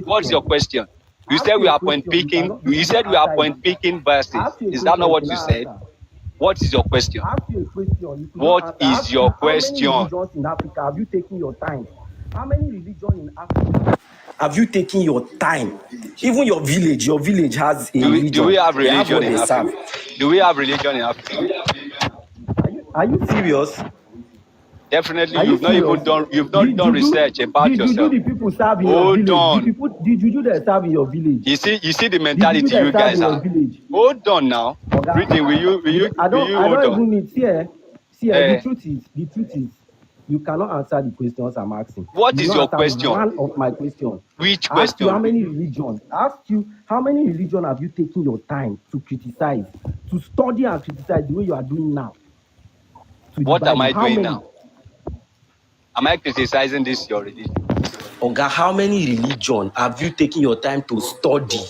What's your question? You said we are point picking. You said we are point picking verses. Is that not what you said? What is your question? I ask you a question. What is your question? How many religions in Africa have you taken your time? How many religions in Africa have you taken your time? Even your village has a religion. Do we have religion in Africa? Do we have religion in Africa? Are you serious? Definitely, you've not done research about yourself. Did the people serve in your village? Did you that serve in your village? You see the mentality you guys have. Hold on now. Reading, will you I don't even need. See, the truth is, you cannot answer the questions I'm asking. What is your question? One of my questions. Which question? How many religions? Ask you how many religions have you taken your time to criticize, to study and criticize the way you are doing now? What am I doing now? Am I criticizing this your religion? Oga, how many religions have you taken your time to study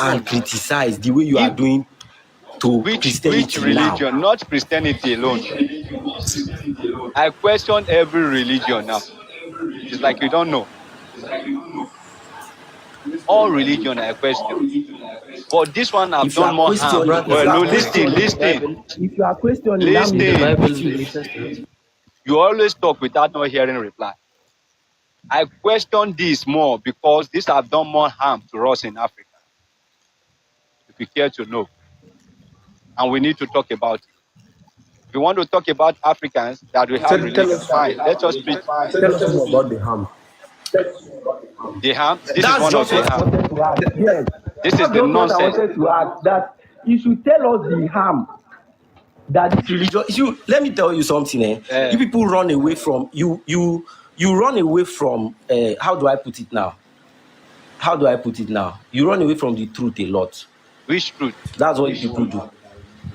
and criticize the way you are doing to Christianity? Which religion? Now? Not Christianity alone. I question every religion now. It's like you don't know. All religion I question. But this one I've done more harm. Well, no, listen. If you are questioning, listen. You always talk without not hearing reply. I question this more because this have done more harm to us in Africa. If you care to know. And we need to talk about it. If you want to talk about Africans that we have religion, fine. Let us speak. Tell us more about the harm. The harm? This is one of the harm. Yes. This is the nonsense. I wanted to ask that you should tell us the harm that this religion. Let me tell you something. You people run away from you run away from how do I put it now? You run away from the truth a lot. Which truth? That's what people do.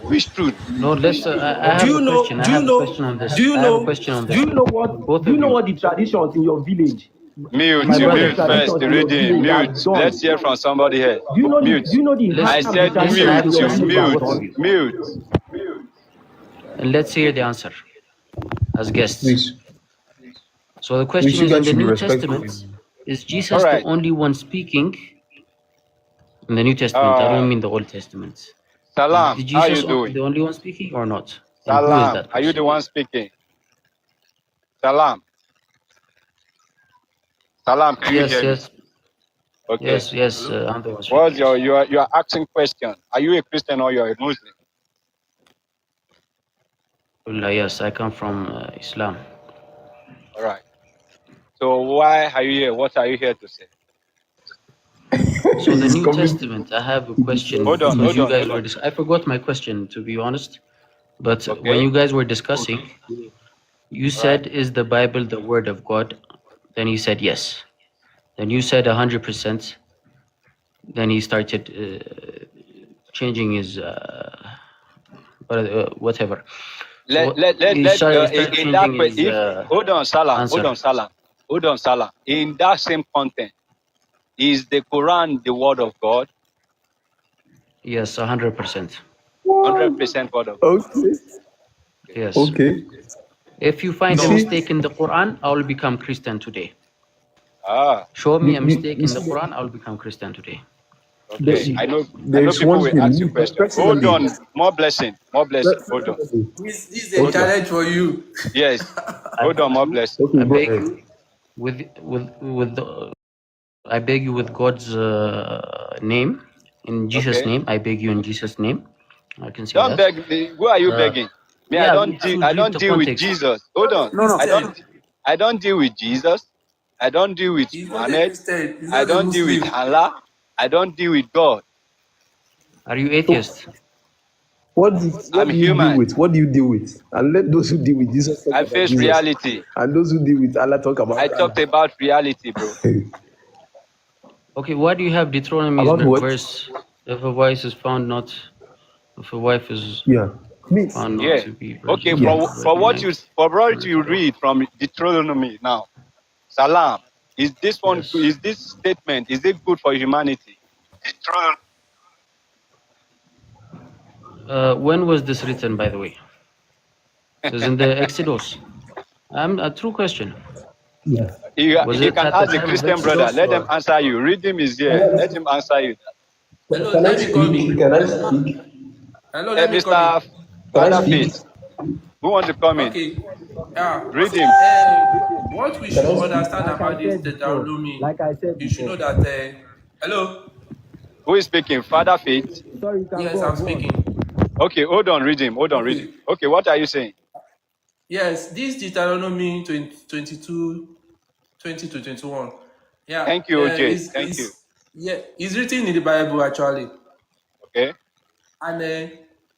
Which truth? No, let's. I have a question. I have a question on this. Do you know what the traditions in your village? Mute first, reading, mute. Let's hear from somebody here. Mute. Do you know the I said mute. And let's hear the answer as guests. Please. So the question is, in the New Testament, is Jesus the only one speaking in the New Testament? I don't mean the Old Testament. Salam, is Jesus how you doing? The only one speaking or not? Salam, are you the one speaking? Salam. Salam, can you hear me? Okay. Yes, I'm the one. What's you are asking question. Are you a Christian or you are a Muslim? Well, yes, I come from Islam. All right. So why are you here? What are you here to say? So the New Testament, I have a question. Hold on. I forgot my question, to be honest. But when you guys were discussing, you said, is the Bible the word of God? Then he said yes. Then you said 100%. Then he started changing his whatever. Hold on, Salah. In that same content, is the Quran the word of God? Yes, 100%. 100% word of God. Okay. Yes. Okay. If you find a mistake in the Quran, I will become Christian today. Show me a mistake in the Quran, I will become Christian today. Okay. I know people will ask you questions. Hold on. More blessing. Hold on. This is a challenge for you. Yes. Hold on. More blessing. I beg I beg you with God's name, in Jesus' name. I beg you in Jesus' name. I can say don't that. beg me. Who are you begging? Me, yeah, I don't deal with Jesus. Hold on. No. I don't deal with Jesus. I don't deal with Muhammad. I don't deal with Allah. I don't deal with God. Are you atheist? I'm human. What do you deal with? And let those who deal with Jesus talk I about face Jesus. reality. And those who deal with Allah talk about I talked about reality, bro. Okay, why do you have Deuteronomy verse? If a wife is found not, if a wife is found not to be virgin. Okay, for what you read from Deuteronomy now, Salam, is this one? Yes. Is this statement? Is it good for humanity? When was this written, by the way? It was in the Exodus. A true question. Yes. You Was can it at the ask the time of Christian brother. Exodus Let them or? answer you. Redeem is here. Let him answer you. Hello, Can I let me come speak? in. Can I speak? Hello, let me come in. Mr. Can I Father speak? Faith, who wants to come in? Okay. Yeah. Redeem. What we Can I should speak? understand Like I about this said before. Deuteronomy, Like I said you should before. know that. Hello. Who is speaking? Father Faith. Sorry, you can Yes, go I'm on. Go on. speaking. Okay, hold on, redeem. Hold on, redeem. Okay. Okay, what are you saying? Yes, this Deuteronomy 22, 20 to 21. Yeah, Thank you, OJ. Thank you. it's written in the Bible actually. Okay. And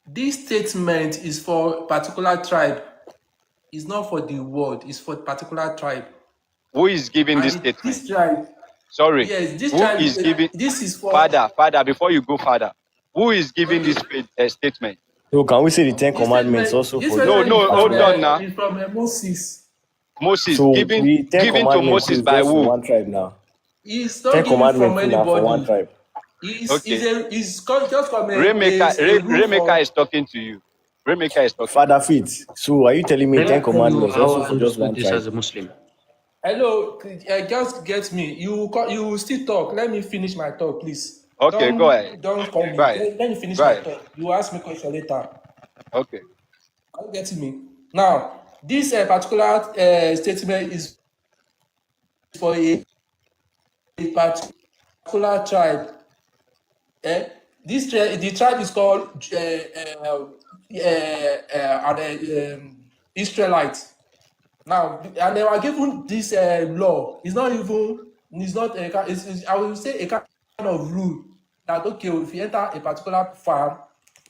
this statement is for particular tribe. It's not for the world, it's for particular tribe. Who is giving this And statement? this tribe, Sorry. yes, this Who tribe, is giving? this is for Father, before you go further, who is giving okay. this statement? So can we say the Ten This Commandments statement, also this for this No, statement no, hold on now. is from Moses. Moses, So giving the Ten given to Commandments Moses is by just for who? one tribe now. He's Ten not giving from Commandments now for one anybody. tribe. He's Okay. just come Remaker, a rule Remaker for is talking to you. Remaker is talking. Father Fit. So are you telling me Let Ten me tell you Commandments how also I for just understood one this tribe? as a Muslim. hello, just get me. You still talk. Let me finish my talk, please. Okay, go ahead. Don't call Go me. ahead. Let me finish Go my ahead. talk. You ask me question later. Okay. Are you getting me? Now, this particular statement is for a particular tribe. The tribe is called Israelites. Now, and they were given this law. It's not even. It's not. I will say a kind of rule that okay, if you enter a particular farm,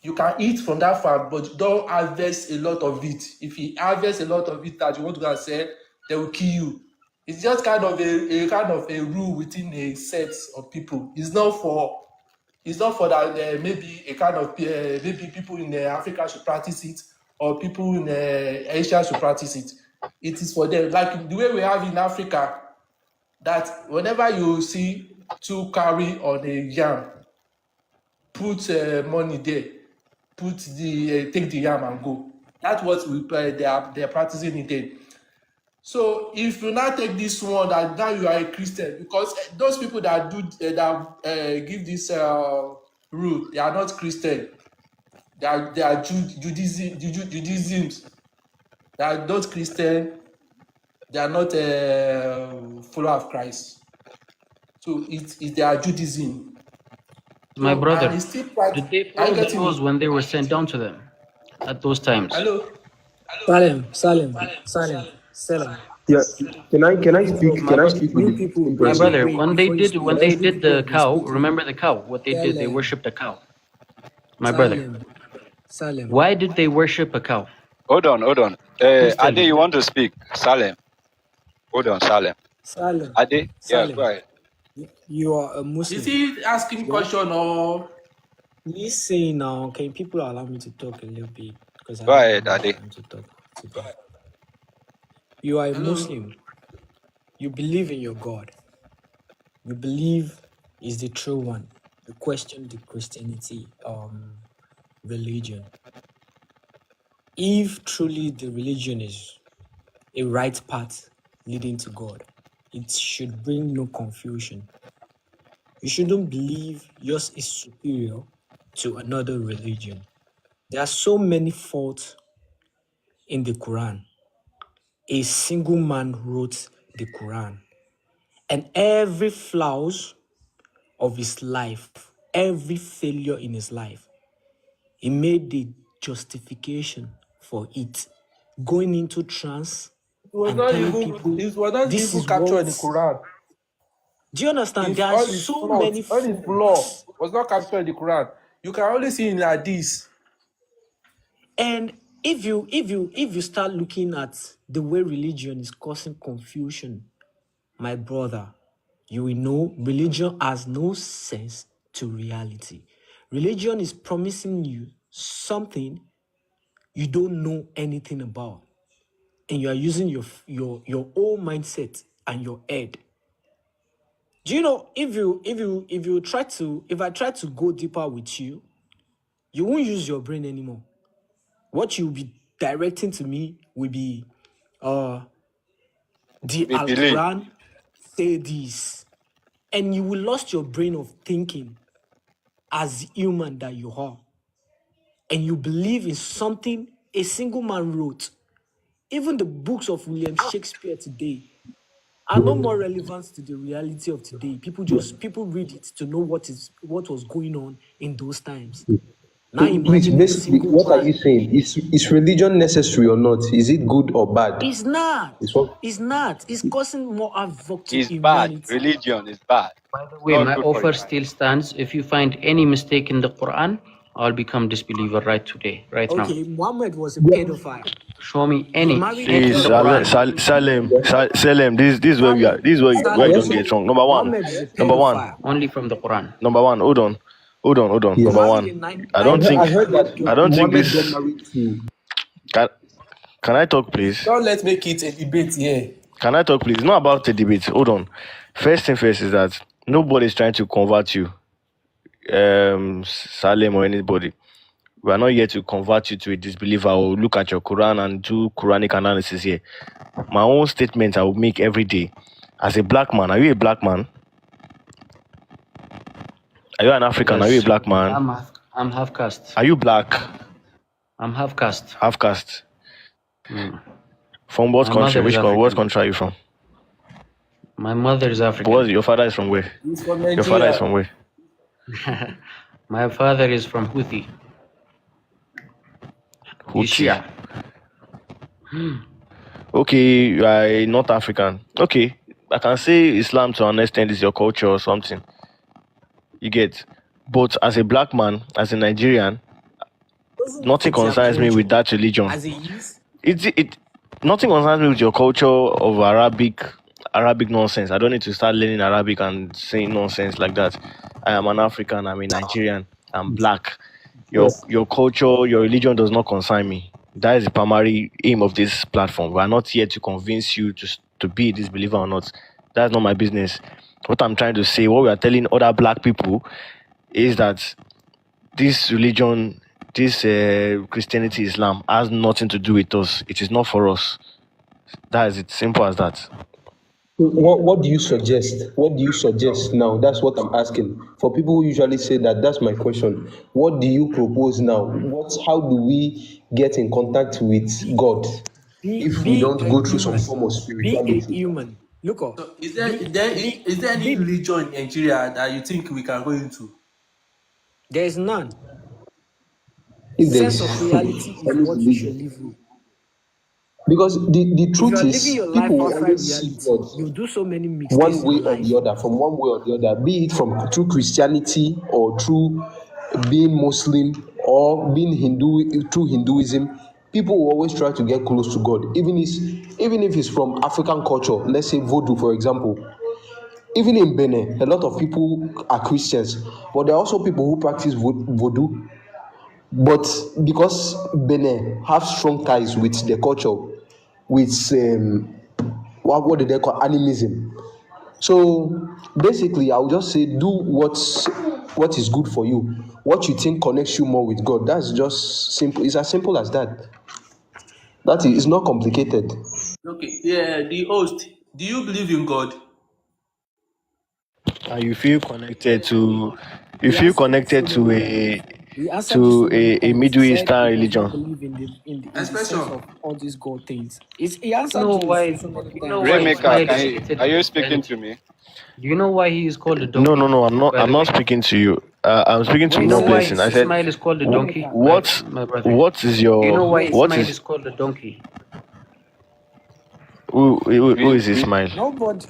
you can eat from that farm, but don't harvest a lot of it. If you harvest a lot of it that you want to go and sell, they will kill you. It's just kind of a kind of a rule within a set of people. It's not for that maybe a kind of maybe people in Africa should practice it or people in Asia should practice it. It is for them. Like the way we have in Africa, that whenever you see two carry on a yam, put money there, put the take the yam and go. That's what they are practicing it then. So if you now take this one that now you are a Christian, because those people that do give this rule, they are not Christian. They are Judaism. They are not Christian. They are not follower of Christ. So it they are Judaism. My So and brother, it's still did they are you follow the getting laws me? when they were sent down to them at those times? Hello. Salim. Yeah. Can I speak? My Can I brother, speak with You the people, Christian my person? brother, wait, before you speak, when Can I they speak? you did people the have been cow, speaking. remember the cow? What they did, they Salem, worshipped a cow. My brother, Salem, Salem, why did they worship a cow? Hold on, hold on. Please tell Ade, me. you want to speak? Salem. Hold on, Salem. Salem, Ade? Yeah, go Salem. ahead. You are a Is Muslim. he asking Yeah. question or Listen now, can people allow me to talk a little bit? Because I Go don't have ahead, much Ade. time to talk today. You are a hello? Muslim. You believe in your God. You believe is the true one. You question the Christianity religion. If truly the religion is a right path leading to God, it should bring no confusion. You shouldn't believe yours is superior to another religion. There are so many faults in the Quran. A single man wrote the Quran, and every flaws of his life, every failure in his life, he made the justification for it. Going into trance and telling people It was not this even is captured what. in the Quran. Do you understand? There are All his so flaws, many all his flaw faults. was not captured in the Quran. You can only see in like this. And if you start looking at the way religion is causing confusion, my brother, you will know religion has no sense to reality. Religion is promising you something you don't know anything about, and you are using your own mindset and your head. Do you know if I try to go deeper with you, you won't use your brain anymore. What you'll be directing to me will be The We Al believe. Quran say this, and you will lost your brain of thinking as human that you are, and you believe in something a single man wrote. Even the books of William Shakespeare today are no more relevant to the reality of today. People read it to know what was going on in those times. Now So please, imagine a basically, single what are you man. saying? Is religion necessary or not? Is it good or bad? It's not. It's what It's not. It's causing more havoc to It's bad. humanity. Religion is bad. By the It's way, not my good for offer humanity. still stands. If you find any mistake in the Quran, I'll become disbeliever right today, right now. Okay, Muhammad was a pedophile. Show me He any married in a See, the girl that was Quran. Salem. This is where we are. Salem. This is where you don't Salem. get wrong. Number one. Muhammad is a Number one. pedophile. Only from the Quran. Number one. Hold on. He Yes. Number married one. a nine, I don't think. I heard 19-year-old that I girl. don't think Mohammed got this. married to. Can I talk, please? Don't let's make it a debate here. Can I talk, please? It's not about the debate. Hold on. First thing first is that nobody's trying to convert you, Salem or anybody. We are not here to convert you to a disbeliever or look at your Quran and do Quranic analysis here. My own statement I will make every day. As a black man, are you a black man? Are you an African? Are you a Yes, black man? I'm half caste. Are you black? I'm half caste. Half caste. Mm. From what My country? mother is What African. country are you from? My mother is African. Your father is from where? He's from Your father is from Nigeria. where? My father is from Houthi. He's Houthi. Shia. Okay, you are not African. Okay, I can say Islam to an extent is your culture or something. You get. But as a black man, as a Nigerian, nothing concerns me with that religion. As he is. Nothing concerns me with your culture of Arabic nonsense. I don't need to start learning Arabic and saying nonsense like that. I am an African. I'm a Nigerian. I'm black. Your culture, your religion does not concern me. That is the primary aim of this platform. We are not here to convince you to be a disbeliever or not. That's not my business. What I'm trying to say, what we are telling other black people, is that this religion, this Christianity, Islam, has nothing to do with us. It is not for us. That is it. Simple as that. What do you suggest? What do you suggest now? That's what I'm asking. For people who usually say that, that's my question. What do you propose now? How do we get in contact with God if we Be don't a go through some human. form of Be a spirituality? human. Look up. So is there any be, religion in Nigeria that you think we can go into? there is none. If there Sense is of reality is any what you should religion. live with. Because the If you truth are living is, your life people will outside always see reality, God you do so many one mistakes way in or life. the other, from one way or the other, be it from through Christianity or through being Muslim or being Hindu through Hinduism. People will always try to get close to God, even if it's from African culture. Let's say voodoo, for example. Even in Benin, a lot of people are Christians, but there are also people who practice voodoo. But because Benin have strong ties with the culture, with what do they call animism. So basically, I'll just say do what is good for you, what you think connects you more with God. That's just simple. It's as simple as that. That is, it's not complicated. Okay, yeah, the host. Do you believe in God? And you feel connected to He answered you so many times. He answered you so many a times. He Middle said he Eastern does not religion. believe in the sense Expression. of all these God things. He You answered know you why? so many You know times. why So Rainmaker, Ismail why? is seated are in you speaking Christianity? to me? Do you know why he is called a No, donkey? By I'm the not way, speaking to you. I'm speaking to do you Wait, know one why person. I said, Ismail is called a donkey? Rainmaker. My brother. what is Do you know your why Wait. what Ismail is is called a donkey? who We is Ismail?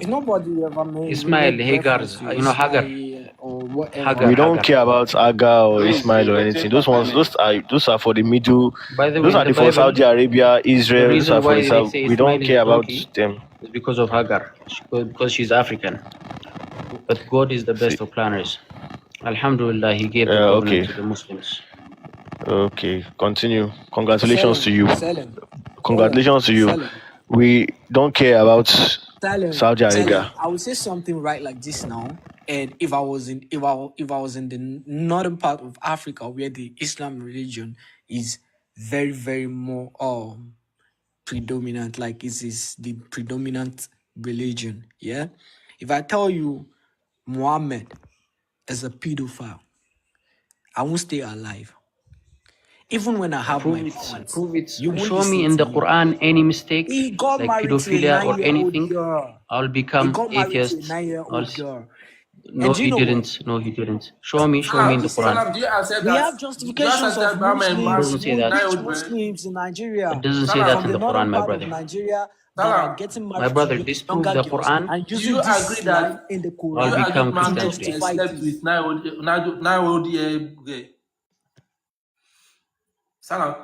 Nobody ever Ismail made reference Hagar's, to you know, Hagar. Ismail or whatever. We don't Hagar. care about Aga or Please, Ismail we or waiting anything. for Those ones, timing. those are for the middle. By the way, Those in are the for Bible, Saudi Arabia, the Israel. Those are reason for the why they South. say We don't Ismail is a care about donkey them. is because of Hagar, because she's African. But God is the See, best of planners. Alhamdulillah, He gave the covenant okay, to the Muslims. okay. Continue. Congratulations to Salem, you. Salem, Salem, Congratulations to you. Salem, We don't care about Saudi Salem. Arabia. I would say something right like this now. And if I was in the northern part of Africa where the Islam religion is very, very more predominant, like it is the predominant religion. Yeah, if I tell you Muhammad is a pedophile, I won't stay alive. Even when I have my points, Prove it. you won't Show me listen in to the me. Quran any mistake He got like married to a pedophilia or 9-year-old anything. girl. I'll He become got married to a atheist. 9-year-old girl. No, And do you he know what? didn't. No, he didn't. Show me in the Listen, Quran. Salam, do you accept we that? have Do you justifications accept of that Muhammad It Muslims, doesn't say that. rich 9-year-old boy? Muslims in Nigeria, It doesn't say Salam. that from in the the Quran, northern my part of brother. Nigeria, that are Salam. getting My married brother, to disprove younger the girls Quran. and Do using you this agree line that in the do I'll you Quran agree become to Muhammad Christian today. justify slept this. with 9-year-old girl? Salam.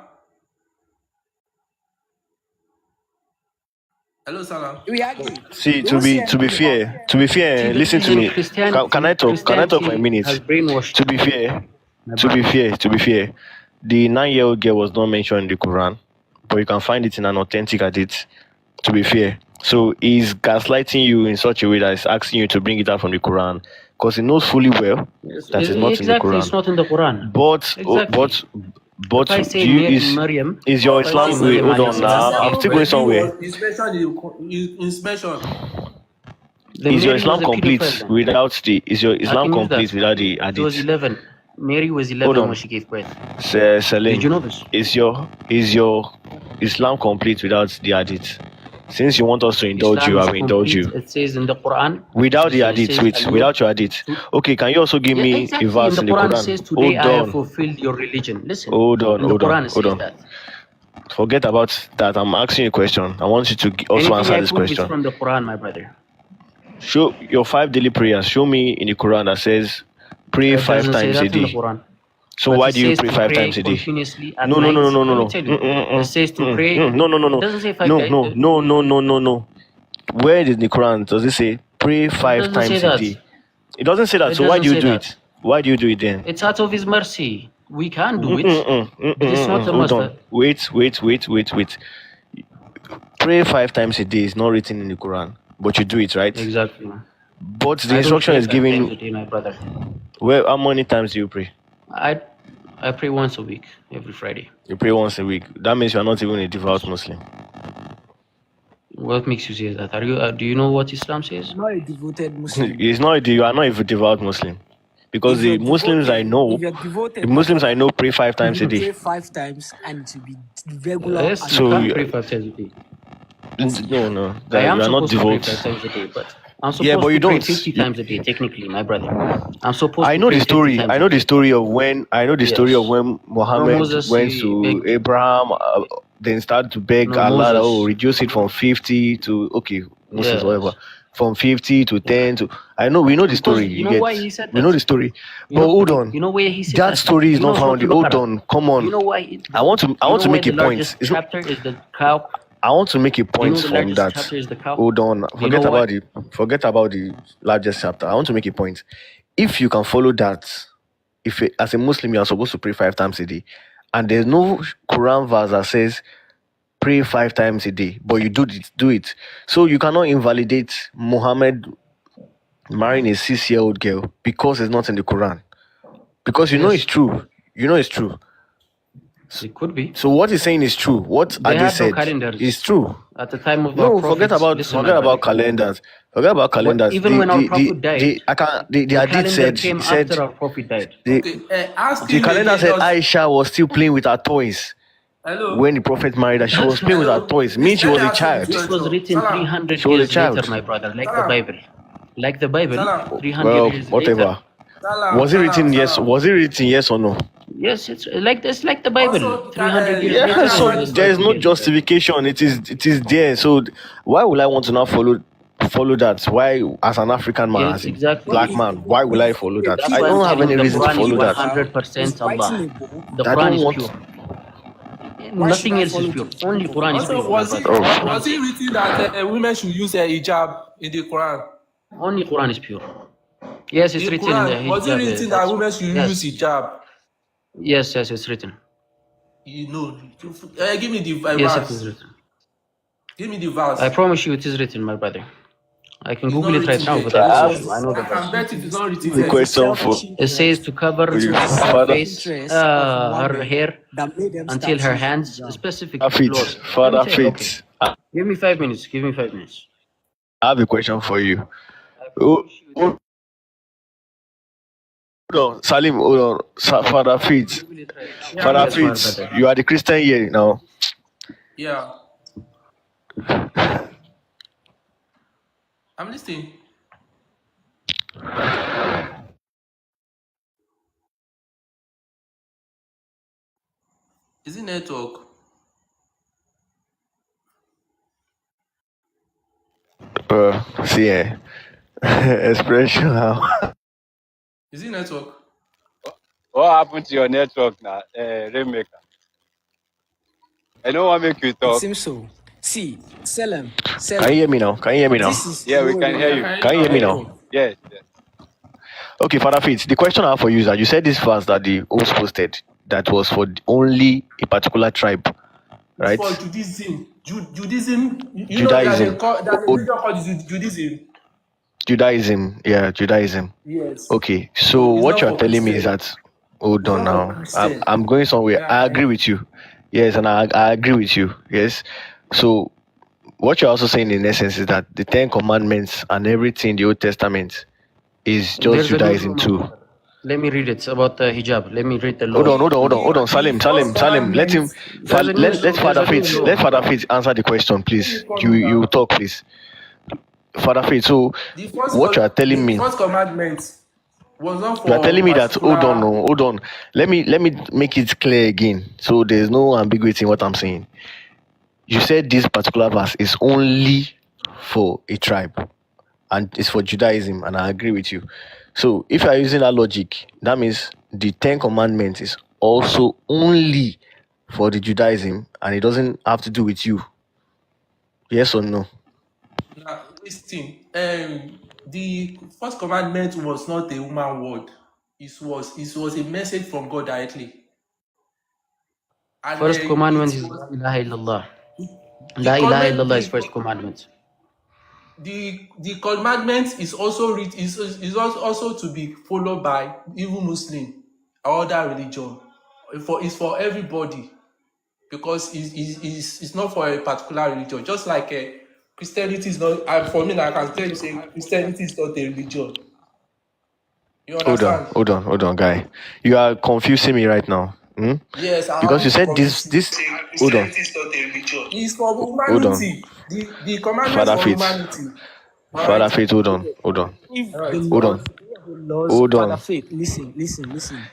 Hello, Salam. We agree. See, We won't say to be anything about that. fair, See, the listen thing to is, me. Can I talk? Can I talk for a Christianity has minute? brainwashed To be fair, my brother. to be fair, the 9-year-old girl was not mentioned in the Quran, but you can find it in an authentic hadith. To be fair, so he's gaslighting you in such a way that he's asking you to bring it out from the Quran, because he knows fully well that it's not in the Exactly, it's Quran. not in the Quran. But Exactly. but If I say do you Maryam, is your if I say Islam? Wait, Maryam hold alayhi on salam now. gave I'm still going birth, somewhere. Is mentioned. then Is your Mary Islam was a pedophile complete then. without the? Is your I Islam can use complete that. without the She was hadith? 11. Mary was Hold 11 on. when she gave birth. Salim, Did you know this? is your Islam complete without the hadith? Since you want us to indulge Islam you, is I will indulge complete. you. It says in the Quran. Without the It hadith, says, wait, without your hadith. Okay, can you also give Yeah, me a exactly. In verse the in the Quran it Quran? says, today Hold I have on, fulfilled your religion. Listen. hold on, In the hold on, Quran it hold says on. that. Forget about that. I'm asking you a question. I want you to also Anything answer I this prove is question. from the Quran, my brother. Show your 5 daily prayers. Show me in the Quran that says pray It 5 doesn't say times a that in the day. Quran. So But why it do you says pray to 5 pray times a day? continuously at No, no, night. no, no, no, Let no, me no. tell you. It says to pray. No, no, no, It no. doesn't say 5 No, days. no, no, no, no, no, no. Where in the Quran does it say pray It 5 doesn't say times a that. day? It doesn't say that. It So why doesn't do you say do that. it? Why do you do it then? It's out of His mercy. We can do it, but it's not a Hold must. on. Wait. Pray 5 times a day is not written in the Quran, but you do it, right? Exactly. But the I don't instruction pray is 5 times a given. day, my brother. Where? How many times do you pray? I pray once a week, every Friday. You pray once a week. That means you are not even a devout Muslim. What makes you say that? Are you? Do you know what Islam says? I'm not a devoted Muslim. It's not. You are not a devout Muslim, because If the you're Muslims I devoted, know, if you're devoted, the my Muslims I brother, know pray 5 times a you day. pray 5 times and it will be regular. Yes, and you So can't you- pray 5 times a day. No, I that am you are not supposed to pray 5 devout. times a day, but I'm Yeah, supposed but you to pray don't. 50 times a day, technically, my brother. I'm supposed I to know pray the 50 story. times I a know the day. story of when. I know the story Yes. of when Muhammad Moses, went he to begged. Abraham, then started to beg No, Allah, Moses. oh, reduce it from 50 to Moses, Yes. whatever, from 50 to 10 to. I know we know the Because story. you You know get. why he said We know that? the story. You But know, hold on. you know where he said That that? story is You know not found. Surah Hold Al-Baqarah. on. Come on. You know why? I want to why make a the point. largest It's not, chapter is the cow? I want to make a Do you know point the from largest that. chapter is the cow? Hold on. Do you know why? Forget about the largest chapter. I want to make a point. If you can follow that, as a Muslim you are supposed to pray 5 times a day, and there's no Quran verse that says pray 5 times a day, but you do it. So you cannot invalidate Muhammad marrying a 6-year-old girl because it's not in the Quran. Because you know Yes. it's true. You know it's true. It could be. So what he's saying is true. What They Adi had no said calendars is true. at the time of No, our forget prophets. about Listen, my forget about brother. calendars. Forget about calendars. Even when our prophet died, The the hadith calendar said came after our prophet died. Ask the him calendar again. said Aisha was still playing with her toys Hello. when the prophet married her. She was playing with her toys. Means she Let was me a ask you this child. This was question. written Salam. 300 She was a years later, child. my brother, like the Salam. Bible. Like the Bible, Salam. 300 Well, years whatever. later. Salam. Was it written yes? Salam. Was it written yes or no? Yes, it's like the Bible. Also, 300 years Yeah. later. So This there is was no written. justification. It is there. So why will I want to now follow that? Why, as an African man, Yes, as a exactly. black man, why will I follow that? That's I why I'm don't have telling any you the reason to Quran is follow that. 100% Allah. The I Quran don't is want. pure. Why should Nothing I else is follow pure. the Only people? Quran is Also, pure, my was it brother. That's what I'm was it saying. written that women should use a hijab in the Quran? Only Quran is pure. Yes, it's The written in the Quran, was it hijab. written that women should use Yes. hijab? Yes, it's written. You know, give me the Yes, it is verse. written. Give me the verse. I promise you it is written, my brother. I can It's Google not it right written now, there. but I promise I you, I know the I can verse. bet if it's not written The there. question for It says to cover you, her Father. face, her hair until her hands, specific Faith, clothes. Let me Father, tell you, okay. faith. Give me 5 minutes. Give me 5 minutes. I have a question for you. Oh, hold on, Salim, hold on. Father Fitz. Yeah, I'm Father Yes, my listening. Fitz, brother. you are the Christian here now. Yeah, I'm listening. Is it network? See, expression now. Is it network? What happened to your network now, Rainmaker? I don't want to make you It talk. seems so. See, Selim, Can you Selim. hear me now? Can you hear me This now? is Yeah, we wait, can wait, hear Yeah, wait. you. can you Can you hear me now? Wait, now? wait. Yes, yes. Okay, Father Fitz, the question I have for you is that you said this verse that the host posted that was for only a particular tribe, It's for right? Judaism. Judaism, you know, Judaism. there's a Oh, religion called Judaism. Judaism. Yeah, Judaism. Yes. Okay, so So it's what not you are for telling me is Christian. that, hold It's on not for now, Christian. I'm going somewhere. Yeah, I can agree you? with you. Yes, and I agree with you. Yes. So what you're also saying in essence is that the Ten Commandments and everything in the Old Testament is just There's a new Judaism law, my too. brother. Let me read it. It's about the hijab. Let me read the Hold law on, hold on, to hold on, you. hold on. The first Salim. Let commandment, him. There's a new Let there's Father a new Faith. law, Let my Father brother. Faith answer the question, let me please. come in You now. talk, please. Father Faith. So what you are telling The me, first commandment was not you are for telling me that. Hold on, particular. no, hold on. Let me make it clear again, so there's no ambiguity in what I'm saying. You said this particular verse is only for a tribe and it's for Judaism, and I agree with you. So if you are using that logic, that means the Ten Commandments is also only for the Judaism and it doesn't have to do with you. Yes or no? Now, listen. The first commandment was not a human word. It was a message from God directly, and First it commandment is was La ilaha illallah. the La ilaha comment. illallah is first commandment. The commandment is also also to be followed by even Muslim or other religion. It's for everybody, because it's not for a particular religion. Just like Christianity is not. For me, I can tell you, say Christianity is not a religion. You understand? Hold on, guy. You are confusing me right now. Hmm? Yes, I Because happen you to said confuse you. hold on, Christianity is not a religion. It's for hold on. humanity. The commandments Father for Faith. humanity. All right. Father Faith, hold on. If All the right. Hold laws, on. if the laws, Hold Father on. Faith, listen.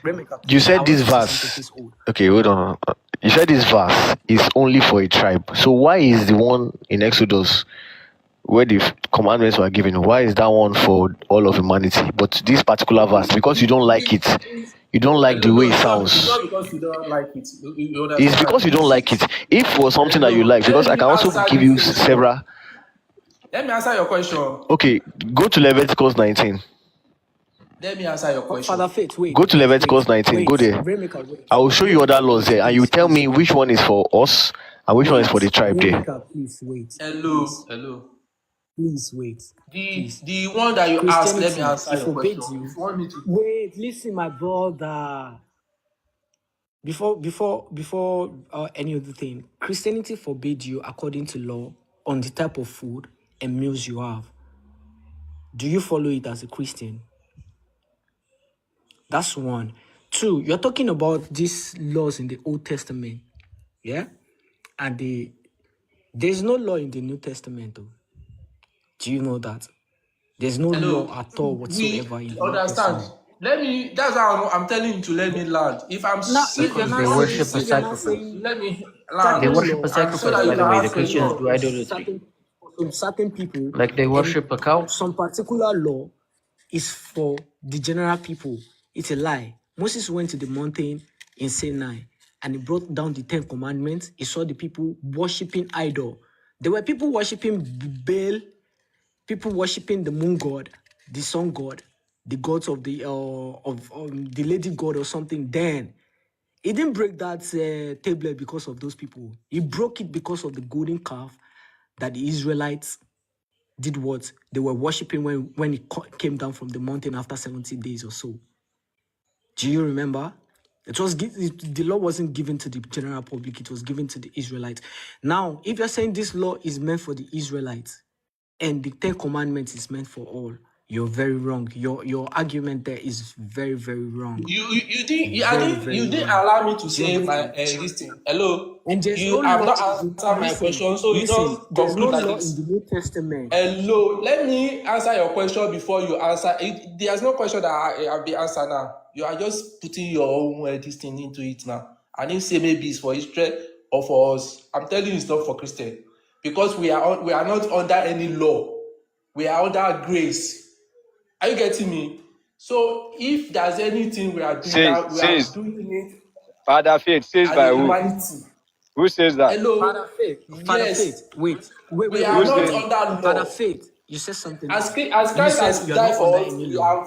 Remember, You please, I said want this to say something, verse. please hold. Okay, hold on. You said this verse is only for a tribe. So why is the one in Exodus where the commandments were given, why is that one for all of humanity? But this particular verse, because you don't like it, you don't like the way No, it it's sounds. not because you don't like it. You It's understand? because you don't like it. If it was something that you Hello. like, because Let I me can also answer give this you question. several. Let me answer your question. Okay, go to Leviticus 19. Let me answer your question. Father Faith, Go to Leviticus 19. Go there. Remeka, I will show you other laws there, and you tell me please, which one is for us and which one is for the tribe there. Remeka, please wait, Hello. Hello. please wait, The please. the one that you asked, let me Christianity, answer it your question. forbids you. If you want me to. Wait, listen, my brother. Before any other thing, Christianity forbids you according to law on the type of food and meals you have. Do you follow it as a Christian? That's one. Two, you're talking about these laws in the Old Testament, yeah? And there's no law in the New Testament, though. Do you know that? There's no Hello. law at all We whatsoever in the New understand. Testament. Let me. That's how I'm telling you to let me land. If I'm Now, if saying, you're if you not They want me to saying, worship a say, if you're not sacrifice. saying let me They land, certain worship a law, and so sacrifice, that you by can the way. The ask Christians question. do idolatry. some certain people, Like they and worship a cow. some particular law is for the general people. It's a lie. Moses went to the mountain in Sinai and he brought down the 10 Commandments. He saw the people worshiping idol. There were people worshiping Baal, people worshiping the moon god, the sun god, the gods of the lady god or something. Then he didn't break that tablet because of those people. He broke it because of the golden calf that the Israelites did what they were worshiping when it came down from the mountain after 70 days or so. Do you remember? The law wasn't given to the general public, it was given to the Israelites. Now, if you're saying this law is meant for the Israelites, and the 10 commandments is meant for all, you're very wrong. Your argument there is very, very wrong. You didn't Very you didn't wrong. allow me to You're say going my to, this thing. Hello, and there's no you have law. not answered my question, so you just There's no conclude like law this. in the New Testament. Hello, let me answer your question before you answer. There's no question that I'll be answered now. You are just putting your own this thing into it now. I didn't say maybe it's for Israel or for us. I'm telling you, it's not for Christian, because we are not under any law. We are under grace. Are you getting me? So if there's anything we are doing now, we are doing it Father Faith says as by a who? humanity. Who says that? Hello. Father Yes, Faith, wait. we are Who not says? under Father law. Faith, you said something As now. You Christ said has you're died not under for us, any we law.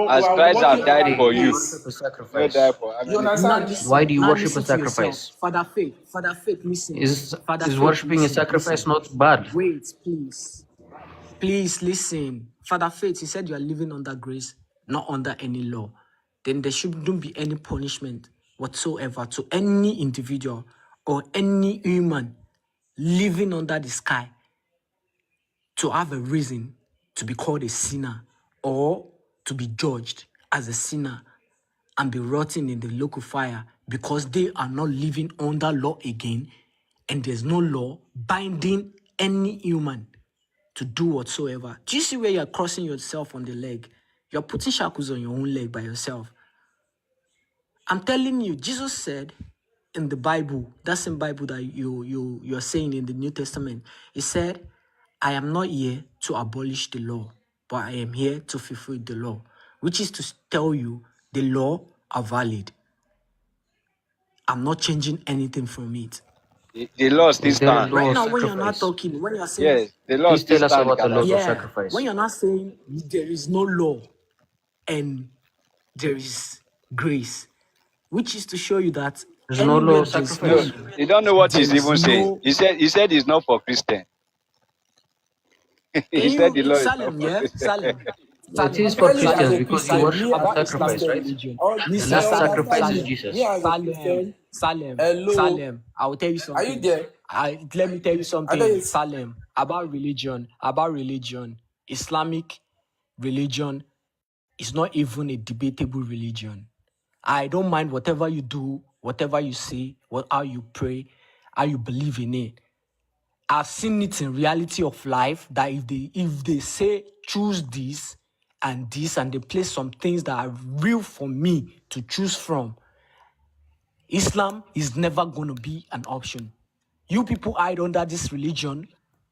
As are Christ working have died under for Why do you you, grace. worship a no die sacrifice? for how You many people? Now understand? listen. Why do you Now worship a listen to yourself. sacrifice? Father Faith, listen. Father Is Faith, worshiping a listen. sacrifice not bad? Wait, please. Please listen. Father Faith, you said you are living under grace, not under any law. Then there shouldn't be any punishment whatsoever to any individual or any human living under the sky to have a reason to be called a sinner or to be judged as a sinner and be rotting in the lake of fire because they are not living under law again, and there's no law binding any human to do whatsoever. Do you see where you're crossing yourself on the leg? You're putting shackles on your own leg by yourself. I'm telling you, Jesus said in the Bible, that same Bible that you're saying in the New Testament, he said, I am not here to abolish the law, but I am here to fulfill the law, which is to tell you the law are valid. I'm not changing anything from it. The law still Is there a stand. law Right of now, when you're not sacrifice? talking, when you're saying, Yes, the law Please still tell us stand, about the laws Galata. of yeah, when sacrifice. you're not saying there is no law and there is grace, which is to show you that There's no law anywhere of there's no No, sacrifice. law, you don't know what there he's is even saying. no. He said it's not for Christian. Can He said you the law is not Salem? for Yeah, Christian. Salem. It is I'm for telling you, as Christians a because you Christian, Salem. me, worship a About sacrifice, Islamic right? religion. The Listen, last I Salem, sacrifice understand is you. Salem, Me Jesus. as a Christian. Salem. Hello, I will tell you are you something. there? Let me tell you I tell something, you, Salem, about religion. Islamic religion is not even a debatable religion. I don't mind whatever you do, whatever you say, how you pray, how you believe in it. I've seen it in reality of life that if they say choose this and they place some things that are real for me to choose from, Islam is never going to be an option. You people hide under this religion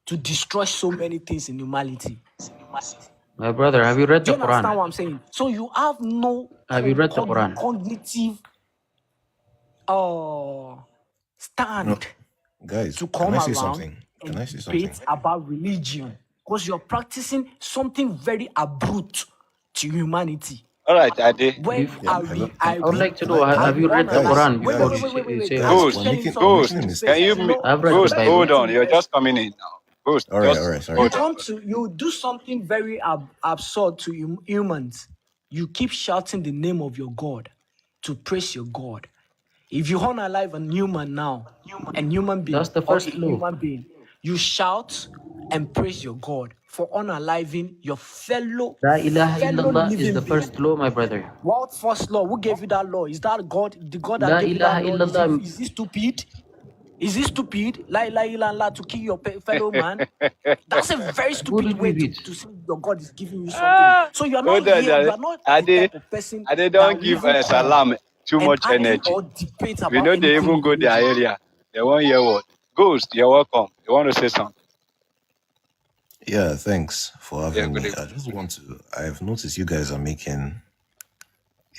to destroy so many things in humanity. My brother, have you read Do the you understand Quran? what I'm saying? So you have no Have you read the Quran? cognitive No, stand guys, to can come I say around something? Can and I say something? debate about religion because you're practicing something very abrupt to humanity. All right, Ade. Where Yeah, hello. I I would like to know, I have you will read the Guys, analyze. Quran Wait, before wait, you wait, guys, wait, wait, say, wait. say Can I guys, just we're Ghost, tell you making something? Ghost. a Can mistake. you, I've read the Ghost, Let me Bible. hold tell on. you You're first. just coming in now. Ghost, All right, all just right, sorry. hold on. You do something very absurd to humans. You keep shouting the name of your God to praise your God. If you honor alive a human now, a human That's being the or a first law. human being, you shout and praise your God for unaliving your La ilaha fellow illallah is living the being. first law, my brother. What first law? Who gave you that law? Is that God? The God that La gave you that ilaha law? illallah. Is he stupid? Is it stupid? La ilaha illallah to kill your fellow man? That's a very Who stupid did way give to, it? to say your God is giving you something. So you are not Hold on, here, you Ade. are not the Ade, type of person Ade, that don't will give even come Salam too and much argue energy. or debate We about know they anything even in go their religion. area. They won't hear what. Ghost, you're welcome. You want to say something? Yeah, thanks for Yeah, having good me. evening. I just want to, I've noticed you guys are making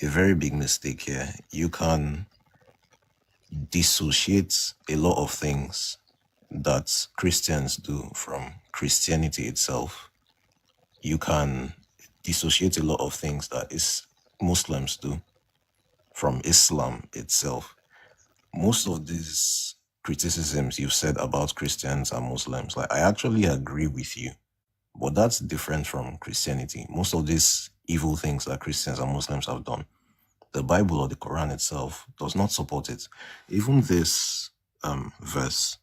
a very big mistake here. You can dissociate a lot of things that Christians do from Christianity itself. You can dissociate a lot of things that Muslims do from Islam itself. Most of these criticisms you've said about Christians and Muslims, like I actually agree with you, but that's different from Christianity. Most of these evil things that Christians and Muslims have done, the Bible or the Quran itself does not support it. Even this verse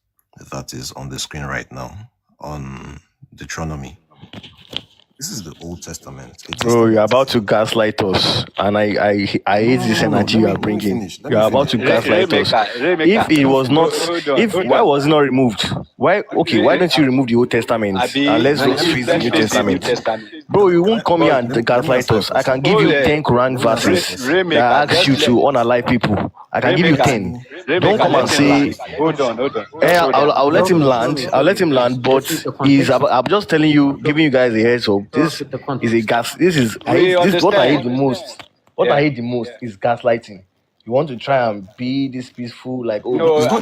that is on the screen right now, on Deuteronomy. This is the Old Testament. Bro, you're about to gaslight us, and I hate this energy you are bringing. You're about to gaslight us. If it was not, why was it not removed? Why? Okay, why don't you remove the Old Testament and let's just fix the New Testament? Bro, you won't come here and gaslight us. I can give you 10 Quran verses that ask you to unalive people. I can give you 10. Don't come and say. Hold on. I'll let him land. I'll let him land. But I'm just telling you, giving you guys a heads up. This is a gas. This is what I hate the most. What I hate the most is gaslighting. You want to try and be this peaceful, like no, it's not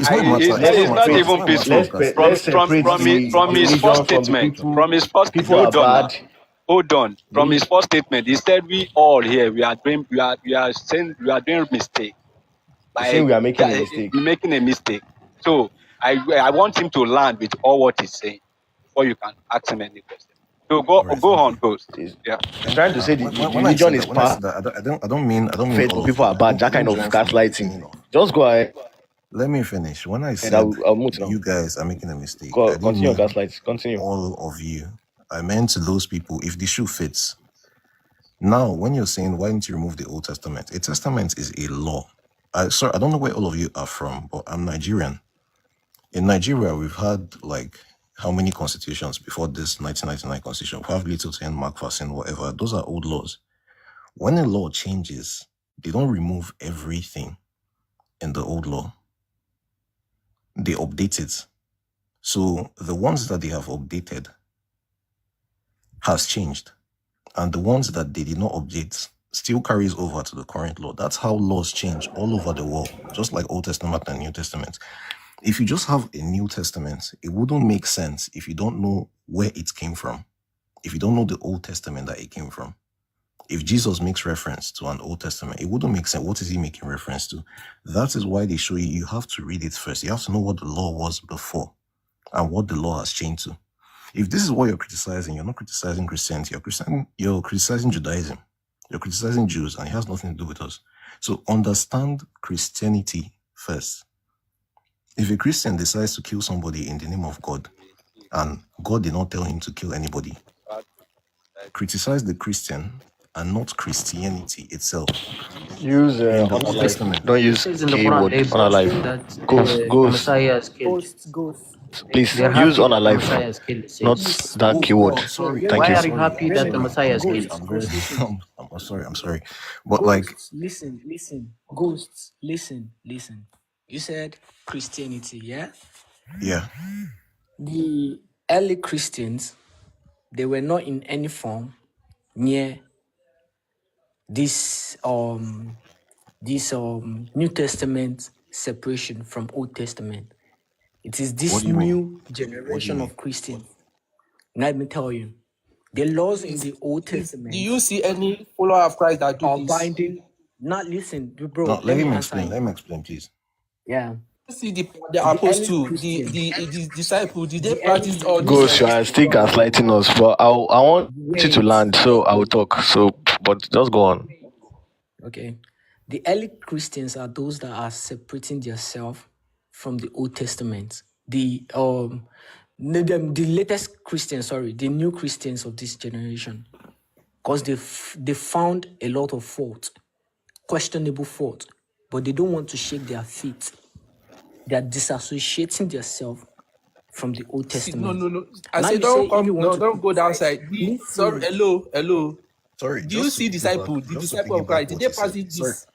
even peaceful. From his first statement, hold on. From his first statement, he said we all here we are doing mistake. Like, saying we are making a mistake. Making a mistake. So I want him to land with all what he's saying before you can ask him any question. So go on, Ghost. Yeah. I'm trying to say the religion is bad. I don't mean faithful people are bad. That kind of gaslighting. Just go ahead. Let me finish. When I said I'll move now. You guys are making a mistake. Continue gaslighting. Continue. All of you. I meant to those people if the shoe fits. Now, when you're saying why didn't you remove the Old Testament? A testament is a law. Sorry, I don't know where all of you are from, but I'm Nigerian. In Nigeria, we've had like how many constitutions before this 1999 constitution? We have Little 10, Macpherson, whatever. Those are old laws. When a law changes, they don't remove everything in the old law. They update it. So the ones that they have updated has changed. And the ones that they did not update still carries over to the current law. That's how laws change all over the world, just like Old Testament and New Testament. If you just have a New Testament, it wouldn't make sense if you don't know where it came from. If you don't know the Old Testament that it came from. If Jesus makes reference to an Old Testament, it wouldn't make sense. What is he making reference to? That is why they show you have to read it first. You have to know what the law was before and what the law has changed to. If this is what you're criticizing, you're not criticizing Christianity, you're criticizing Judaism. You're criticizing Jews, and it has nothing to do with us. So understand Christianity first. If a Christian decides to kill somebody in the name of God, and God did not tell him to kill anybody, criticize the Christian and not Christianity itself. Use unalive. Don't use keyword unalive. Ghost. Please use unalive, not that keyword. Sorry. Thank Why you. are you happy that the Messiah is killed? I'm sorry. But Ghosts, listen. Ghosts, listen. You said Christianity, yeah? Yeah. The early Christians, they were not in any form near this New Testament separation from Old Testament. It is this new generation of Christians. Let me tell you, the laws in the Old Testament. Do you see any follower of Christ that do this? Binding. Not listen, bro. No, let him explain. Let me explain, please. Yeah. See the apostle, the disciple, did they practice all this? Ghost, you are still gaslighting us, but I want you to land, so I will talk. So, but just go on. Okay. The early Christians are those that are separating themselves from the Old Testament. The latest Christians, the new Christians of this generation, because they found a lot of fault, questionable fault, but they don't want to shake their feet. They are disassociating themselves from the Old Testament. No. I say don't go downside. Sorry, hello. Sorry. Do you see disciple? The disciple of Christ, did they pass it this?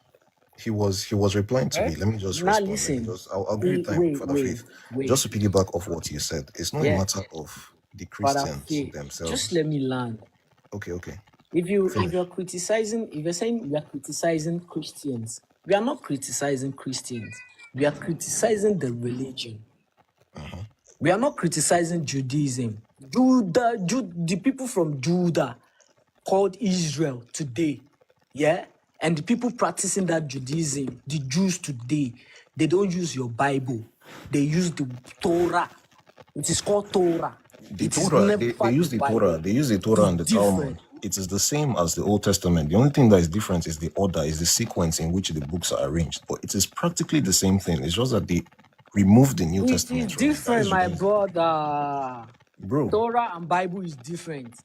He was replying to me. Let me just respond. Listen. I'll give you time for the faith. Just to piggyback off what you said, it's not a matter of the Christians themselves. Just let me land. Okay. If you're criticizing, if you're saying we are criticizing Christians, we are not criticizing Christians. We are criticizing the religion. We are not criticizing Judaism. The people from Judah called Israel today, yeah? And the people practicing that Judaism, the Jews today, they don't use your Bible. They use the Torah. It is called Torah. They use the Torah. They use the Torah and the Talmud. It is the same as the Old Testament. The only thing that is different is the order, is the sequence in which the books are arranged. But it is practically the same thing. It's just that they removed the New Testament. It is different, my brother. Bro, Torah and Bible is different.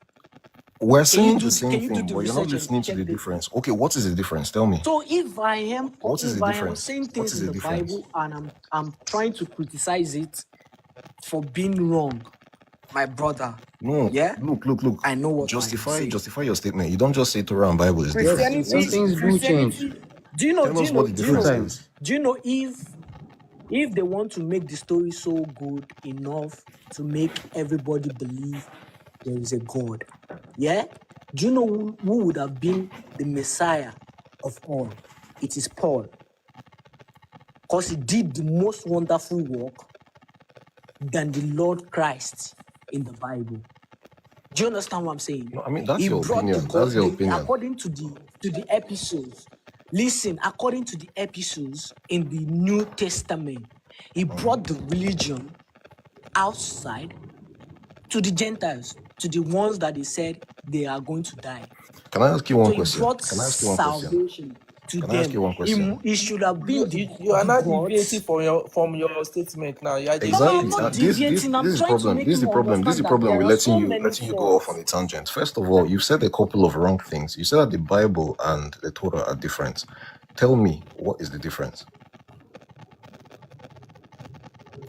we're Can saying you the do? same Can you do thing, the but you're not research and listening to the check the? difference. Okay, what is the difference? Tell me. So if I am What is the difference? saying What things is in the the difference? Bible and I'm trying to criticize it for being wrong, my brother. No, Yeah, look. I know what I Justify say. your statement. You don't just say Torah and Bible is Yes, different. What some is the things do difference? change. Do you know? Tell us what the difference Sometimes. is. Do you know if they want to make the story so good enough to make everybody believe there is a God, yeah? Do you know who would have been the Messiah of all? It is Paul. Because he did the most wonderful work than the Lord Christ in the Bible. Do you understand what I'm saying? No, I mean that's He your brought the opinion. God That's your opinion. according to the episodes. Listen, according to the episodes in the New Testament, he brought the religion outside to the Gentiles, to the ones that they said they are going to die. Can I ask you one So he question? brought Can I ask you one question? salvation to Can I ask them. you one question? He should have been You are the not deviating gods. from your statement now. You are just No, I'm Exactly. repeating. not This deviating. I'm is the trying to problem. make This is him the problem. This is understand the that problem there with are so many letting you go off on faults. a tangent. First of all, you've said a couple of wrong things. You said that the Bible and the Torah are different. Tell me, what is the difference?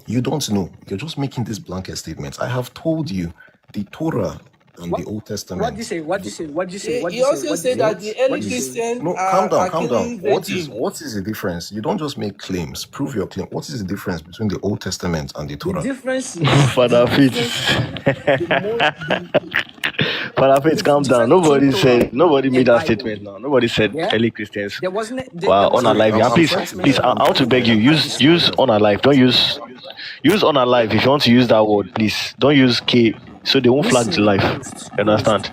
You don't know. You're just making these blanket statements. I have told you the Torah and the Old Testament. What do you say? What do you say? What do you say? What do You you say? also What do you say say? that the early What do you say? Christians No, calm down. are killing What virgin. is the difference? You don't just make claims. Prove your claim. What is the difference between the Old Testament and the The Torah? difference is Father Fitz. Father Fitz, calm down. Nobody made that statement now. Nobody said early Christians there wasn't unalive. I'm And please, trying to please, get. I I'm want trying to to beg get. you, I'm trying to get use your unalive. Don't use unalive if you want to use that word, please. Don't use K so they won't flag the life. You understand?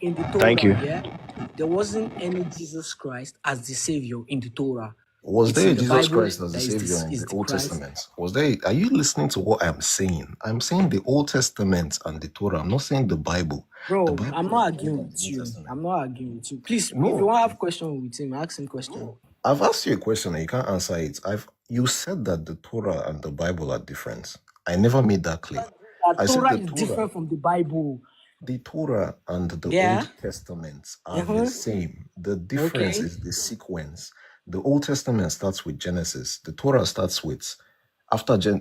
in the Torah, Thank you. yeah, there wasn't any Jesus Christ as the savior in the Torah. Was It's there in a the Jesus Bible Christ as the that Savior in is the the Old Christ. Testament? Was there? Are you listening to what I'm saying? I'm saying the Old Testament and the Torah. I'm not saying the Bible. The Bro, Bible I'm is not older arguing than the with New you. Testament. I'm not arguing with you. Please, if you No, want to have question with him, ask him question. I've asked you a question and you can't answer it. You said that the Torah and the Bible are different. I never made that claim. I said Torah the is Torah, different from the Bible. the Torah and the Yeah. Old Testament are the same. The difference is the sequence. The Old Testament starts with Genesis. The Torah starts with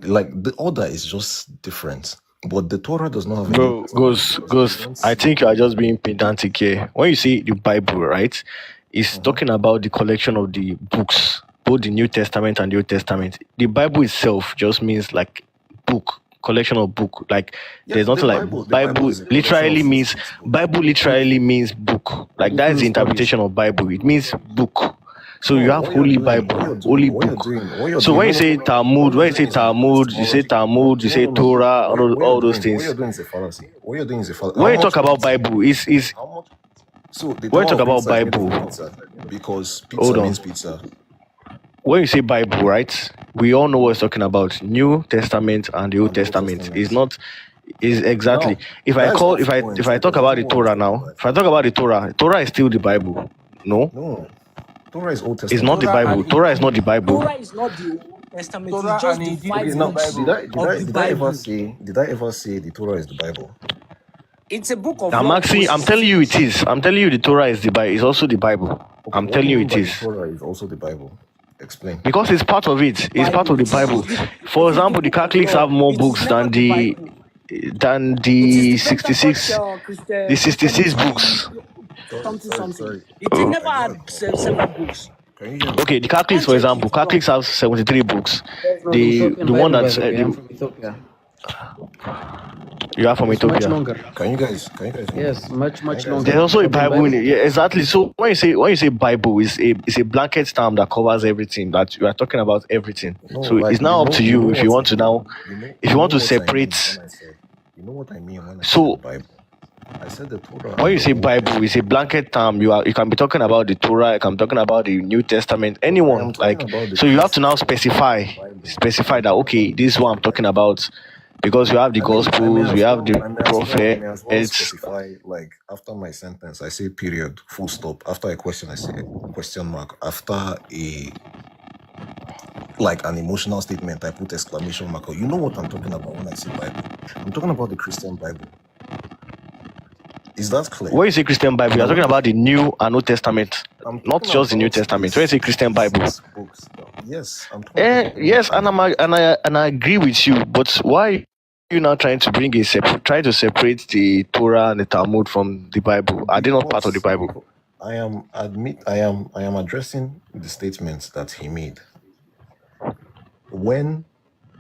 like the order is just different. But the Torah does not have a New Bro, Testament because you Ghost, don't I see. think you are just being pedantic here. When you see the Bible, right, it's talking about the collection of the books, both the New Testament and the Old Testament. The Bible itself just means like book, collection of book. Like there's The nothing like Bible. The Bible Bible is a collection of 66 books. Bible literally means book. Like that is the interpretation of Bible. It means book. So No, you have what you're Holy doing, Bible, what you're Holy doing, what you're Book. doing, what you're So doing. when you No, say no, no, no, no. What Talmud, you're when you say doing is an Talmud, you say epistemology. Talmud, you No, say no, no. Torah, What all you're those doing, what things. you're doing is a fallacy. What you're doing is a fallacy. When How you talk much about pizza? Bible, is How much? So the when you Tower talk of about Pizza is made of Bible, pizza because hold pizza on. means pizza. When you say Bible, right? We all know what it's talking about. New Testament and the Old And the Old Testament is Testament. not is exactly. Now, If I that is call off point if I talk because I about don't the know what you're Torah talking now, about. if I talk about the Torah is still the Bible. No, No, Torah is Old it's Testament. not the Torah Bible. and Torah is not the Bible. Torah is not the Old Testament. Torah It's just and the Injil Okay, is five the now books Bible. of the Bible. did I ever say the Torah is the Bible? It's a book of I'm law. telling you it is. I'm telling you the Torah is the Bible. It's also the Bible. Okay, I'm what do telling you you mean it by the is. Torah is also the Bible? Explain. Because it's part of it. It's part of the Bible. For example, the Catholics have more books than the It is the 66 the 66 books. Sorry. It Oh, never had several books. Can you hear me? okay, the Catholics, for example, Catholics have 73 books. No, the Ethiopian The one Bible, by that's the way, I'm from Ethiopia. you are from It's much Ethiopia. longer. Can you guys hear me? Yes, much Can you guys longer. There's also a Ethiopian Bible in it. Yeah, exactly. So when you say Bible, it's a blanket term that covers everything. That you are talking about everything. No, So like it's now up to you if you want to now, if you want to what I mean separate. when I say, you know what I mean when I So said Bible. I said the Torah. when you and say the Old Bible, it's a blanket term. You can be talking about the Torah. You can be talking about the New Testament. I Anyone am like. talking about the So you have to now principles of specify that okay, this is what I'm talking about, because you have the Gospels, we have the I may as well prophets. specify, like, after my sentence, I say period, full stop. After a question, I say question mark. After like an emotional statement. I put exclamation mark. You know what I'm talking about when I say Bible. I'm talking about the Christian Bible. Is that clear? When you say Christian Bible, you're talking about the New and Old Testament, not just the New Testament. When you say Christian Bible, books, yes, I'm talking yes, and I agree with you. But why are you now trying to try to separate the Torah and the Talmud from the Bible? Are they not part of the Bible? I am addressing the statements that he made. When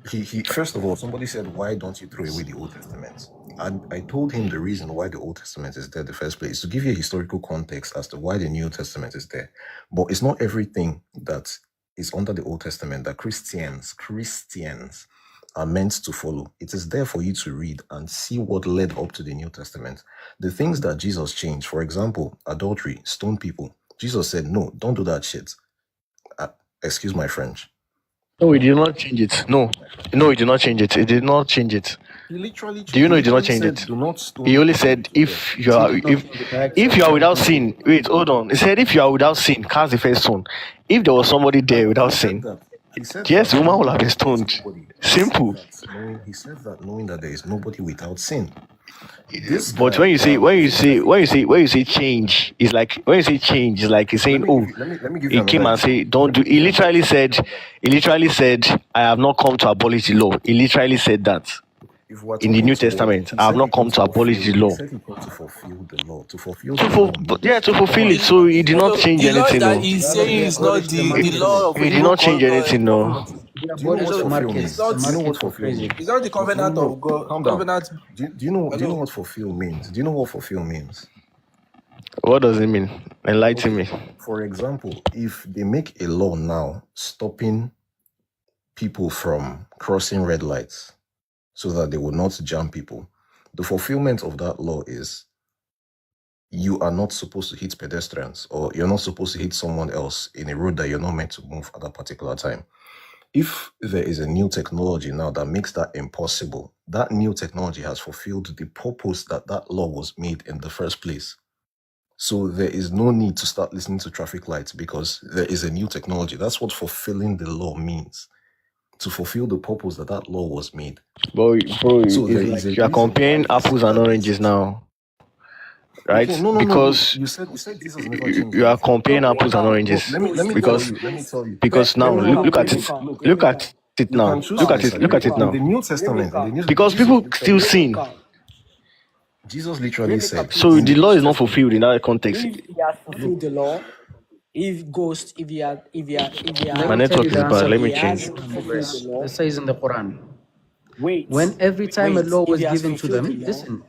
he first of all, somebody said, why don't you throw away the Old Testament? And I told him the reason why the Old Testament is there in the first place, to give you a historical context as to why the New Testament is there. But it's not everything that is under the Old Testament that Christians are meant to follow. It is there for you to read and see what led up to the New Testament. The things that Jesus changed, for example, adultery, stone people. Jesus said, no, don't do that shit. Excuse my French. No, he did not change it. No, he did not change it. He did not change it. He literally. Do you know he did not change it? He only said if you are without sin. Wait, hold on. He said if you are without sin, cast the first stone. If there was somebody there without sin, yes, the woman will have been stoned. Simple. He said that knowing that there is nobody without sin. But when you say change, it's like when you say change, it's like he's saying, he came and say don't do. He literally said, I have not come to abolish the law. He literally said that in the New Testament. I have not come to abolish the law. He said he came to fulfill the law, to fulfill it. So he did not change anything. That he's saying is not the law of. He did not change anything. No. Do you know what fulfill means? It's not the covenant of God. Calm down. Do you know what fulfill means? Do you know what fulfill means? What does it mean? Enlighten me. For example, if they make a law now stopping people from crossing red lights so that they will not jam people, the fulfillment of that law is you are not supposed to hit pedestrians, or you're not supposed to hit someone else in a road that you're not meant to move at that particular time. If there is a new technology now that makes that impossible, that new technology has fulfilled the purpose that law was made in the first place. So there is no need to start listening to traffic lights because there is a new technology. That's what fulfilling the law means. To fulfill the purpose that law was made. Bro, so you are comparing apples and oranges now. Right? Okay, no. Because you said Jesus never changed. You are comparing apples and oranges. Let me tell you. Because now look at it now. Look at it now. In the New Testament. Because people still sin. Jesus literally said. So the law is not fulfilled in that context. If he has fulfilled the law, if my network is bad, let me change. Let's say it's in the Quran. When every time a law was given to them,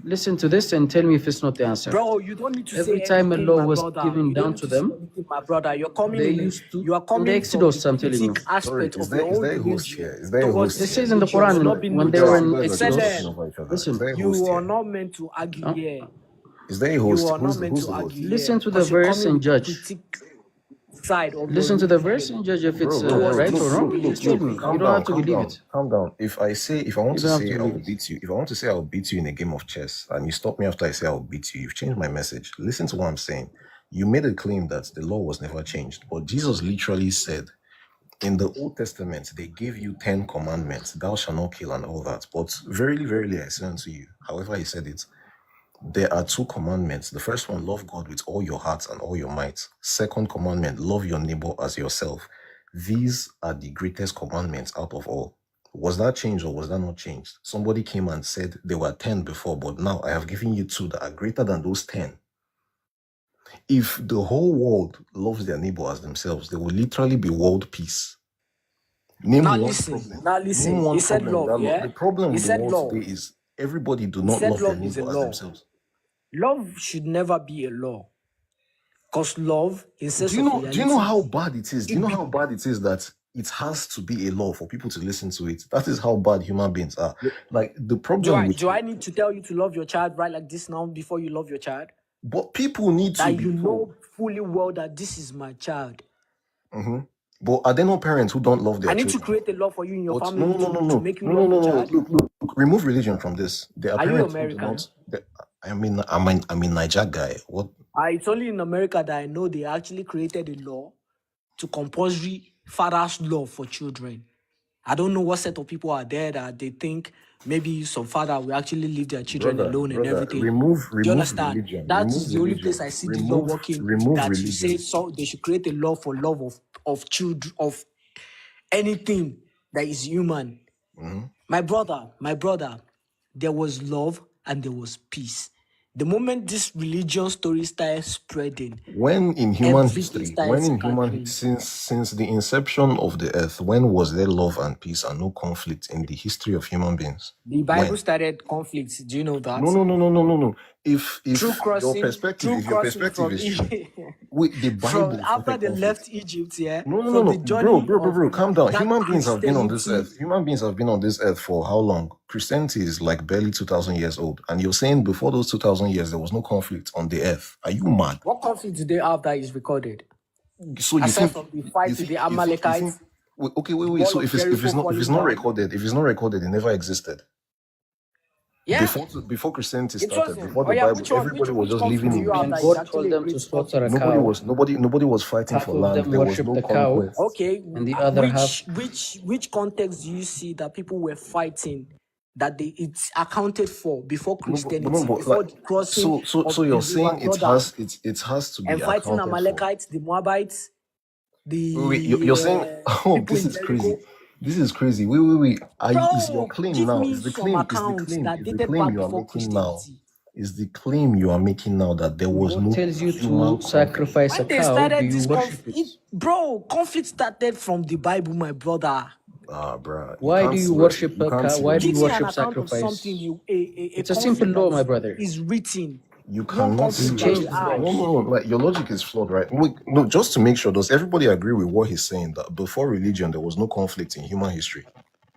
listen to this and tell me if it's not the answer. Bro, you don't need to every say time a law was brother. given down to them, my brother, you're coming. They used to. You are coming. The Exodus, I'm telling you. Sorry, is there a host here? Is there a host? This says in the Quran when they were in Exodus. Listen, you are not meant to argue here. Is there a host? You are not meant to argue. Listen to the verse and judge. Listen to the verse and judge if it's right or wrong. Just tell me. You don't have to believe it. Calm down. If I want to say I will beat you, if I want to say I will beat you in a game of chess, and you stop me after I say I will beat you, you've changed my message. Listen to what I'm saying. You made a claim that the law was never changed, but Jesus literally said, in the Old Testament, they gave you 10 commandments, thou shalt not kill and all that. But verily, verily, I say unto you, however he said it, there are 2 commandments. The first one, love God with all your heart and all your might. Second commandment, love your neighbor as yourself. These are the greatest commandments out of all. Was that changed or was that not changed? Somebody came and said there were 10 before, but now I have given you 2 that are greater than those 10. If the whole world loves their neighbor as themselves, there will literally be world peace. Now listen. He said love, yeah? The problem with the world today is everybody do not love their neighbor as themselves. Love should never be a law. Because love is do you know how bad it is? Do you know how bad it is that it has to be a law for people to listen to it? That is how bad human beings are. Like the problem do I need to tell you to love your child right like this now before you love your child? But people need to that you know fully well that this is my child. Mm-hmm. But are there no parents who don't love their children? I need to create a law for you in your family to make you love your child. Look, remove religion from this. There are you parents American? I'm in Niger guy. What? It's only in America that I know they actually created a law to compulsory father's love for children. I don't know what set of people are there that they think maybe some father will actually leave their children alone and everything. remove Do you understand? religion. That Remove is the only religion. place I see the law working. Remove That religion. you say so they should create a law for love of children, of anything that is human. My brother, there was love and there was peace. The moment this religion story started spreading, When in human everything history, started scattering. since the inception of the earth, when was there love and peace and no conflict in the history of human beings? The Bible When? started conflicts. Do you know that? No. If True your crossing perspective from is true, Egypt. wait, the From Bible after started they left conflict. Egypt, yeah. No, From the journey bro, of calm down. that Human beings have been on this Christianity. earth. Human beings have been on this earth for how long? Christianity is like barely 2,000 years old, and you're saying before those 2,000 years there was no conflict on the earth. Are you mad? What conflict do they have that is recorded? So you Aside think from the fight with the you Amalekites, wait, the wait. So wall of Jericho if it's falling not down. recorded, it never existed. Yeah. Before Christianity It started, wasn't. before Oh the yeah, Bible, which one? everybody was Which just conflict living do in you have And that peace. is God told actually a them to great slaughter a conflict? cow. Nobody was fighting Half for of land. them There was worship no the cow, conquest. Okay, and the other half. which context do you see that people were fighting that it's accounted for before Christianity, But before like, the crossing so of you're the saying river Jordan, it has to be and fighting accounted for. Amalekites, the Moabites, Wait, you're saying, oh, people in Jericho? This is crazy. Wait. Is your Bro, claim give now? me some accounts that Is the dated claim back you are before making now? Christianity. Is the claim you are making now that there was God no tells you human to conflict? sacrifice a When they cow. Do started you this worship it? conflict started from the Bible, my brother. Ah, bruh, you Why can't do you see worship you a can't cow? see Why do Give you me religion. an worship account of something, sacrifice? a It's a simple conflict law, that my brother. is written. You One cannot You see conflict that change you the have. laws. like your logic is flawed, right? Wait, no, just to make sure, does everybody agree with what he's saying that before religion there was no conflict in human history?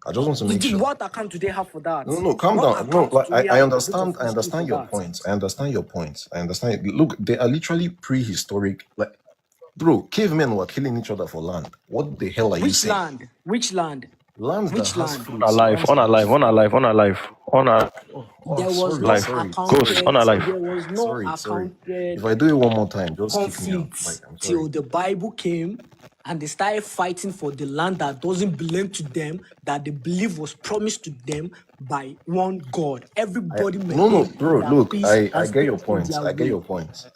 I just want to make sure. What account do they have for that? No, calm What down. No, account like do we I have in the book of I history for understand your that? points. I understand your points. I understand. Look, they are literally prehistoric. Like, bro, cavemen were killing each other for land. What the hell are you Which saying? land? Which land? Lands Which that has land? fruits. Lands that has There was sorry, no sorry, Ghost, accounted. unalive. There was no sorry. If accounted I do it one more time, just kick me out. Like, conflict I'm sorry. till the Bible came and they started fighting for the land that doesn't belong to them, that they believe was promised to them by one God. Everybody No, maintained bro. their Look, peace I and get your stayed in points. their I get way. your points.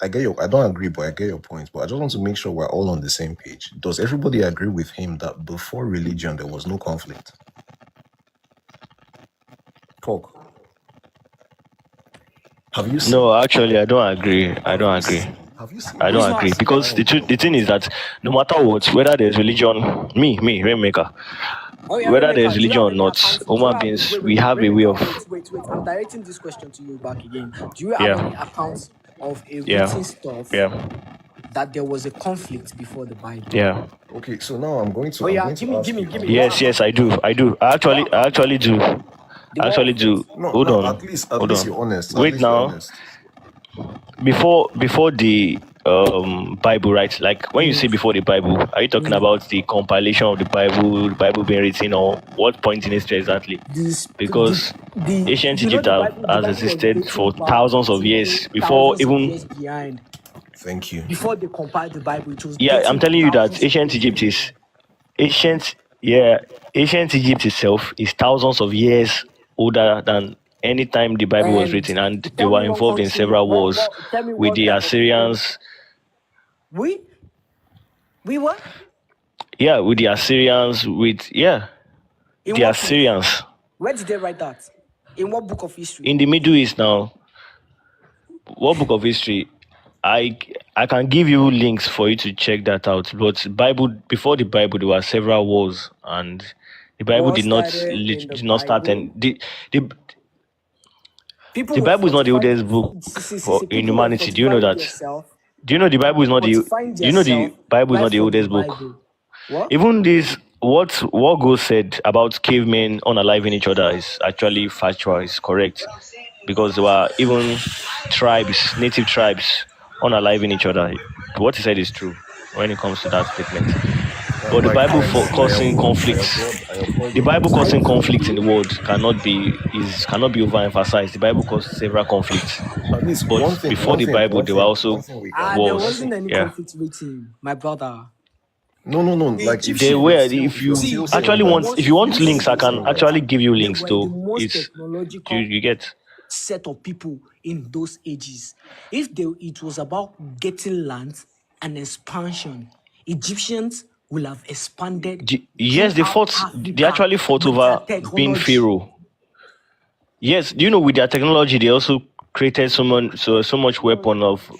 I don't agree, but I get your points. But I just want to make sure we're all on the same page. Does everybody agree with him that before religion there was no conflict? Talk. Have you seen? No, actually, I don't agree. I don't Have you agree. seen? Have you seen? I Who's don't not agree agreeing? because the thing is that no matter what, whether there's religion, Rainmaker, Oh yeah, whether Rainmaker, there's do you religion have or any not, accounts? Do you human have beings, wait, we have a way Rainmaker, of, wait. I'm directing this question to you back again. Do you have yeah, any accounts of a yeah, written stuff yeah, that there was a conflict before the Bible? yeah. Okay, so now I'm going to Oh yeah, ask you. give me what Yes, account yes, is I do. that? I do. What I account? actually do. The I what actually of it? do. No, Hold now on. at Hold least you're on. honest. At Wait least you're now. honest. Before the Bible, right? Like when you say before the Bible, are you talking about the compilation of the Bible being written, or what point in history exactly? Because ancient You know Egypt the has Bible was existed dating for back thousands of to years before thousands of years even. behind. Thank you. Before they compiled the Bible, it was Yeah, I'm dating telling you that thousands of years behind. ancient. Yeah, ancient Egypt itself is thousands of years older than any time the Bible was And written, and they tell me were one involved in country. several wars Tell me with one the type of people. Assyrians. We what? Yeah, with the Assyrians, In the what place? Assyrians Where did they write that? In what book of history? in the Middle East now. What book of history? I I can give you links for you to check that out. But Bible, before the Bible, there were several wars, and the Bible War started in the did not start. Bible. And the People the were Bible is not the fortifying. oldest book for in People were humanity. Do you know fortifying that? themselves. Do you know the Bible is not the Fortifying Do you know the themselves Bible is right not the from the oldest book? Bible. What? Even this, what Go said about cavemen unaliving each other is actually factual, is correct, because there were even tribes, native tribes, unaliving each other. What he said is true when it comes to that statement. But the Bible for causing conflicts, applaud the your Bible honesty. causing conflicts in the world cannot be overemphasized. The Bible caused several conflicts, At least but before the Bible, there were also one thing we can There wars. wasn't any Yeah. conflict written, my brother. No. The Like if They you were. Egyptians. If you See, they were actually the want, if most. you want links, I Listen, can actually give you they links were the to. most It's technological you get. set of people in those ages. If it was about getting land and expansion, Egyptians will have expanded Yes, they throughout fought. They Africa actually fought with their over being technology. pharaoh. Yes, do you know with their technology they also created so much weapon of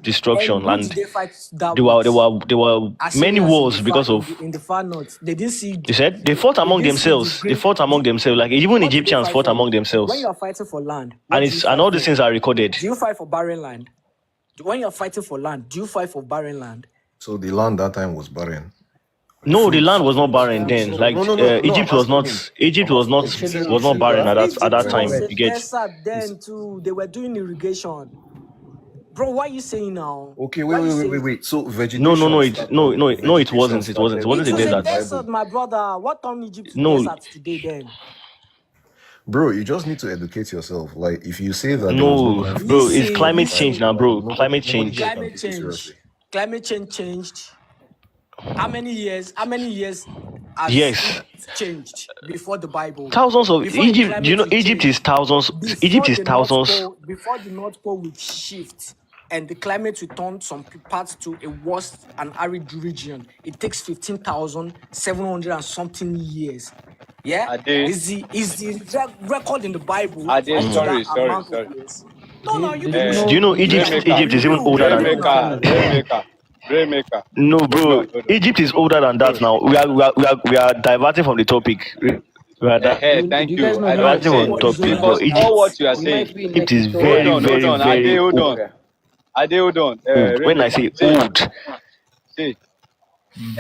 destruction, And who did and they fight that there were there with? were there were many Assyrians wars because of. in the far north. They didn't see You said they fought they among didn't see the themselves. They great. fought among themselves. Like even What did they Egyptians fight fought for? among When themselves, you are fighting for land, what and do you it's and fight all these for? things are recorded. Do you fight for barren land? When you're fighting for land, do you fight for barren land? so the land that time was barren. No, the land Fruits. was not barren then. No, Like I'm Egypt was asking not. him. Egypt I'm was asking not him. He said was not barren sugar at Egypt that were time. was barren. a You get. desert then too. They were doing irrigation. Bro, what are you saying now? Okay, What are you saying? wait. So No, vegetation it started. no, it Vegetation wasn't. It wasn't. It started wasn't It a was before a the desert. desert, Bible. my brother. What turned Egypt to No, desert today then? Bro, you just need to educate yourself. Like if you say that there was no no, land bro. before It's Listen, the climate change Bible, now, like bro. Climate nobody change. here can climate take you change. seriously. Climate change changed. How many years? How many years has it Yes, changed before the Bible? thousands of Before the Egypt. Do you climate know will Egypt is change? thousands? Egypt is thousands. Before the North Pole will shift and the climate will turn some parts to a worse and arid region, it takes 15,700 and something years. Yeah, Ade, is the record in the Bible Ade, up to Mm. that sorry. amount of years? No, no, you Did people you Uh, Do should you know? know Did you know? Rainmaker, Egypt is even older than? reveal now. Rainmaker. No, Hold bro. on, hold on. Egypt is older than that Bro. now. We are diverting from the topic. We are Do Thank you guys you. know I him don't might diverting be say from a the What is next topic, older because but than generation? all that? what you are He saying. might be Egypt next is generation. very, Hold very, on. Ade, very hold on. old. Ade, hold on. Old. When I Rainmaker. say See, old, see.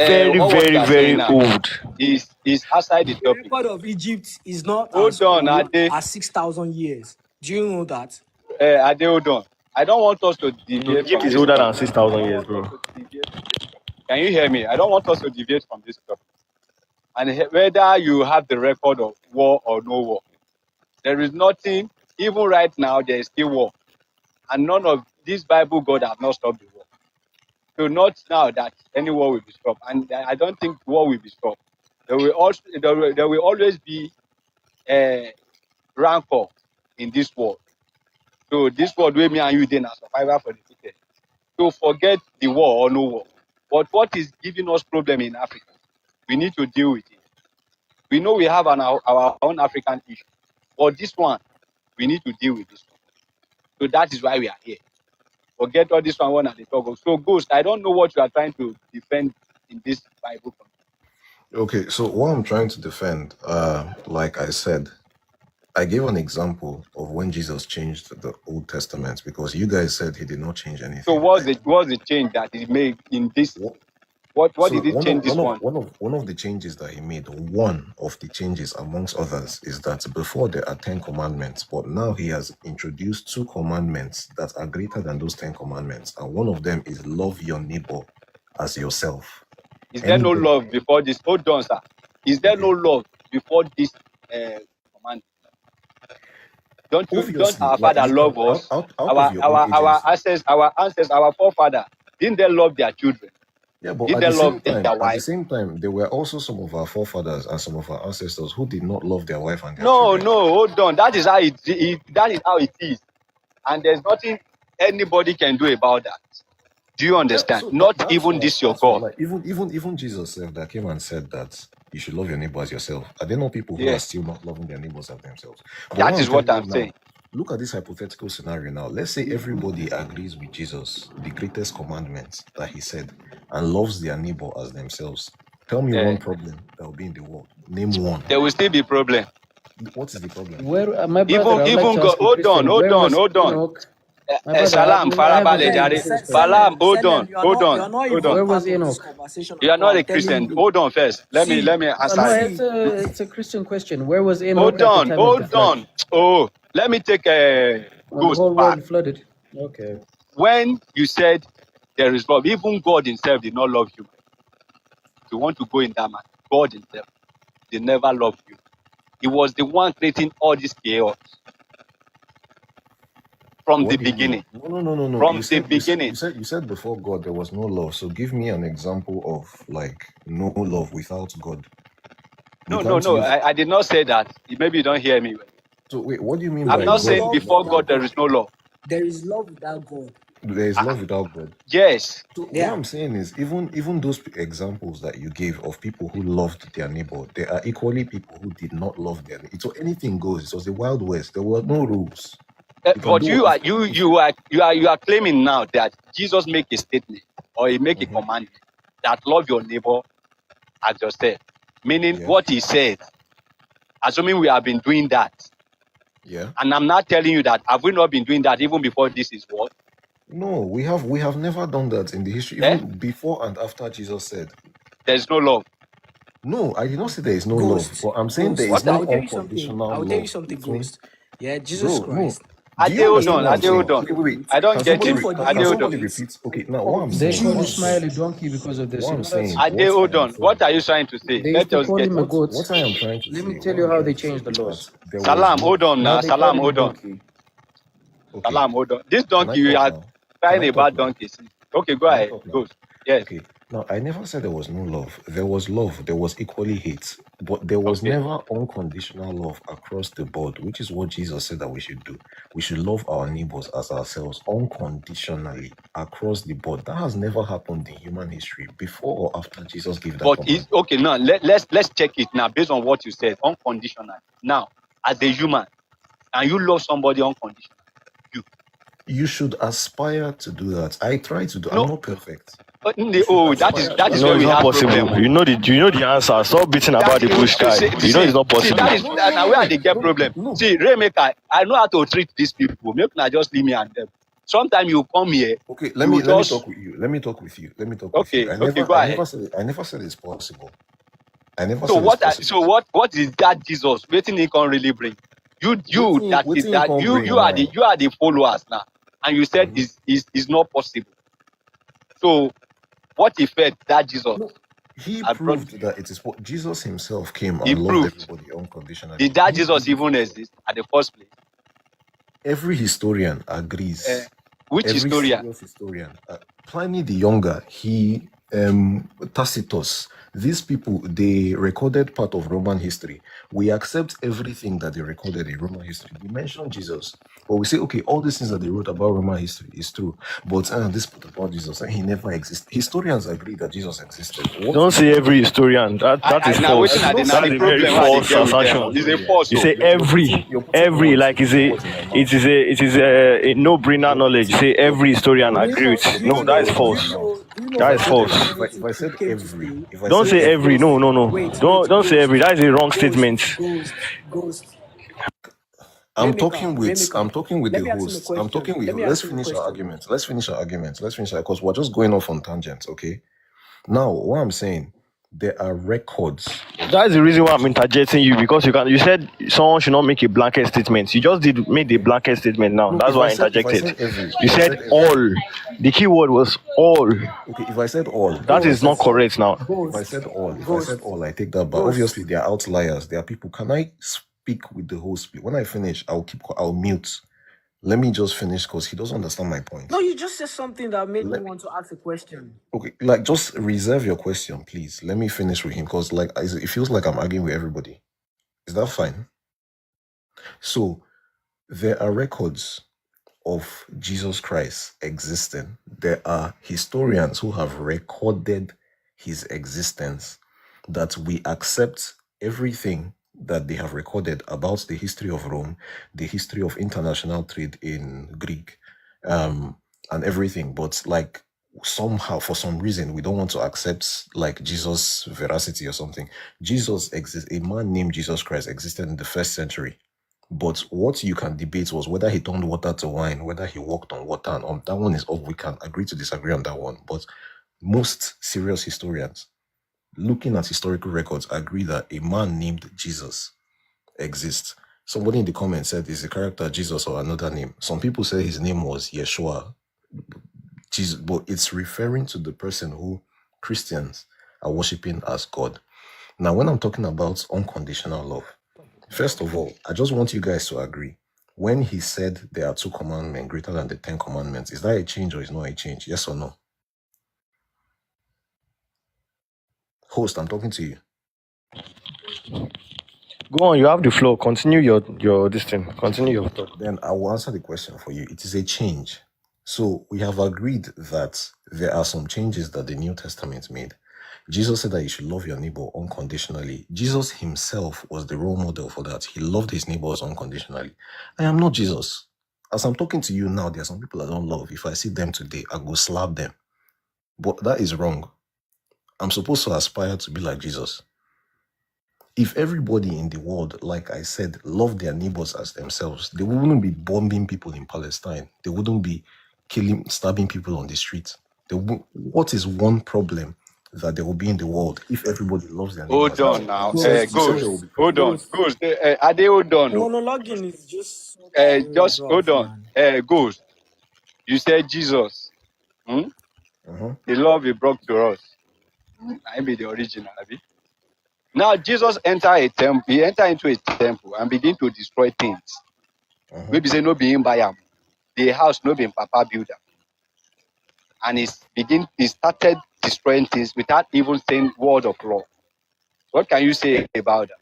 very, All what very, you are saying very now old. is outside the The topic. record of Egypt is not as Hold on, old Ade. as 6,000 years. Do you know that? Ade, hold on. I don't want us to No, deviate Egypt from is this older topic. than six I thousand don't years, want us bro. to deviate from this topic. Can you hear me? I don't want us to deviate from this topic. And whether you have the record of war or no war, there is nothing. Even right now, there is still war, and none of this Bible God have not stopped the war. So not now that any war will be stopped, and I don't think war will be stopped. There will always be a rancor in this world. So this world where me and you then are survivor for the fittest. So forget the war or no war. But what is giving us problem in Africa? We need to deal with it. We know we have our own African issue, but this one we need to deal with this one. So that is why we are here. Forget all this one at the talk of. So Ghost, I don't know what you are trying to defend in this Bible. Okay, so what I'm trying to defend, like I said, I gave an example of when Jesus changed the Old Testament because you guys said he did not change anything. So what's the change that he made in this? What So did he change this one? one of the changes that he made, one of the changes amongst others, is that before there are 10 commandments, but now he has introduced 2 commandments that are greater than those 10 commandments, and one of them is love your neighbor as yourself. Is there no love before this? Hold on, sir. Is there no love before this command? Don't our father love us? Our ancestors, our forefather, didn't they love their children? Yeah, but Didn't they love their wife? at the same time, there were also some of our forefathers and some of our ancestors who did not love their wife and their children. No, hold on. That is how it is, and there's nothing anybody can do about that. Do you understand? So Not even this your God. like, even Jesus said that came and said that you should love your neighbor as yourself. Are there not people who are still not loving their neighbors as themselves? But that is what I'm saying. Look at this hypothetical scenario now. Let's say everybody agrees with Jesus, the greatest commandment that he said, and loves their neighbor as themselves. Tell me one problem that will be in the world. Name one. There will still be problem. What is the problem? Where my brother? Even God. Hold on. Salam, Farabale, Jare. Salam, hold on. Where was Enoch? You are not a Christian. Hold on first. Let me answer. No, it's a Christian question. Where was Enoch at the time of the flood? Hold on. Oh, let me take a When the whole world flooded. Okay. When you said there is love, even God himself did not love you. If you want to go in that man, God himself, they never loved you. He was the one creating all this chaos. from What the do you mean? beginning. No. From the beginning. You said before God there was no love. So give me an example of like no love without God. No. I did not say that. Maybe you don't hear me. So wait, what do you mean I'm by not God? saying before God there is no love. There is love without God. There is love without God. Yes. So what I'm saying is, even those examples that you gave of people who loved their neighbor, there are equally people who did not love their neighbor. So anything goes. It was the Wild West. There were no rules. But you are claiming now that Jesus make a statement or he make a commandment that love your neighbor as yourself. Meaning what he said, assuming we have been doing that. Yeah. And I'm not telling you that have we not been doing that even before this is what? No, we have never done that in the history, even before and after Jesus said there's no love. No, I did not say there is no love, but I'm saying there is no unconditional love. I'll tell you something, between... Ghost. Yeah, Jesus Christ. Hold on. Wait. I don't get you. Can somebody repeat? Okay, now what I'm They saying. called Ismail a donkey because of this. What I'm saying. Hold on. What are you trying to say? They Let used to us call get him a goat. What I am trying to say. Let me tell you how they changed the laws. Salam, hold on now. Salam, hold on. Okay. Salam, hold on. This donkey, you are trying about donkeys. Okay, go ahead. Go. Yes. Okay. Now, I never said there was no love. There was love. There was equally hate. But there was never unconditional love across the board, which is what Jesus said that we should do. We should love our neighbors as ourselves unconditionally across the board. That has never happened in human history before or after Jesus gave that command. Okay, now let's check it now based on what you said, unconditional. Now, as a human, and you love somebody unconditional, you should aspire to do that. I try to do. I'm not perfect. That is where we not have possible. problem. You know the answer. Stop beating about the bush guy. You know it's not possible. That is now where they get problem. See, Raymaker, I know how to treat these people. Make not just leave me and them. Sometimes you come here. Okay, let me talk with you. Let me talk with you. Go ahead. I never said it's possible. I never so said what? It's possible. So what is that Jesus? Waiting he can really bring. You are the followers now, and you said is not possible. So what effect that Jesus? No, he proved that it is what Jesus himself came and loved everybody unconditionally. Did that Jesus even exist at the first place? Every historian agrees. Which historian? Serious historian. Pliny the Younger, Tacitus, these people, they recorded part of Roman history. We accept everything that they recorded in Roman history. We mention Jesus, but we say, okay, all these things that they wrote about Roman history is true, but this part about Jesus, he never existed. Historians agree that Jesus existed. Don't say every historian. That is false. That is a very false assertion. You say every like it is a no-brainer knowledge. You say every historian agrees. No, that is false. That is false. If I said every, don't say every. No. Don't say every. That is a wrong statement. Ghost. I'm talking with the host. I'm talking with you. Let's finish our argument. Let's finish because we're just going off on tangents, okay? Now, what I'm saying, there are records. That's the reason why I'm interjecting you, because you said someone should not make a blanket statement. You just made a blanket statement now. No, that's why I interjected. You said all. The key word was all. Okay, if I said all, that is not correct now. If I said all, I take that back. Obviously, there are outliers. There are people. Can I speak with the host? When I finish, I'll mute. Let me just finish because he doesn't understand my point. No, you just said something that made me want to ask a question. Okay, just reserve your question, please. Let me finish with him because it feels like I'm arguing with everybody. Is that fine? So, there are records of Jesus Christ existing. There are historians who have recorded his existence, that we accept everything that they have recorded about the history of Rome, the history of international trade in Greek, and everything. But somehow, for some reason, we don't want to accept Jesus' veracity or something. Jesus exists. A man named Jesus Christ existed in the 1st century. But what you can debate was whether he turned water to wine, whether he walked on water, and that one is all we can agree to disagree on that one. But most serious historians, looking at historical records, agree that a man named Jesus exists. Somebody in the comments said, is the character Jesus or another name? Some people say his name was Yeshua. Jesus, but it's referring to the person who Christians are worshiping as God. Now, when I'm talking about unconditional love, first of all, I just want you guys to agree when he said there are 2 commandments greater than the 10 commandments, is that a change or is not a change? Yes or no? Host, I'm talking to you. Go on, you have the floor. Continue your this thing. Continue your thought. Then I will answer the question for you. It is a change. So we have agreed that there are some changes that the New Testament made. Jesus said that you should love your neighbor unconditionally. Jesus himself was the role model for that. He loved his neighbors unconditionally. I am not Jesus. As I'm talking to you now, there are some people I don't love. If I see them today, I go slap them. But that is wrong. I'm supposed to aspire to be like Jesus. If everybody in the world, like I said, loved their neighbors as themselves, they wouldn't be bombing people in Palestine. They wouldn't be stabbing people on the street. What is one problem that there will be in the world if everybody loves their neighbors? Hold on now. Ghost. Hold on. Ghost. Ghost. Are they hold on? Monologuing is just so Just rough, hold on. man. Ghost. You said Jesus. The love he brought to us. I be the original, Abi. Now Jesus enter a temple. He enter into a temple and begin to destroy things. Maybe say no being by him. The house no being Papa builder. And he started destroying things without even saying word of law. What can you say about that?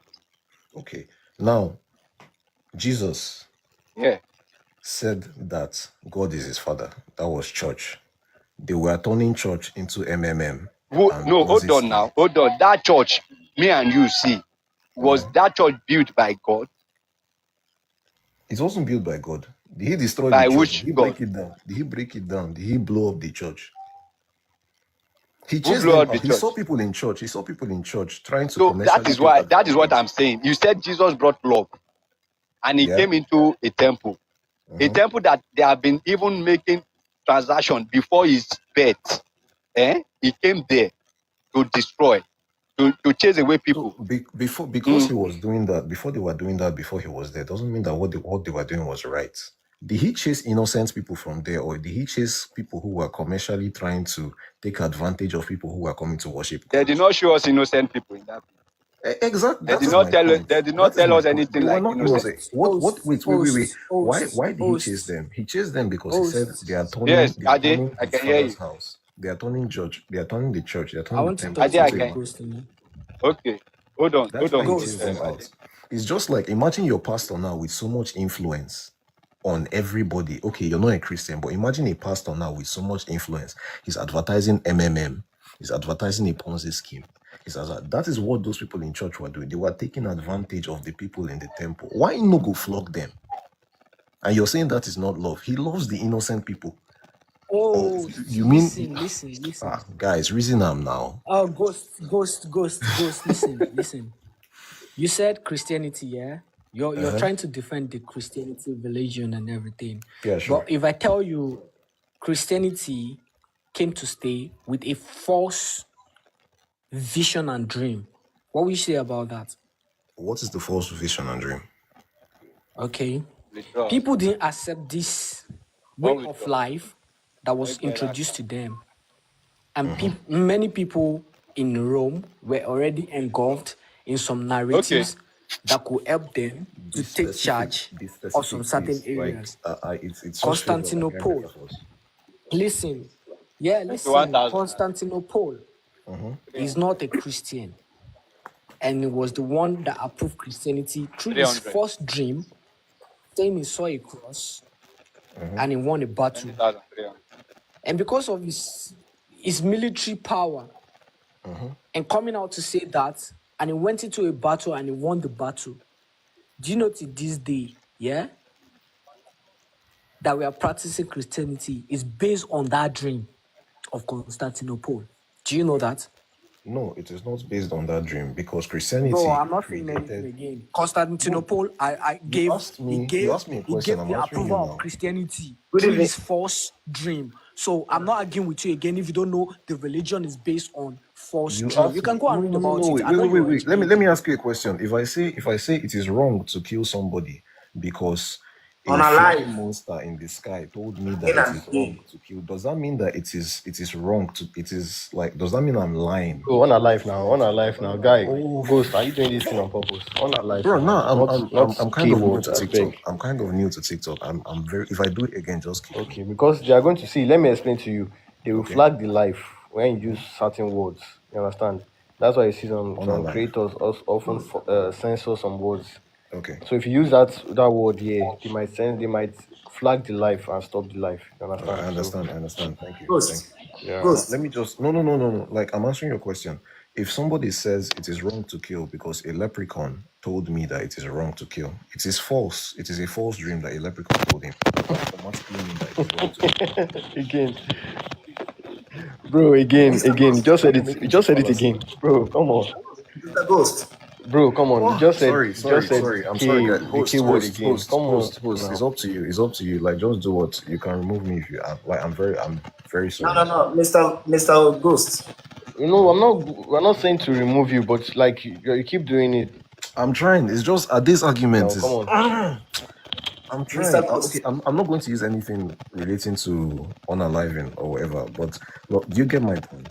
Okay. Now, Jesus said that God is his father. That was church. They were turning church into MMM. No, hold on now. Hold on. That church, me and you see, was that church built by God? It wasn't built by God. Did he destroy by the church? Which Did he God? break it down? Did he break it down? Did he blow up the church? He Who chased blew them up the out. He church? saw people in church. He saw people in church trying to So commercially that is take why. That is what advantage. I'm saying. You said Jesus brought love, and he came into a temple, a temple that they have been even making transaction before his birth. He came there to destroy, to chase away people. So because he was doing that, before they were doing that, before he was there, doesn't mean that what they were doing was right. Did he chase innocent people from there, or did he chase people who were commercially trying to take advantage of people who were coming to worship God? They did not show us innocent people in that. Exactly. They did not tell us. They did not tell us anything They were like not innocent. Wait. Why did he chase them? He chased them because he said they are turning. Yes, they are Ade, turning I his can hear father's you. house. They are turning church. They are turning the church. They are I turning the want to temple talk Ade, I to into a you, can. Ghost. Okay, hold on. That's why he Ghost. chased them out. It's just like, imagine your pastor now with so much influence on everybody. Okay, you're not a Christian, but imagine a pastor now with so much influence. He's advertising MMM. He's advertising a Ponzi scheme. That is what those people in church were doing. They were taking advantage of the people in the temple. Why no go flog them? And you're saying that is not love. He loves the innocent people. Oh, you mean? listen. Guys, reason I'm now. Oh, Ghost, listen. You said Christianity, yeah? You're trying to defend the Christianity religion and everything. Yeah, sure. But if I tell you Christianity came to stay with a false vision and dream, what will you say about that? What is the false vision and dream? Okay. People didn't accept this way of life that was introduced to them. And many people in Rome were already engulfed in some narratives that could help them to take charge of some certain areas. It's so Constantinople. Listen. Constantinople is not a Christian. And it was the one that approved Christianity through his first dream, saying he saw a cross and he won a battle. And because of his military power and coming out to say that, and he went into a battle and he won the battle. Do you know to this day, that we are practicing Christianity is based on that dream of Constantinople? Do you know that? No, it is not based on that dream, because Christianity. Bro, I'm not saying anything again. Constantinople, he gave the approval of Christianity through his false dream. So I'm not arguing with you again. If you don't know, the religion is based on false dream. You can go and read about it. Wait. Let me ask you a question. If I say it is wrong to kill somebody because a flying monster in the sky told me that it is wrong to kill, does that mean that it is wrong to, it is like, does that mean I'm lying? Bro, on our life now, guy. Oh. Ghost, are you doing this thing on purpose? On our life, bro. now. I'm kind of new to TikTok. I'm kind of new to TikTok. I'm very. If I do it again, just keep okay, because they are going to see. Let me explain to you. They will flag the life when you use certain words. You understand? That's why you see some creators often censor some words. Okay. So if you use that word here, they might flag the life and stop the life. You understand? I understand. Thank you. Ghost. Thank you. Yeah. Ghost. Let me just no. Like, I'm answering your question. If somebody says it is wrong to kill because a leprechaun told me that it is wrong to kill, it is false. It is a false dream that a leprechaun told him. That automatically means that it is wrong to kill. Again. Bro, again. You just said it again. Bro, come on. Mr. Ghost. Bro, come on. You just said sorry. I'm sorry, guys. Host, It's up to you. It's up to you. Like, just do what you can. Remove me if you like. I'm very sorry. No, Mr. Ghost. You know, we're not saying to remove you, but like you keep doing it. I'm trying. It's just this argument. No, come on. I'm trying. Okay, I'm not going to use anything relating to unaliving or whatever. But look, do you get my point?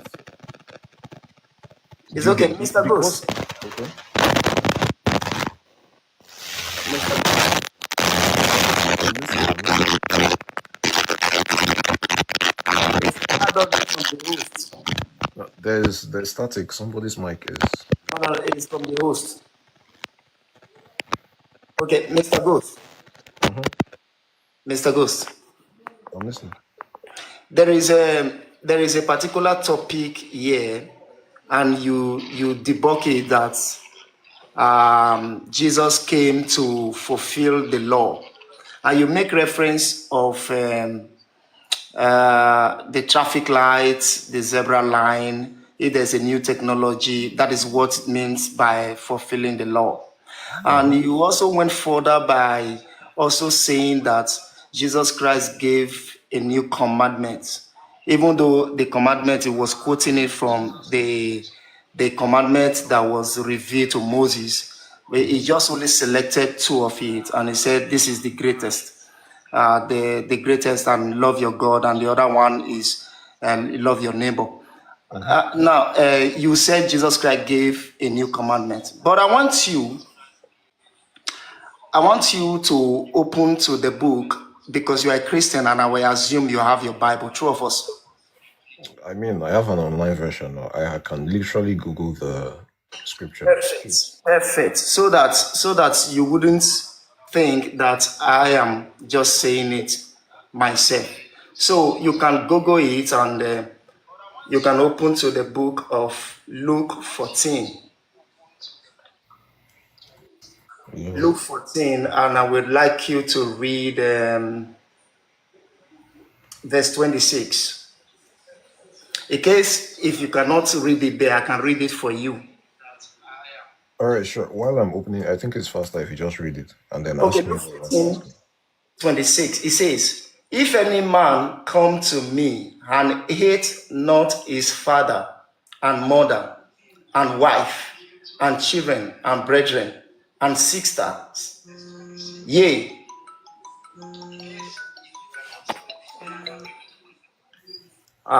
It's okay, Mr. Ghost. Okay. No, there's static. Somebody's mic is. No, it is from the host. Okay, Mr. Ghost. Mr. Ghost. I'm listening. There is a particular topic here, and you debunk it that Jesus came to fulfill the law, and you make reference of the traffic lights, the zebra line. If there's a new technology, that is what it means by fulfilling the law. And you also went further by also saying that Jesus Christ gave a new commandment, even though the commandment, it was quoting it from the commandment that was revealed to Moses. He just only selected two of it, and he said, this is the greatest. The greatest, and love your God, and the other one is love your neighbor. Now, you said Jesus Christ gave a new commandment, but I want you to open to the book, because you are a Christian, and I will assume you have your Bible. True of us? I mean, I have an online version. I can literally Google the scripture. Perfect. So that you wouldn't think that I am just saying it myself. So you can Google it, and you can open to the book of Luke 14. Luke 14, and I would like you to read verse 26. In case if you cannot read it there, I can read it for you. All right, sure. While I'm opening, I think it's faster if you just read it and then ask me. 14, 26. It says, if any man come to me and hate not his father and mother and wife and children and brethren and sisters, yea,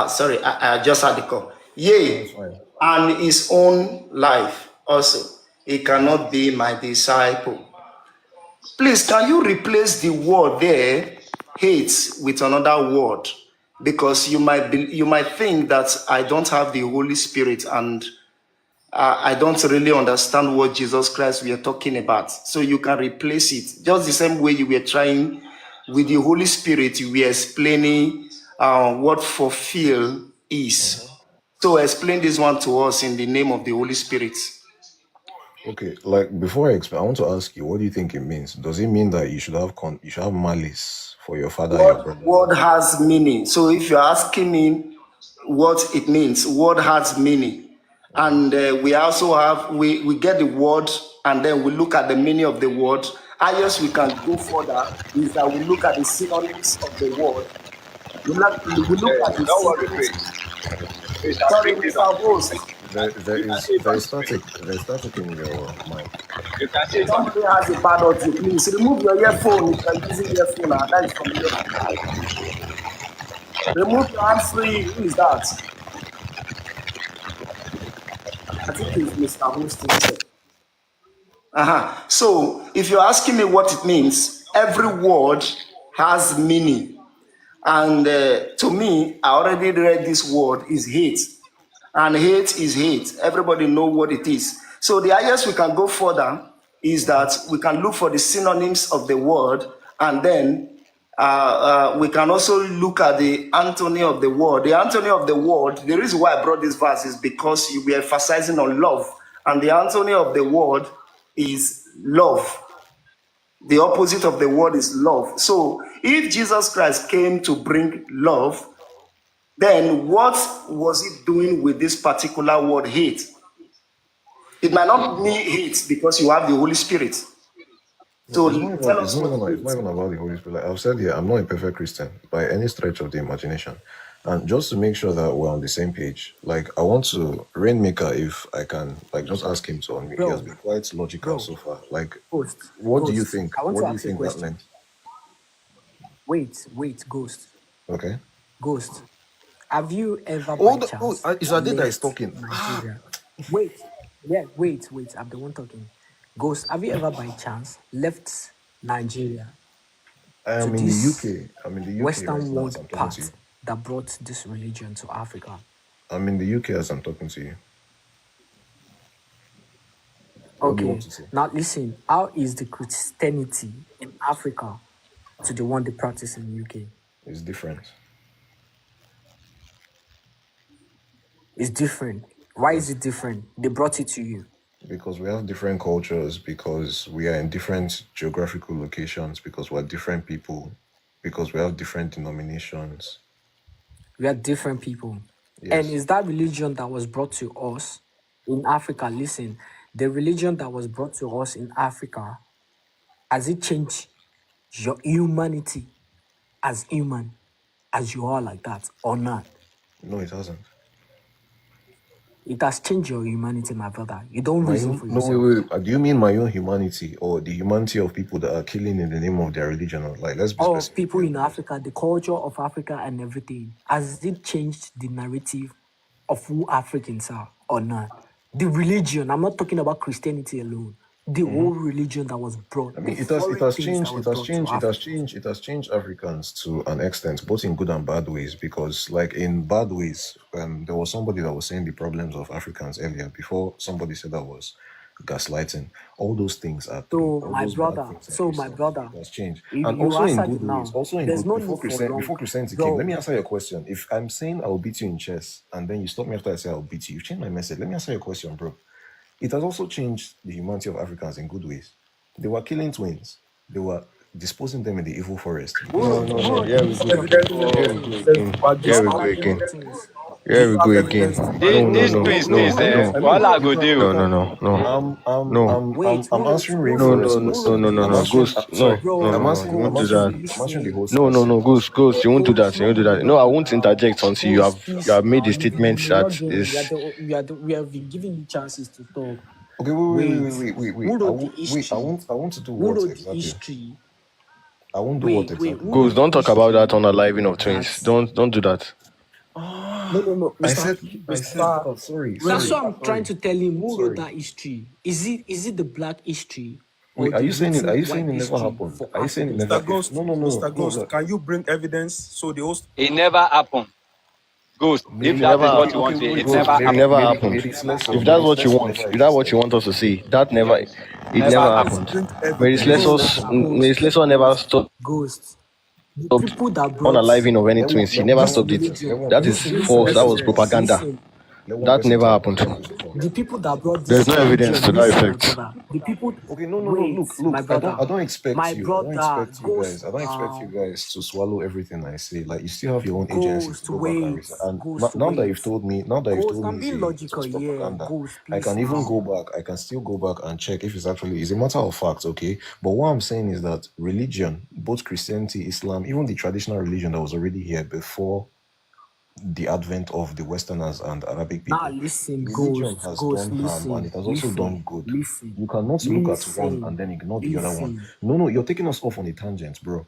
sorry, I just had the call. Yea, and his own life also, he cannot be my disciple. Please, can you replace the word there, hate, with another word? Because you might think that I don't have the Holy Spirit, and I don't really understand what Jesus Christ we are talking about. So you can replace it. Just the same way you were trying with the Holy Spirit, you were explaining what fulfill is. So explain this one to us in the name of the Holy Spirit. Okay, like, before I explain, I want to ask you, what do you think it means? Does it mean that you should have malice for your father and your brother? Word has meaning. So if you're asking me what it means, word has meaning. And we also have, we get the word, and then we look at the meaning of the word. Highest we can go further is that we look at the synonyms of the word. We look at the synonyms. Sorry, Mr. Host. There is static in your mic. You can say something. Somebody has a bad audio. Please remove your earphone if you're using earphone. That is from earphone. Remove your hand free. Who is that? I think it's Mr. Host himself. So, if you're asking me what it means, every word has meaning. And to me, I already read this word is hate. And hate is hate. Everybody know what it is. So the highest we can go further is that we can look for the synonyms of the word, and then we can also look at the antony of the word. The antony of the word, the reason why I brought this verse is because we are emphasizing on love. And the antony of the word is love. The opposite of the word is love. So if Jesus Christ came to bring love, then what was he doing with this particular word hate? It might not mean hate because you have the Holy Spirit. So tell us what it It's not even about the Holy Spirit. Like I've said here, I'm not a perfect Christian by any stretch of the imagination. And just to make sure that we're on the same page, like I want to Rainmaker, if I can, like just ask him to unmute. He has been quite logical so far. Like, what do you think? What do you think that meant? Wait, Ghost. Okay. Ghost. Have you ever by chance is Adeda is left talking? Nigeria? Wait. I'm the one talking. Ghost, have you ever by chance left Nigeria I am to in the this UK. I'm in the UK Western right now as world I'm talking part to you. that brought this religion to Africa? I'm in the UK as I'm talking to you. What do you want Okay, to say? now listen. How is the Christianity in Africa to the one they practice in the UK? It's different. It's different. Why is it different? They brought it to you. Because we have different cultures, because we are in different geographical locations, because we're different people, because we have different denominations. We are different people. Yes. And is that religion that was brought to us in Africa? Listen, the religion that was brought to us in Africa, has it changed your humanity as human, as you are like that, or not? No, it hasn't. It has changed your humanity, my brother. You don't reason for No, yourself. wait. Do you mean my own humanity or the humanity of people that are killing in the name of their religion? Like, let's be Of specific. people in Africa, the culture of Africa and everything, has it changed the narrative of who Africans are or not? The religion, I'm not talking about Christianity alone. The whole religion that was brought, I mean, the it has foreign things that was brought to Africa. it has changed Africans to an extent, both in good and bad ways. Because, like in bad ways, there was somebody that was saying the problems of Africans earlier. Before somebody said that was gaslighting. All those things are true. So All my those bad brother, things are true. It has changed, if and you also in answered good it ways. now, Also in there's good no before need for long. before Christianity came. Let me answer your question. If I'm saying I will beat you in chess, and then you stop me after I say I'll beat you, you've changed my message. Let me answer your question, bro. It has also changed the humanity of Africans in good ways. They were killing twins. They were disposing them in the evil forest. Who wrote the history of the killing twins? It's not killing twins. Here we go again. These twins, all I go do. Wait, I'm who wrote answering Ray who for wrote his who wrote the question. I'm no, history? answering. Ghost, Sorry, no, you won't do that. I'm answering the host No, question. Ghost, you won't do that. You won't do that. No, I won't interject until you Ghost, have please, made a you've statement been that logging. is. We have been giving you chances to talk. Okay, wait. Who wrote the history? I want to do Who what wrote the exactly? history? I won't do what Wait, exactly? who Ghost, wrote the don't talk about that history? on the live of twins. That's Don't do that. no, I Mr. said Mr. that. Sorry. That's what I'm trying to tell him. Who wrote Sorry. that history? Is it the black history or Wait, are the you saying it? Are written you white saying it never history happened? for Are you saying it Africans? never? No. Can you bring evidence so the host? It never happened. Ghost. If It that never is what you happened. want to hear, it Ghost, never it happened. never happened. If that's what you want, if that's what you want us to see, that never, it Never never happened. happened. Bring Mary evidence. Slessor never stopped Ghost. The people that brought unaliving of any twins. He never this stopped it. religion. That is false. That was propaganda. Listen. Let one That person never talk. happened. The people that brought There's this no evidence religion, to that listen, my effect. brother. The people. Okay, no. Wait, my Look. brother. I don't expect My you. I don't brother, expect you Ghost. guys. I don't expect you guys to swallow everything I say. Like you still have your own agency to go back and research. And now that you've told me, I'm being it logical, was yeah. propaganda. Ghost, I please can even now. go back. I can still go back and check if it's actually is a matter of fact. Okay, but what I'm saying is that religion, both Christianity, Islam, even the traditional religion that was already here before the advent of the Westerners and Arabic Now people. listen, Religion Ghost, has Ghost, done harm and listen, it has also listen, done good. listen, You cannot look at one and listen, then ignore the other one. listen. No, you're taking us off on a tangent, bro.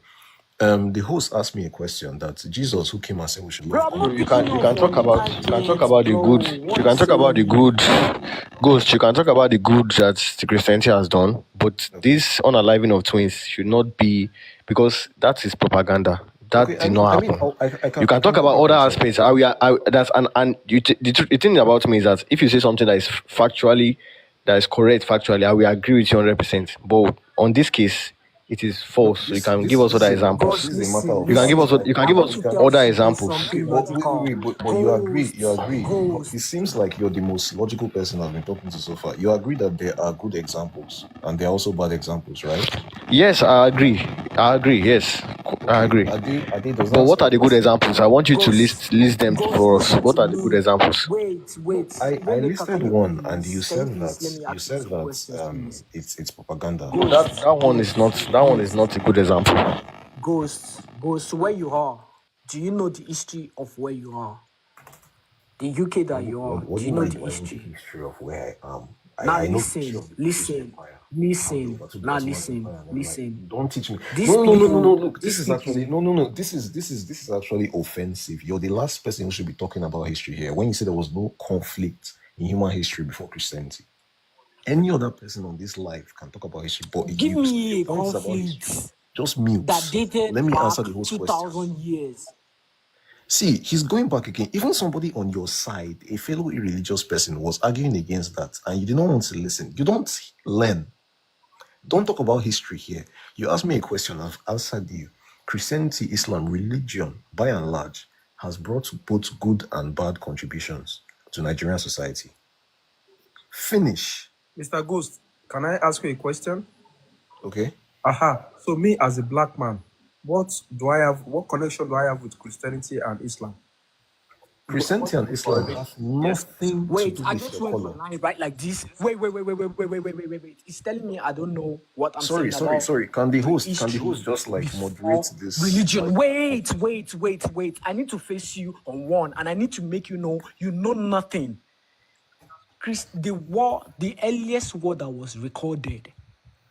The host asked me a question that Jesus, who came and said we should Bro, love I'm God. not You taking can off on a talk tangent, about the bro. good. What You can is talk about the saying? good. Ghost. You can talk about the good that the Christianity has done, but Okay. this unaliving of twins should not be, because that is propaganda. That Okay, did not happen. You can I can talk go about back other and check. aspects. That's and the thing about me is that if you say something that is factually, that is correct factually, I will agree with you 100%. But on this case, it is No, false. So you can give us this other is a matter. examples. Ghost, This is a matter listen, of You can give us. fact. listen. You can I give want us to tell other Shibu examples. Okay, something but logical. but you agree. Ghost. It seems like you're the most logical person I've been talking to so far. You agree that there are good examples and there are also bad examples, right? Yes, I agree. Yes, I Okay, agree. does But that what are the good suggest? examples? I want you to Ghost, list them Ghost, for us. listen What to are the good me. examples? Wait. I Waymaker, listed can you one, and you please, said let that me ask you some questions, please? it's propaganda. Ghost, That one is not. That one is Ghost, not a good example. Ghost, where you are, do you know the history of where you are? The UK that you are, What do do you you know mean the by the history? history of where I am? Now I know the history listen, of the British listen, Empire, how they listen, overtook the now Ottoman listen, Empire, and then like, listen. don't teach me. These No. people, Look, this these is actually people, no. This is actually offensive. You're the last person who should be talking about history here. When you say there was no conflict in human history before Christianity, any other person on this life can talk about history, but give your me a point is about history. conflict Just that mute. dated Let me back answer the host question. 2,000 years. See, he's going back again. Even somebody on your side, a fellow irreligious person, was arguing against that, and you did not want to listen. You don't learn. Don't talk about history here. You asked me a question, I've answered you. Christianity, Islam, religion, by and large, has brought both good and bad contributions to Nigerian society. Finish. Mr. Ghost, can I ask you a question? Okay. So me as a black man, what connection do I have with Christianity and Islam? Christianity and Islam have Yes. nothing to Wait, do I with just your went color. online, right? Like this. Wait. It's telling me I don't know what I'm Sorry. saying about Can the the host history just like moderate before this? religion. Like, Wait. I need to face you on one, and I need to make you know nothing. The earliest war that was recorded,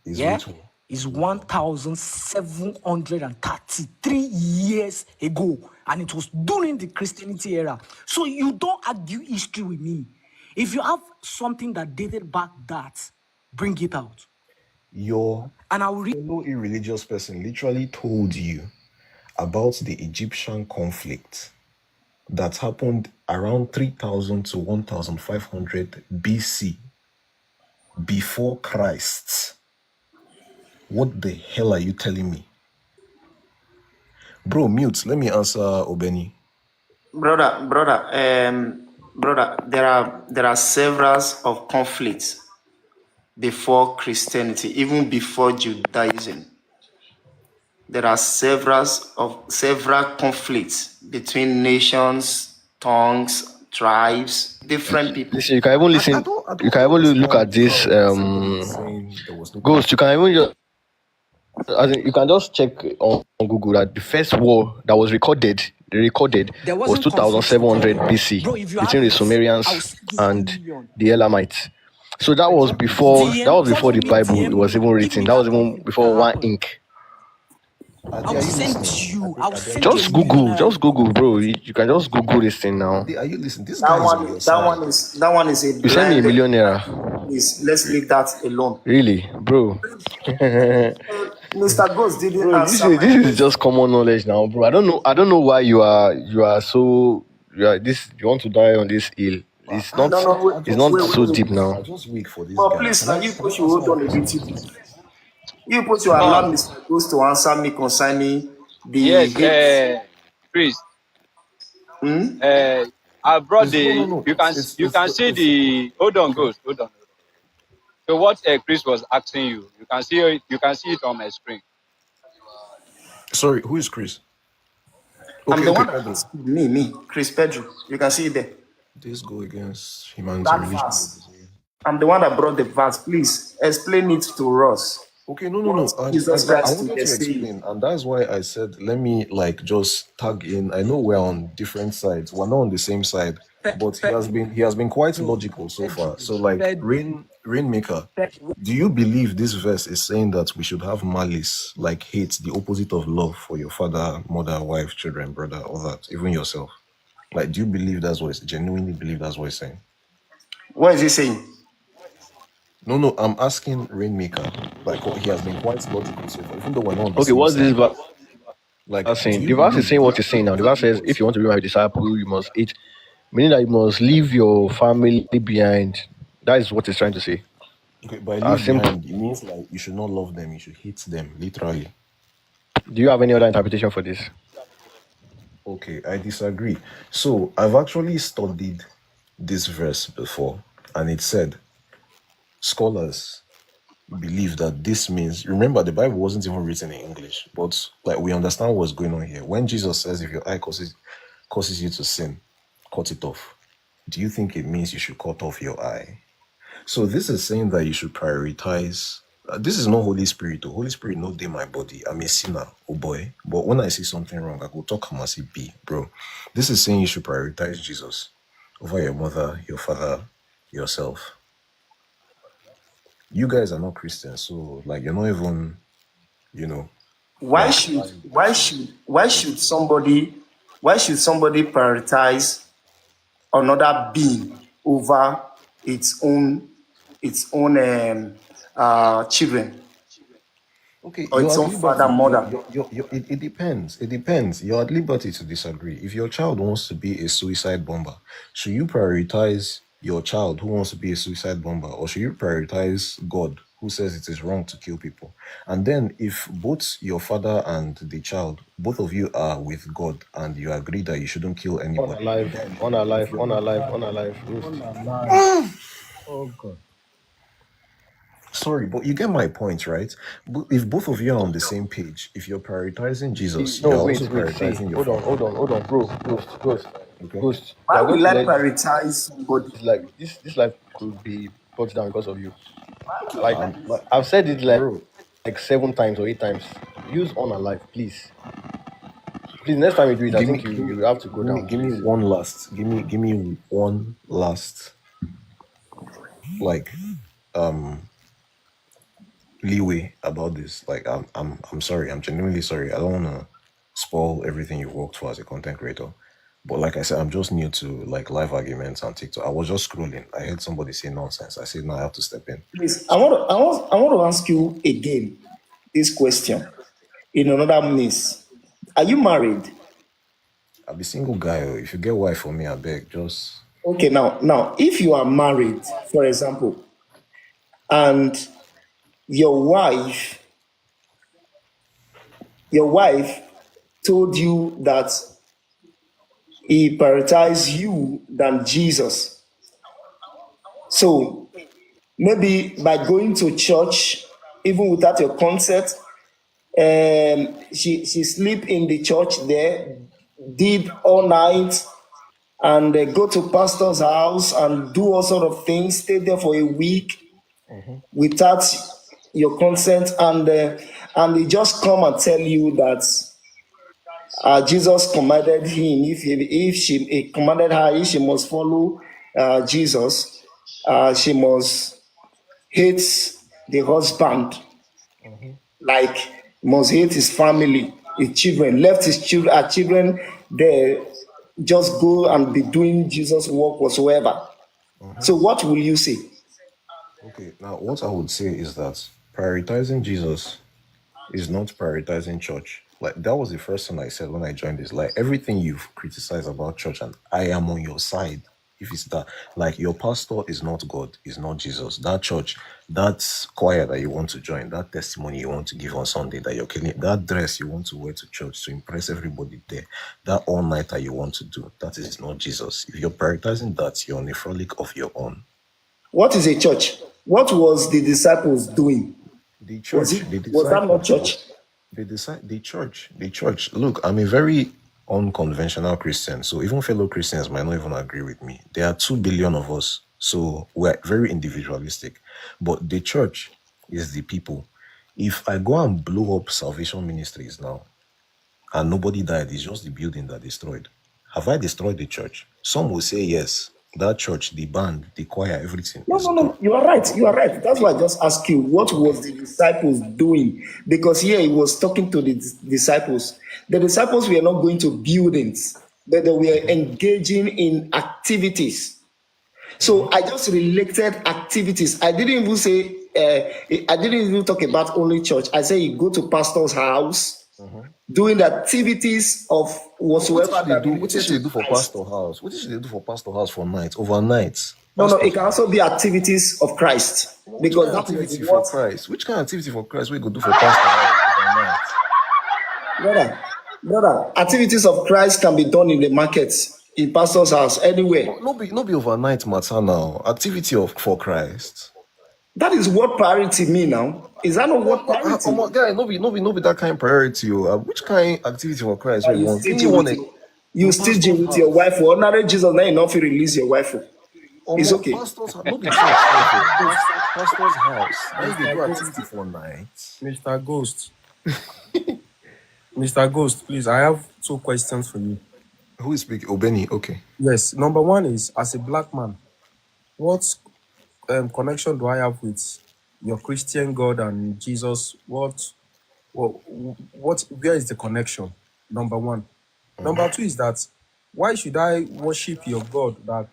is which one? is 1,733 years ago, and it was during the Christianity era. So you don't argue history with me. If you have something that dated back that, bring it out. Your And I will read. fellow irreligious person literally told you about the Egyptian conflict that happened around 3000 to 1500 BC, before Christ. What the hell are you telling me? Bro, mute. Let me answer Obeni. Brother, there are several of conflicts before Christianity, even before Judaism. There are several conflicts between nations, tongues, tribes, different people. Listen, you can even listen. You can even look at this. Somebody is saying there was no Ghost. You can even just. You can just check on Google that the first war that was recorded There was wasn't conflict 2700 recorded. BC Bro, if you between have the it, Sumerians I'll send you 1 and million. the Elamites. So that was before Drop the me, Bible DM was me. even Give written. me That that was even conflict before that one happened. ink. Ade, I will are you send listening? you. Ade, I will Ade, are send you you a Just listening? million Google, bro. You can just Google this thing now. Ade, are you listening? This guy is on your That side. one is a You send me a blinded. million naira. Please, let's leave that alone. Really, bro. Mr. Ghost didn't Bro, answer my this is just question. common knowledge now, bro. I don't know why you are so you want to die on this hill. No, no, It's not so wait. deep now. I just wait for this But guy. please, now you Can I put your answer hold my on a question, little please? bit. You put your allow Mr. Ghost to answer me concerning the Yes, hate. Chris. Hmm? I brought No, the. no. You can see the. Hold on, Okay. Ghost. Hold on. So what Chris was asking you, you can see it. You can see it on my screen. Sorry, who is Chris? I'm Okay, the one that Pedro. asked you, me, Chris Pedro. You can see it there. This go against humanity, That religion. verse. I'm the one that brought the verse. Please explain it to us. Okay, no, no, what no. Jesus I Christ wanted is to saying. explain, and that's why I said let me like just tag in. I know we're on different sides. We're not on the same side, but he has been quite logical so far. So like Rainmaker, do you believe this verse is saying that we should have malice, like hate, the opposite of love for your father, mother, wife, children, brother, all that, even yourself? Like, do you believe that's what it's genuinely believe that's what it's saying? What is he saying? No, no, I'm asking Rainmaker. Like, he has been quite logical so far, even though we're not on the Okay, same what's this side. verse Like, do saying? you The verse is believe saying this what it's is saying now. The verse exactly says, what it's if you saying? want to be my disciple, you must eat, meaning that you must leave your family behind. That is what it's trying to say. Okay, by As leave simple. behind, it means like you should not love them, you should hate them, literally. Do you have any other interpretation for this? Okay, I disagree. So, I've actually studied this verse before, and it said scholars believe that this means, remember, the Bible wasn't even written in English, but like we understand what's going on here. When Jesus says, if your eye causes you to sin, cut it off. Do you think it means you should cut off your eye? So this is saying that you should prioritize. This is not Holy Spirit. The Holy Spirit no dey my body. I'm a sinner, oh boy. But when I see something wrong, I go talk am as it be, bro. This is saying you should prioritize Jesus over your mother, your father, yourself. You guys are not Christians, so like you're not even, you know, Why like should applying why to should why what should you believe. somebody prioritize another being over its own children Okay, or you're its at own father liberty. mother? It depends. It depends. You're at liberty to disagree. If your child wants to be a suicide bomber, should you prioritize your child who wants to be a suicide bomber, or should you prioritize God who says it is wrong to kill people? And then, if both your father and the child, both of you are with God, and you agree that you shouldn't kill On anybody, alive, then on if alive, your on alive, on alive. Roast. Oh God. Sorry, but you get my point, right? If both of you are on the same page, if you're prioritizing See, Jesus, no, you're also wait. See, prioritizing your hold on, father. hold on, hold on, bro. Okay. Ghost. We Why are going will to I let prioritize somebody? this like this life could be brought down because of you. Like Like, I've said it bro, like 7 times or 8 times. Use on alive, please. Please, next time you do it, I give me, think give me, you have to go give me, down, give me please. one last, give me one last, like, leeway about this. Like, I'm sorry. I'm genuinely sorry. I don't want to spoil everything you've worked for as a content creator. But like I said, I'm just new to like live arguments on TikTok. I was just scrolling. I heard somebody say nonsense. I said, no, I have to step in. Please, So, I want to ask you again this question in another means. Are you married? I'll be single guy. Oh. If you get wife for me, I beg, just Okay, now, if you are married, for example, and your wife, your wife told you that he prioritized you than Jesus. So maybe by going to church, even without your consent, she sleep in the church there, did all night, and go to pastor's house and do all sort of things, stay there for a week without your consent, and they just come and tell you that Jesus commanded him, if she he commanded her, if she must follow Jesus, she must hate the husband, like must hate his family, his children, left his children, her children there, just go and be doing Jesus' work whatsoever. So what will you say? okay. Now, what I would say is that prioritizing Jesus is not prioritizing church. Like that was the first thing I said when I joined this. Like everything you've criticized about church, and I am on your side. If it's that, like your pastor is not God, is not Jesus. That church, that choir that you want to join, that testimony you want to give on Sunday that you're killing, that dress you want to wear to church to impress everybody there, that all nighter you want to do, that is not Jesus. If you're prioritizing that, you're on a frolic of your own. What is a church? What was the disciples doing? The Was church, it the was that not disciples church? was the church. Look, I'm a very unconventional Christian, so even fellow Christians might not even agree with me. There are 2 billion of us, so we're very individualistic. But the church is the people. If I go and blow up Salvation Ministries now, and nobody died, it's just the building that destroyed. Have I destroyed the church? Some will say yes. That church, the band, the choir, everything is gone. You are right. You are right. That's why I just asked you, what was the disciples doing? Because here he was talking to the disciples. The disciples were not going to buildings, but they were engaging in activities. So I just related activities. I didn't even say, I didn't even talk about only church. I say you go to pastor's house, doing the activities of whatsoever that What did they do for pastor house? What did they do for pastor house for night, overnight? No, it can also be activities of Christ. Because that activity for Christ. Which kind of activity for Christ we go do for pastor house overnight? Brother, activities of Christ can be done in the markets, in pastor's house, anywhere. No be overnight matter now. Activity for Christ. That is what priority mean now. Is that not what priority? Guy, no be that kind of priority. Which kind of activity for Christ? You stingy with your wife. For ordinary Jesus, now you not release your wife. It's okay. Pastor's house. Why they do activity for night? Mr. Ghost. Mr. Ghost, please, I have 2 questions for you. Who is speaking? Obeni, okay. Yes, number 1 is, as a black man, what connection do I have with your Christian God and Jesus? Where is the connection? Number 1. Number 2 is that, why should I worship your God that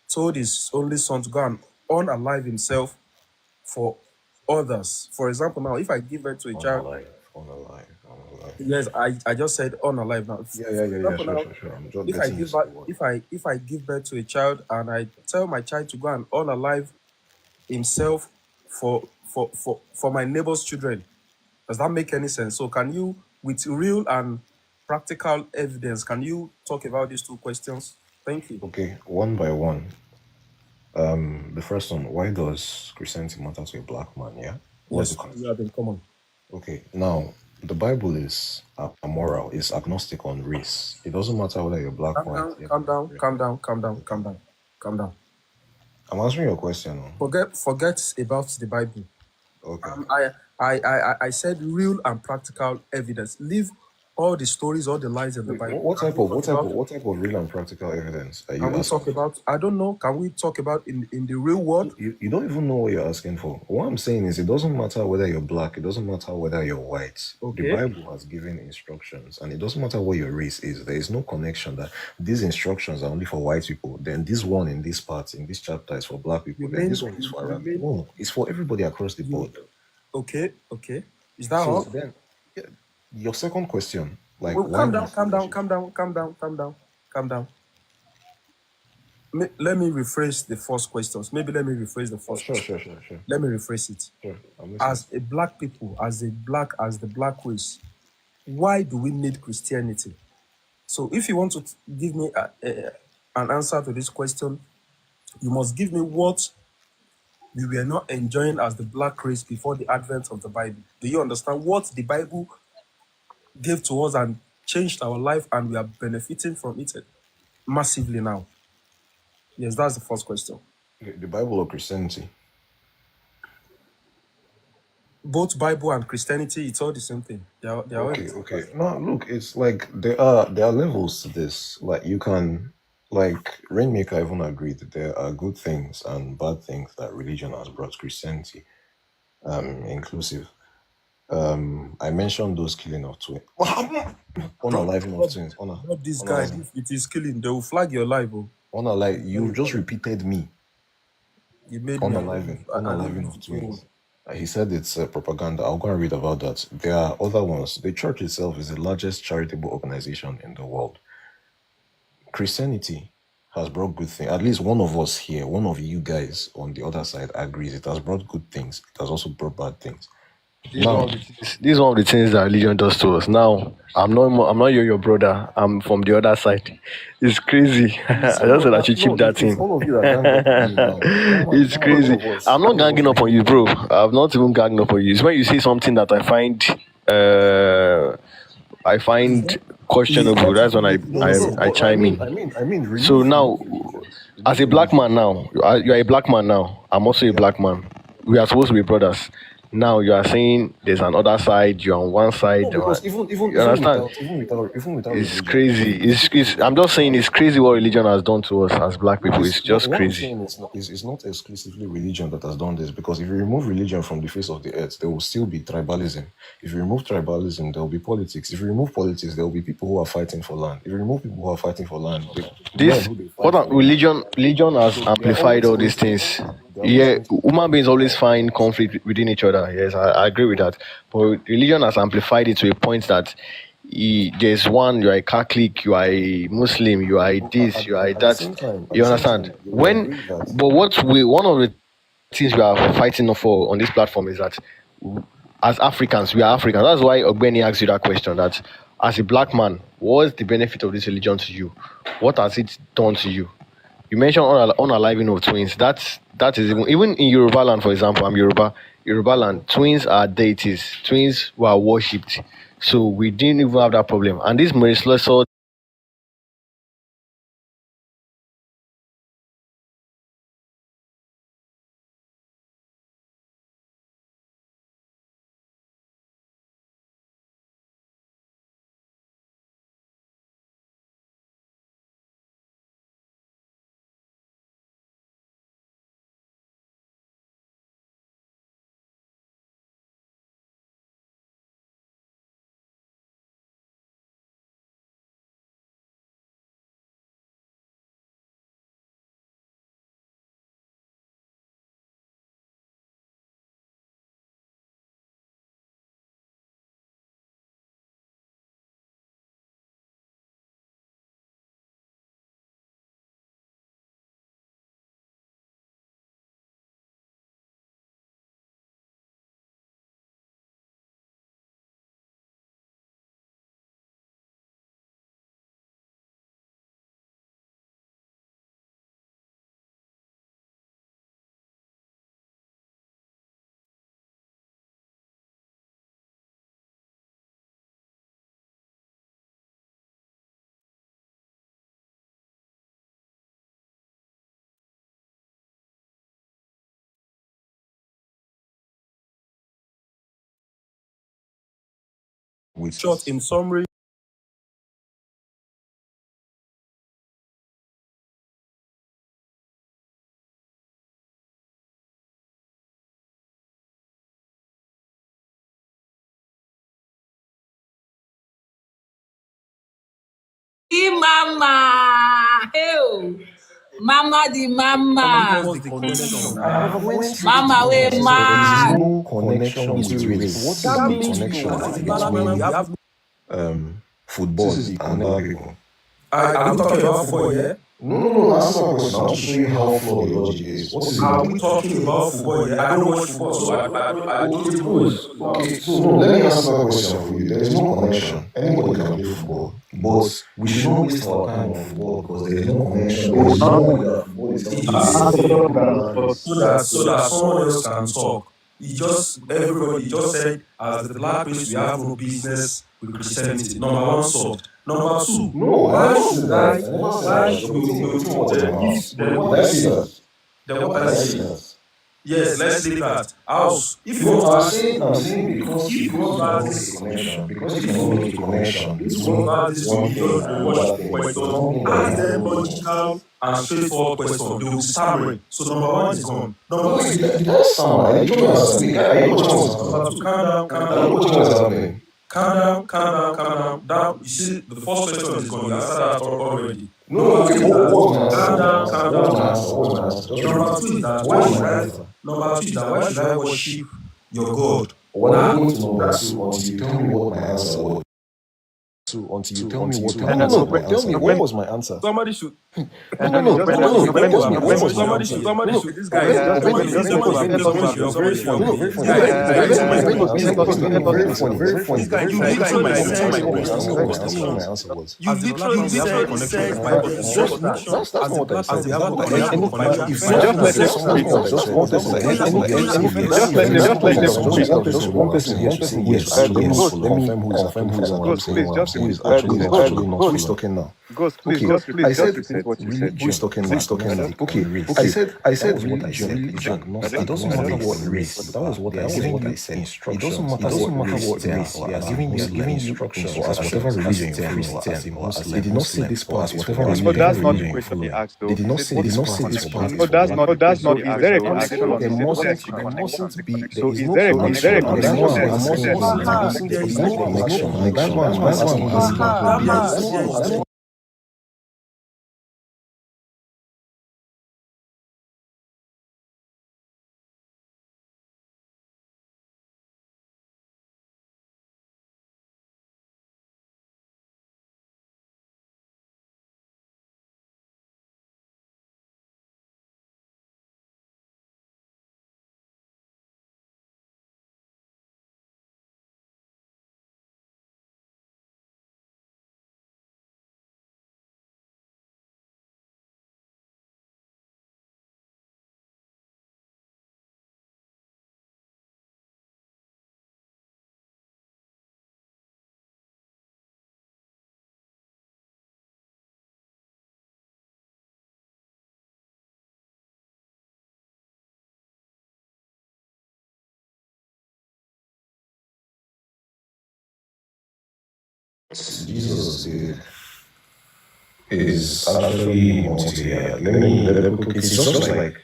told his only son to go and unalive himself for others? For example, now, if I give birth to a child... Unalive. Yes, I just said unalive now. Sure. If I give birth to a child and I tell my child to go and unalive himself for my neighbor's children, does that make any sense? So can you, with real and practical evidence, can you talk about these 2 questions? Thank you. Okay, one by one. The first one, why does Christianity matter to a black man? Yeah? Yes, you have been common. Okay, now, the Bible is amoral, it's agnostic on race. It doesn't matter whether you're black or white. Calm down. I'm answering your question. Forget about the Bible. Okay. I said real and practical evidence. Leave all the stories, all the lies in the Bible. What type of real and practical evidence are you asking? Can we talk about? I don't know. Can we talk about in the real world? You don't even know what you're asking for. What I'm saying is, it doesn't matter whether you're black. It doesn't matter whether you're white. Okay. The Bible has given instructions, and it doesn't matter what your race is. There is no connection that these instructions are only for white people. Then this one in this part, in this chapter, is for black people. Then this one is for Arabic. No, it's for everybody across the board. Okay. Is that all? Then, your second question. Like, calm down. Let me rephrase the first questions. Maybe let me rephrase the first. Sure. Let me rephrase it. Sure. As a black people, as the black race, why do we need Christianity? So if you want to give me an answer to this question, you must give me what we were not enjoying as the black race before the advent of the Bible. Do you understand what the Bible gave to us and changed our life, and we are benefiting from it massively now? Yes, that's the first question. The Bible or Christianity? Both Bible and Christianity, it's all the same thing. They are okay. No, look, it's like there are levels to this. Like, you can, like Rainmaker even agreed that there are good things and bad things that religion has brought, Christianity inclusive. I mentioned those killing of twins. Unaliving of twins. Not this guy. If it is killing, they will flag your life. You just repeated me. You made unaliving of twins. He said it's propaganda. I'll go and read about that. There are other ones. The church itself is the largest charitable organization in the world. Christianity has brought good things. At least one of us here, one of you guys on the other side agrees it has brought good things. It has also brought bad things. This is one of the things that religion does to us. Now, I'm not your brother. I'm from the other side. It's crazy. I just said that you cheap that thing. It's crazy. I'm not ganging up on you, bro. I'm not even ganging up on you. It's when you say something that I find questionable. That's when I chime in. So now, as a black man now, you are a black man now. I'm also a black man. We are supposed to be brothers. Now you are saying there's another side. You're on one side. No, because you understand? even without It's religion, crazy. I'm just saying it's crazy what religion has done to us as black people. It's just what I'm crazy. saying is not exclusively religion that has done this, because if you remove religion from the face of the earth, there will still be tribalism. If you remove tribalism, there will be politics. If you remove politics, there will be people who are fighting for land. If you remove people who are fighting for land, Religion has amplified all these things. Yeah, human beings always find conflict within each other. Yes, I agree with that. But religion has amplified it to a point that there's one, you are a Catholic, you are a Muslim, you are a this, you are a that. You understand? One of the things we are fighting for on this platform is that as Africans, we are Africans. That's why Ogbeni asked you that question, that as a black man, what's the benefit of this religion to you? What has it done to you? You mentioned unaliving of twins. That is even in Yoruba land, for example. I'm Yoruba. Yoruba land, twins are deities. Twins were worshipped. So we didn't even have that problem. And this merciless Short in summary. Mama, hey, mama the mama, mama we mad. no connection with race. That means Football and black people. are we talking about football, yeah? No, answer my question. I want to show you how flawed the logic is. What is Are it? we talking about football, yeah? I don't watch football, so I don't even know. Okay, so no, let me answer that question for you. There is no connection. Anybody can play football, but we should not waste our time on football because there is no connection. There is no way that football is helping So that someone else can talk. Everybody just said, as the black race, we have no business with Christianity. Number one solved. Number two, why should I? Then what I say? Yes, let's leave that. House. If you want to say, I'm saying because if you want to make a connection, because if you want to make a connection between one thing and another thing, it does not mean that ask them logical and straightforward question. They will be stammering. So number one is gone. Number two, that's summer. You don't understand. I know what was calm down. Calm down. You see, the first question is gone. You answered that already. No, okay, what was my answer? Calm down. Number two is that why should I worship your God? We're not going to number two until you tell me what my answer was. Until you tell me what my answer was. Tell me what was my answer. Somebody should. Somebody should. This guy. Very funny. My answer was. You literally said That's not what I said. One person here to say yes. Let me confirm who is Who is actually not? Who is talking now? Ghost, please, Okay, just I please, said, just repeat what you said. who is talking now? Okay, I said religion. It doesn't matter what race. That was what I said. It doesn't matter what race they are giving you instructions as whatever religion you follow. They did not say this part is whatever religion. But that's not the question he asked, though. They did not say this part is. But that's not. Is there a connection? There mustn't be. So is there a connection? That's why I'm asking. There is no connection. That's why I'm asking. Jesus is actually multi-layered. It's just like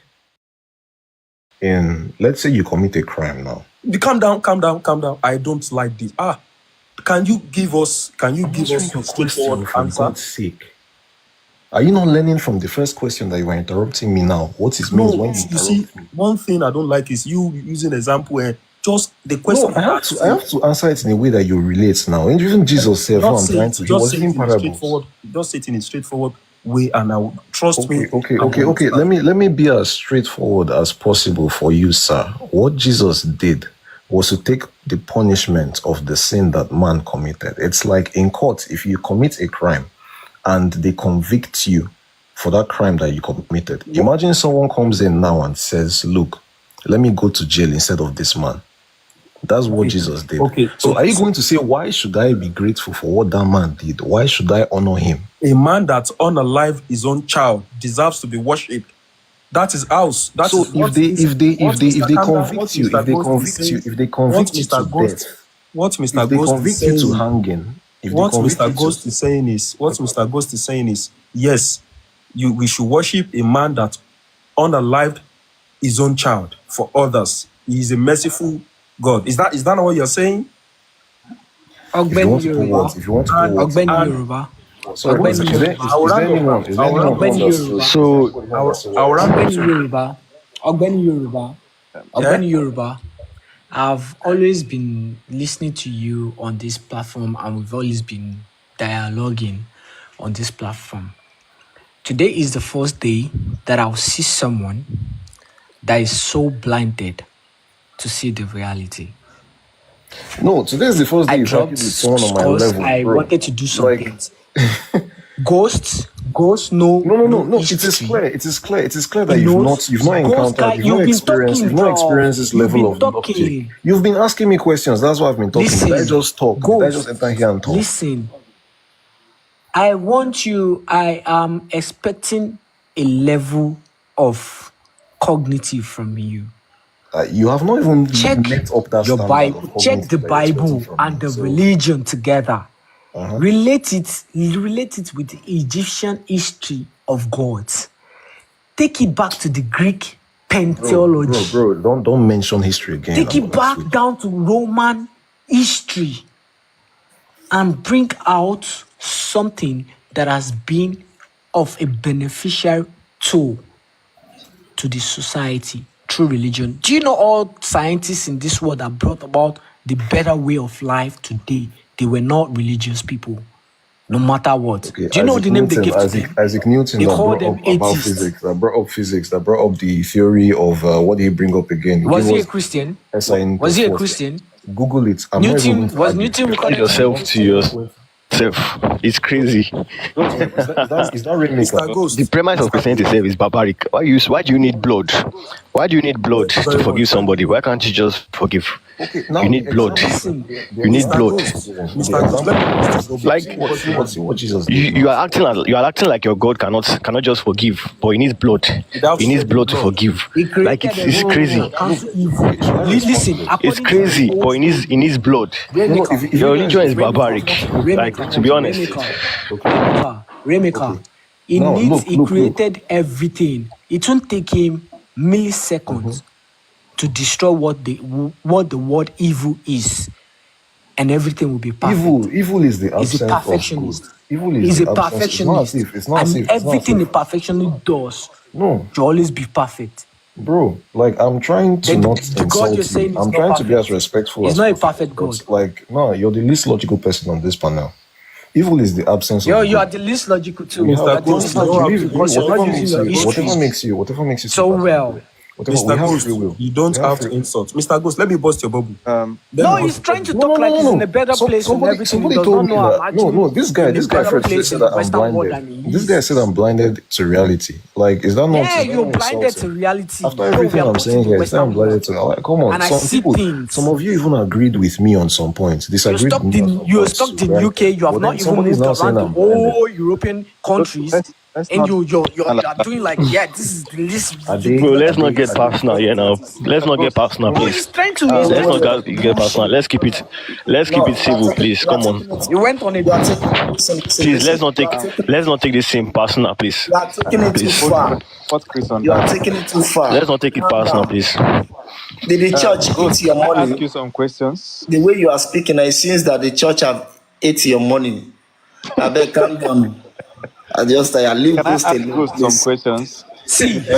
let's say you commit a crime now. Calm down. I don't like this. Can you give us a straightforward For answer? God's sake. Are you not learning from the first question that you were interrupting me now? What it means when you see, one thing I don't like is you using example and just the question. No, I have to answer it in a way that you relate now. Even Jesus said, "Who I'm trying to." He was giving parables. Just say it in a straightforward way, and I will trust me. Okay. Let me be as straightforward as possible for you, sir. What Jesus did was to take the punishment of the sin that man committed. It's like in court, if you commit a crime and they convict you for that crime that you committed. Imagine someone comes in now and says, "Look, let me go to jail instead of this man." That's what Jesus did. Okay. So are you going to say, why should I be grateful for what that man did? Why should I honor him? A man that unalive his own child deserves to be worshipped. That is ours. If they convict you to death, what Mr. Ghost is saying, to hanging, what Mr. Ghost is saying is, yes, we should worship a man that unalived his own child for others. He is a merciful God. Is that not what you're saying? Ogbeni Yoruba. Ogbeni Yoruba. I've always been listening to you on this platform, and we've always been dialoguing on this platform. Today is the first day that I'll see someone that is so blinded to see the reality. No, today is the first day you've with someone on my level. I wanted to do something. Ghosts, no. It is clear that you've not experienced this level of logic. You've been asking me questions. That's why I've been talking. Did I just talk? Did I just enter here and talk? Listen, I am expecting a level of cognitive from you. You have not even met up that your Bible. Check the Bible and the religion together. Relate it with the Egyptian history of gods. Take it back to the Greek pantheology. Bro, don't mention history again. Take it back down to Roman history and bring out something that has been of a beneficial tool to the society through religion. Do you know all scientists in this world that brought about the better way of life today? They were not religious people, no matter what. Okay, do you know the name they gave to them? Isaac Newton they that called brought them up about physics, that brought up the theory of what did he bring up again? Was he a Christian? Was he a Christian? Google it. Newton recorded yourself to yourself. It's crazy. Is that really the premise of Christianity itself is barbaric. Why do you need blood? Why do you need blood to forgive somebody? Why can't you just forgive? Okay, now you need blood. Listen, You need blood. Mr. Ghost, let me ask you, Like see what Jesus did. you are acting like your God cannot just forgive, but he needs blood. Without He needs shedding blood to blood. forgive. he Like created it's everything crazy. and cancel evil. Listen, It's according crazy, to the but old he needs blood. Remeka, if Your you guys, religion is barbaric. Like to be honest. Remeka. now He created everything. It won't take him milliseconds to destroy what the word evil is, and everything will be perfect. Evil is the He's a absence of good. perfectionist. Evil is He's the a absence. It's not as perfectionist. if. It's not as And if. It's not as everything a if. perfectionist does No, to always be perfect. bro. Like I'm trying to Then not the God you're insult you. saying is I'm not trying to be as perfect. respectful He's as not a possible. perfect God. But like, no, you're the least logical person on this panel. Evil is the absence of You are good. the least logical too. We You are have the no, least no, logical believe because you're not whatever using makes your you, history whatever makes you so sympathize. well. Whatever we Mr. have Ghost, free will. you don't We have have free to insult. Mr. Ghost, let me bust your bubble. Let No, me he's bust your trying to bubble. talk like he's in a better place and everything. He Somebody does told not me know I'm that actually this in a guy better first place said in the that I'm Western world blinded. than he This guy is. said I'm blinded to reality. Like, is that not? Yeah, Is that you're not blinded to insulting? reality. After Yo, we everything are I'm both in saying the here, is that I'm Western blinded world. to? Like, come on, And I see things. some of you even agreed with me on some points, disagreed with me on some You're points stuck too, in right? UK. You have But not then even somebody is moved now saying around the I'm blinded. whole European countries, Let's and not. you're doing like, yeah, this is the least Are the they? Bro, Are let's not logical they? get Are person. they? personal here now. Let's not get personal, No, please. he's trying to Let's not get personal. bullshit. Let's keep it No, civil, please. you are Come taking on. it. You went on a You are taking. Listen. Please, let's not take this same personal, please. You are taking it too Please. far. What Chris on You are that? taking it too far. Let's not take it Calm personal, down. please. Did the church eat Ghost, your can I ask money? you some questions? The way you are speaking, it seems that the church have ate your money. I beg, calm down. I leave Can I Ghost ask alone, Ghost some please. questions? See, Ade,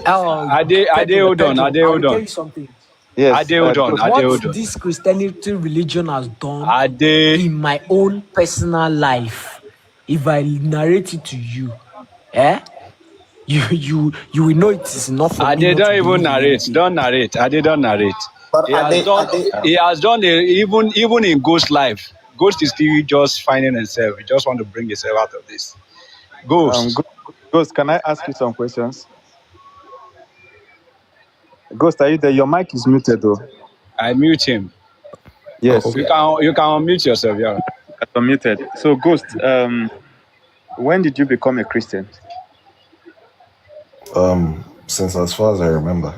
hold on. Pedro, Ade, I will hold tell on. you something. Yes. Ade, hold on. Ghost. Ade, What hold on. this Christianity religion has done Ade, in my own personal life, if I narrate it to you, you will know it is enough for me Ade, not to don't even believe in narrate. anything. Don't narrate. Ade, don't narrate. But He has done. He has done even in Ghost life. Ghost is still just finding himself. He just want to bring himself out of this. Ghost. Ghost, can I ask you some questions? Ghost, are you there? Your mic is muted, though. I mute him. Yes. You can unmute yourself, yeah. You're muted. So, Ghost, when did you become a Christian? Since as far as I remember.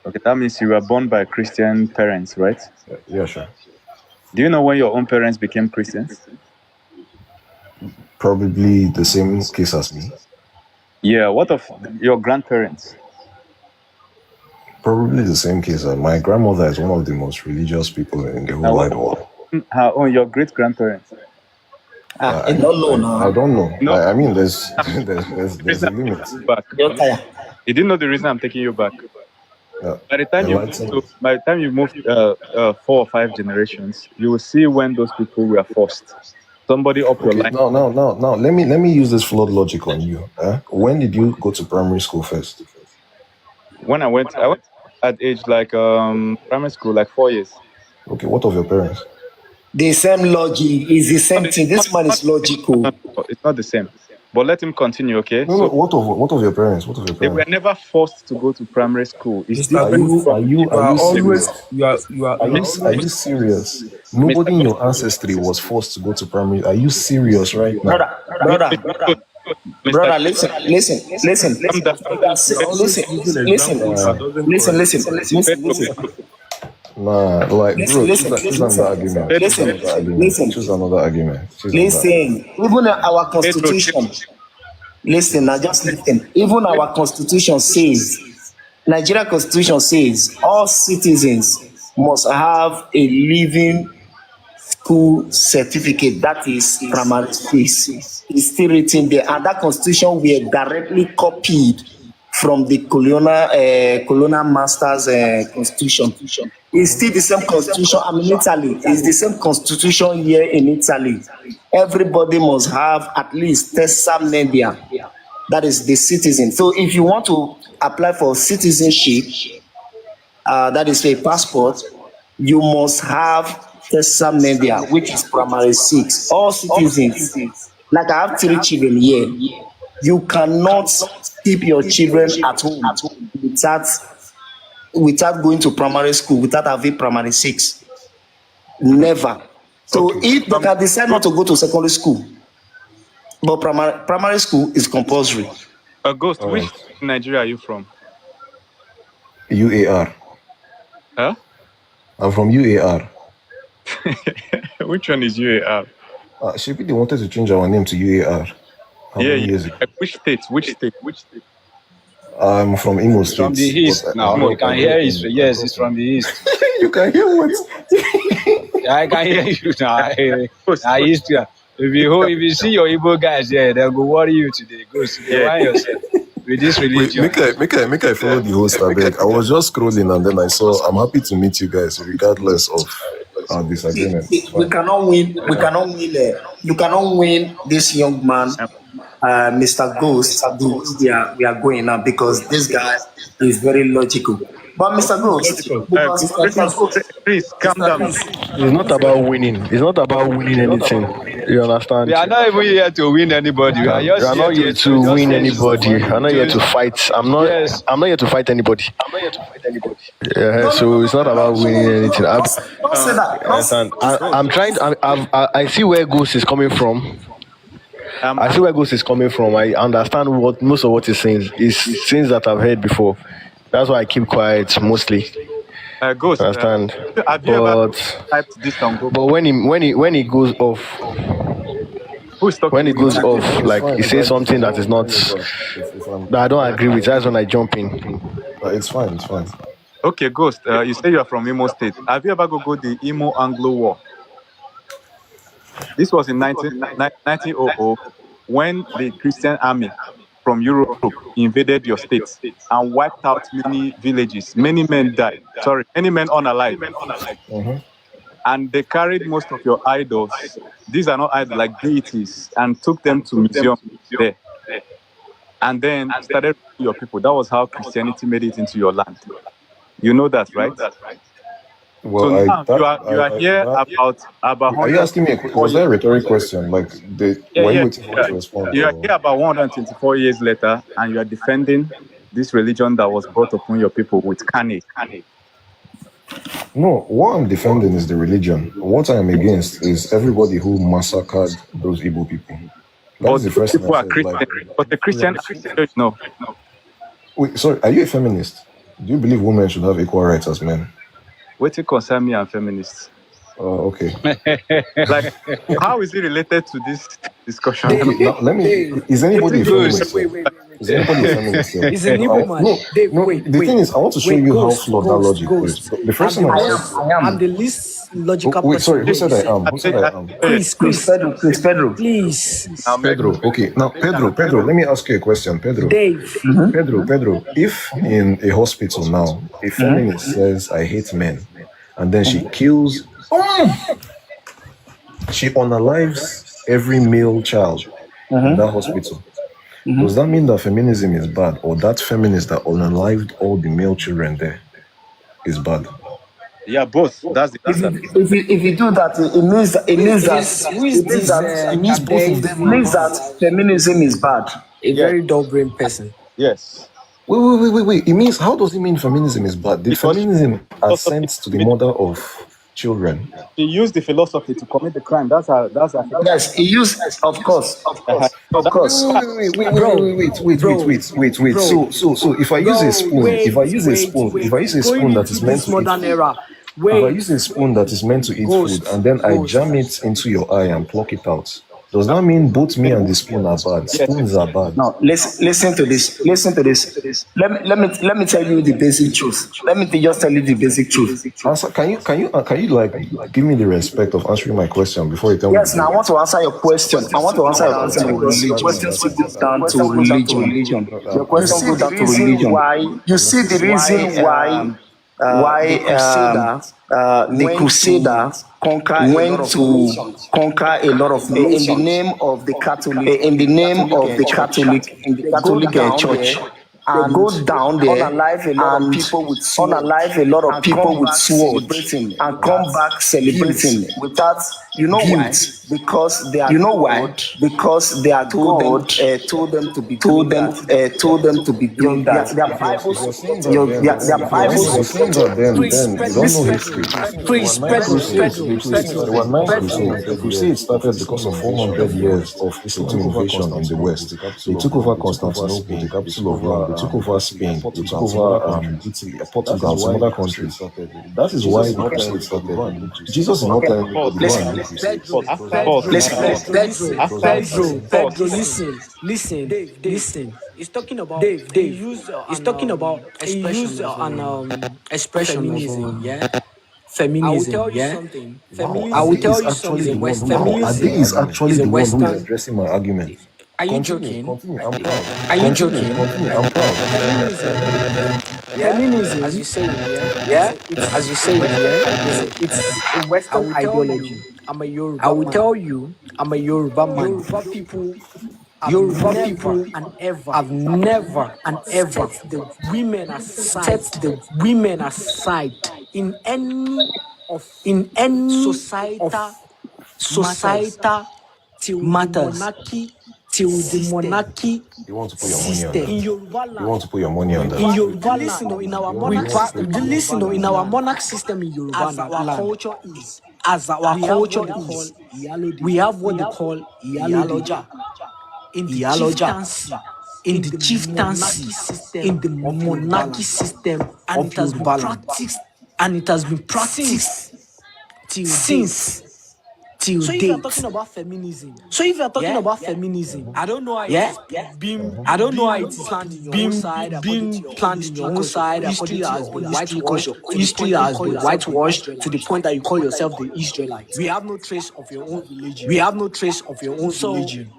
Okay, that means you were born by Christian parents, right? Yeah, sure. Do you know when your own parents became Christians? Probably the same case as me. Yeah. What of your grandparents? Probably the same case. My grandmother is one of the most religious people in the whole Now, wide world. her own, your great grandparents? I don't know I now. don't know. No. I mean, there's The there's reason a I'm limit. taking you back. You're tired. You didn't know the reason I'm taking you back. By the time you move 4 or 5 generations, you will see when those people were forced. Somebody up your Okay, line. now. Let me use this flawed logic on you. When did you go to primary school first? When I went at age like primary school, like 4 years. Okay, what of your parents? The same logic is the same thing. This man is logical. It's not the same. But let him continue, okay? No. So What of your parents? What of your they were parents? never forced to go to primary school. It's Mr. different Ghost, from you are always serious? you are Are always you serious? Nobody in your ancestry was forced to go to primary. Are you serious right now? Brother, listen. Calm down. you are always using examples that doesn't correspond. Listen. Nah, like bro, choose another argument. Choose another argument. Listen. Even our constitution. Listen, now just listen. Even our constitution says, Nigeria constitution says, all citizens must have a living school certificate, that is primary space. It's still written there, and that constitution were directly copied from the colonial masters constitution. It's still the same constitution. I mean, Italy is the same constitution here in Italy. Everybody must have at least tessa media, that is the citizen. So if you want to apply for citizenship, that is a passport, you must have tessa media, which is primary 6. All citizens, like I have 3 children here, you cannot keep your children at home without without going to primary school, without having primary 6. Never. So if they can decide not to go to secondary school, but primary school is compulsory. Ghost, which Nigeria are you from? UAR. Huh? I'm from UAR. Which one is UAR? Shibi, they wanted to change our name to UAR. How many years ago? Which state? I'm from Imo State. From the east now. You can hear it. Yes, it's from the east. You can hear what? I can hear you now. I used to. If you see your Igbo guys here, they'll go worry you today. Go see yourself with this religion. Make I follow the host, I beg. I was just scrolling and then I saw. I'm happy to meet you guys, regardless of our disagreement. We cannot win. We cannot win. You cannot win this young man, Mr. Ghost. We are going now because this guy is very logical. But Mr. Ghost, please calm down. It's not about winning. It's not about winning anything. You understand? We are not even here to win anybody. We are just not here to win anybody. I'm not here to fight. I'm not here to fight anybody. Yeah, so it's not about winning anything. Don't say that. I'm trying. I see where Ghost is coming from. I see where Ghost is coming from. I understand what most of what he's saying is things that I've heard before. That's why I keep quiet mostly. Ghost, understand? Have you ever typed this on Google? But when he goes off, when he goes off, like he says something that is not that I don't agree with. That's when I jump in. It's fine. It's fine. Okay, Ghost. You say you are from Imo State. Have you ever go the Imo-Anglo War? This was in 1900 when the Christian army from Europe invaded your state and wiped out many villages. Many men died. Many men unalive. Mm-hmm. And they carried most of your idols. These are not idols, like deities, and took them to museums there. And then started your people. That was how Christianity made it into your land. You know that, right? Well, so now you are here about. Are you asking me? Was that a rhetoric question? Like, were you waiting for me to respond? You are here about 124 years later, and you are defending this religion that was brought upon your people with carnage. No, what I'm defending is the religion. What I am against is everybody who massacred those Igbo people. That's the first thing I said. But the Christian church, no. Wait, sorry, are you a feminist? Do you believe women should have equal rights as men? What it concern me and feminists? Oh, okay. Like, how is it related to this discussion? Now, let me. Is anybody a feminist? Is anybody a feminist? He's an Igbo man. No. The thing is, I want to show you how flawed that logic is. The first thing I'm the least logical person. Wait, sorry. Who said I am? Who said I am? Chris Pedro. Please. Pedro. Okay. Now, Pedro. Let me ask you a question, Pedro. Dave. Pedro. If in a hospital now, a feminist says, "I hate men," and then she kills. She unalives every male child in that hospital. Does that mean that feminism is bad, or that feminist that unalived all the male children there is bad? Yeah, both. That's the answer. If you do that, it means that feminism is bad. A very dull-brained person. Yes. Wait. It means, how does it mean feminism is bad? Did feminism assent to the mother of children? He used the philosophy to commit the crime. That's yes, he used, of course. Wait. So if I use a spoon, that is meant to eat food, if I use a spoon that is meant to eat food and then I jam it into your eye and pluck it out, does that mean both me and the spoon are bad? Spoons are bad. No, listen to this. Let me tell you the basic truth. Let me just tell you the basic truth. Answer, can you like give me the respect of answering my question before you tell me? Yes, now I want to answer your question. I want to answer your question. Your question goes down to religion. Your question goes down to religion. You see the reason why the Crusader went to conquer a lot of nations in the name of the Catholic Church. And go down there and unalive a lot of people with swords and come back celebrating without You know why? Guilt. Because their You know why? God Because their God told them to be doing that. told them to be doing that. Their Bible If you're saying supported that, it. then Their Bible if you're saying supported that, it. then you don't know history. There were nine crusades. There were nine crusades. The crusades started because of 400 years of Christian invasion in the West. They took over Constantinople, the capital of Rome. They took over Spain. They took over Italy, Portugal, some other countries. That is why the crusade started. Jesus is not telling people to go and do crusades. Pedro, listen. He's talking about he used an expression of feminism. Yeah, Wow, feminism Adi is actually the one. Wow, Adi feminism is actually is a the one who is Western. addressing my argument. Are you Continue, joking? continue. I'm proud. Are you Continue, joking? continue. I'm proud. As Feminism, you say, yeah, as you it's a say, Western it's ideology. a I Western will tell ideology. you, I'm a I Yoruba will man. tell you, I'm a Yoruba man. Yoruba people Have have never and ever set the women aside set the women aside in any of in any of societal matters societal till the matters monarchy till the system. monarchy You want to put your money on system. In that? Yoruba You want land, to put your money on In that? Yoruba listen, land, in our we monarch system in listen Yoruba in our land, monarch system in Yoruba as our land, culture is, as our we have culture what they call is, Iyalode, we have what they call Iyalode, Iyaloja, in the Iyaloja, chieftaincy, in in the the monarchy chieftaincy, in system the of Yoruba monarchy land. system And of it has been Yoruba land. practiced And it has been practiced since till date. since till So if you're talking date. about feminism, So if you're talking yeah, about feminism, I don't know how it yeah, is being I don't know how it being is planned in your own side according to being your own planned in history, your own because your side history according to has your own been history, because whitewashed your to the history point that you has call been yourself the whitewashed to the Israelite. point that you call yourself the Israelite. We have no trace of your own We religion. have no trace of your own So, religion.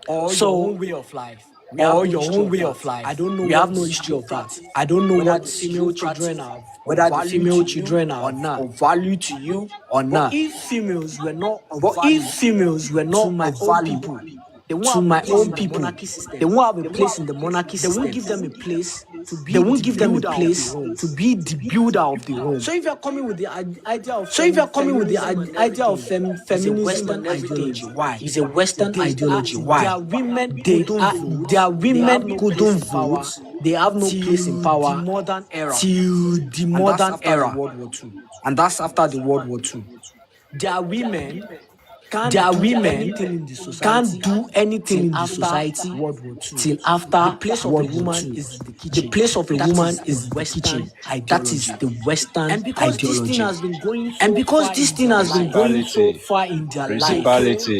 or your So, own way of life. We have or no your history own of way that. of I life. don't know We have what no history you of that. practice, I don't know whether the what female you children practice, have of whether the value to female you children or have not. of value to you or But not. if females were not of But if value females were to not my of own value people, they won't to have a my place own in the people, monarchy they system. won't have a place in the monarchy They won't system. give them a place to They be won't the give them a builder of the place home. to be the builder of the home. So if you're coming with the idea of So if you're coming with the feminism and idea of everything, it's a feminism Western and ideology. everything, Why? it's a Western ideology. There Why? are women who don't Their vote. They have women no place couldn't in power vote. They have no place in till the power modern era, till the and that's modern after the era, World War II. and that's after the World War II. There are women can't Their do women anything in the can't society do anything till in the after society World War II. till The after place of a World War woman II. is the The kitchen. place of a That woman is the is the Western kitchen. That is ideology. the Western And because this thing ideology. has been going And so because far this in thing their has been lives, going so far in their they life, came.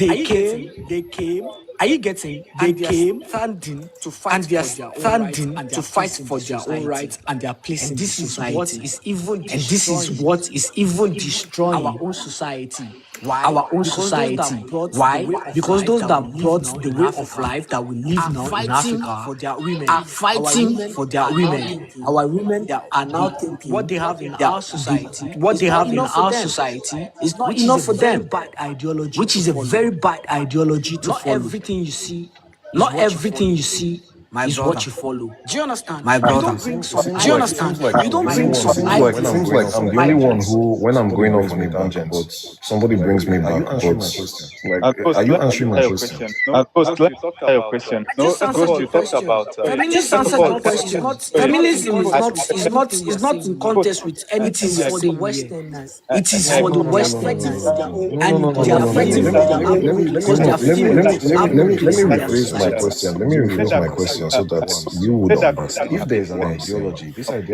Are they you came, getting? They came are you getting? They and they are came standing to and fight they are for their own rights standing and to their fight place in the for their own society. rights and their place And in the this is what society. is even And this is destroying what is even our destroying own society. Why? our own Because those society. that brought the Why? way of Because life those that we that live brought now the in way of Africa life that we live are now in fighting Africa for their women. are Our fighting women for their are now women. thinking Our women that are now thinking what they have in that our society what is they not have in enough for our them, society is not which is a enough for very them, bad ideology which to is a follow. very bad ideology to Not follow. everything you see is Not what you everything follow, you see my is what brother. you follow. Do you understand? My You brother. don't bring It some seems Do you like understand? ideas. You don't I'm the bring only one. some It seems ideas. like I'm the only one who, when I'm going off on a tangent, somebody brings me back. But like, are you answering my question? Ghost, let me answer your question. I No, just answered Ghost, your you talked question. about I just Feminism is answered not your is question. not is wait. not in Feminism is contest with anything we are not saying in here. contest with It anything is we are for the saying here. Westerners, It is and for the they are Westerners, fighting for their own and they are because fighting they for don't their have own a place because in their the females society. have no Let place me in their rephrase my society. question. Let me rephrase my question so that you would understand what I'm saying.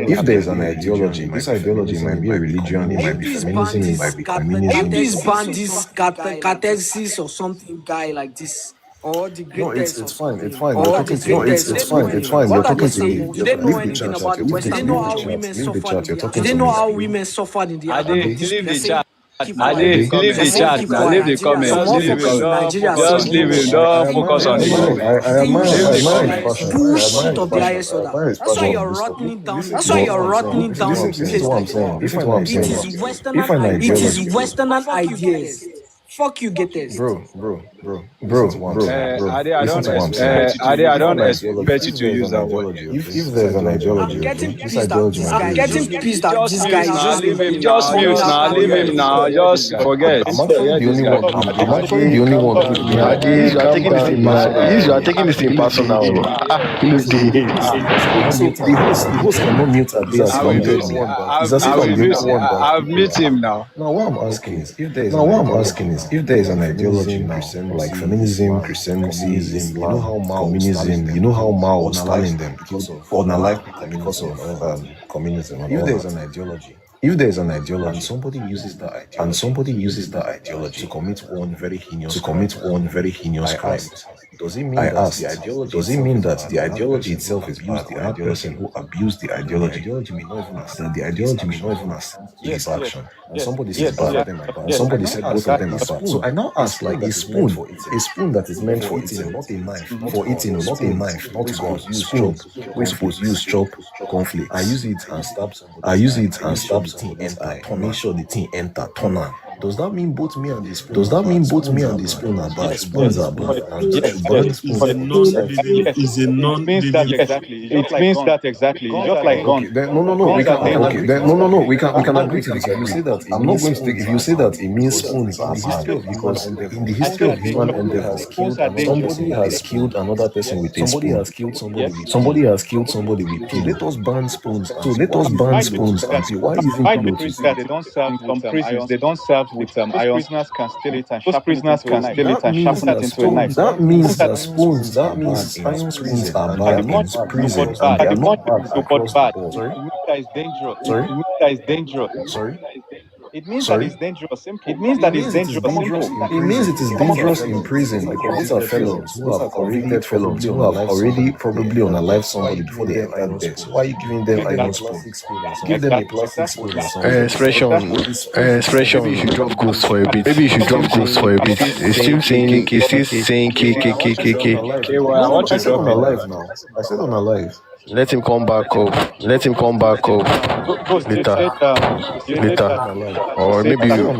If there's an ideology, this ideology might be a religion, it Are might you be this feminism, it might bandits be Are you communism. this cathexis or bandits something guy like this, catesis or something guy like this? or the No, greatest or it's something? fine. You're What are Or they the talking to no, saying? greatest Do or they know it's something? anything fine. You're What are about they talking to Western saying? me. Do they culture? know Leave the anything chat. about the Do they Western know how culture? women Leave the suffered chat. in You're the Do talking they to African know me. how history? women suffered in the And African they're history? saying keep quiet. Ade, Some won't focus in Nigeria Some saying won't yes. focus in Nigeria saying yes. I Bullshit. admire his passion. Bullshit of the highest I order. admire his That's why passion you're for this topic. rotting down in That's why But you're places. rotting down listen, in listen to what I'm places. saying. Listen to what I'm It saying. is Western If an It ideology. is ideology, Western Fuck you ideas. guys. Fuck you, get test. Bro. Listen to what I'm saying. Ade, I Listen don't to what I'm expect saying. Ade, I don't expect you If to there's use an that word. ideology, if there's an ideology, I'm getting this pissed at ideology this might guy. be Getting real. pissed at Just this mute guy. He's now, just leave him just now. coming Just out now, and leave him now. Just forget. I'm actually Forget the this only guy. one. I'm actually the only one. Adi, you are taking this in personal. You are taking this in personal. So the host cannot mute Adi as I if will I'm the mute. only one. It's as I if will I'm the mute. only one that. I've mute him now. Now, what I'm asking is, if there is an ideology now, like feminism, Christianity, Islam, communism, you know how Mao was Stalin them unalive people because of communism. If there is an ideology, and somebody uses that ideology to commit one very heinous crime, does it mean that the ideology itself is bad, or that person who abused the ideology, that the ideology may not even accept his action, and somebody says bad, and somebody said both of them are bad? So I now ask, like, a spoon that is meant for eating, not a knife, not a knife, not gun, spoon, we're supposed to use chop conflicts. I use it and stab somebody, make sure the thing enter, turn on. Does that mean both me and the spoon are bad? Spoons are bad, and we should ban spoons? It means that exactly. It means that exactly. It's just like Okay, gun. then we can agree to disagree. I'm not going to take if you say that it means spoons are bad, because in the history of human endeavor, somebody has killed another person with a spoon. Somebody has killed somebody with pillow. Let us ban spoons. So let us ban spoons and pillow. Why using Why pillow difference to? that they don't serve in some prisons? They don't serve with iron. Prisoners can steal it and sharpen it into a knife. That means that spoons. That means iron spoons are bad in prisons, and they are not bad across the board. It means that it's dangerous. Sorry. It means that it's dangerous. Sorry. It means that Sorry. it's dangerous. Simple. It means that it's dangerous. Simple. It means it is dangerous in prison because these are felons who have convicted felons who have already probably unalived somebody before they enter death. So why are you giving them iron spoon? Give them a plastic spoon or something. Expression. Maybe you should drop ghost for a bit. It's still saying K. Okay, well, I want to I said drop on it. alive now. I said on alive. Let him come back up. Later. Or maybe on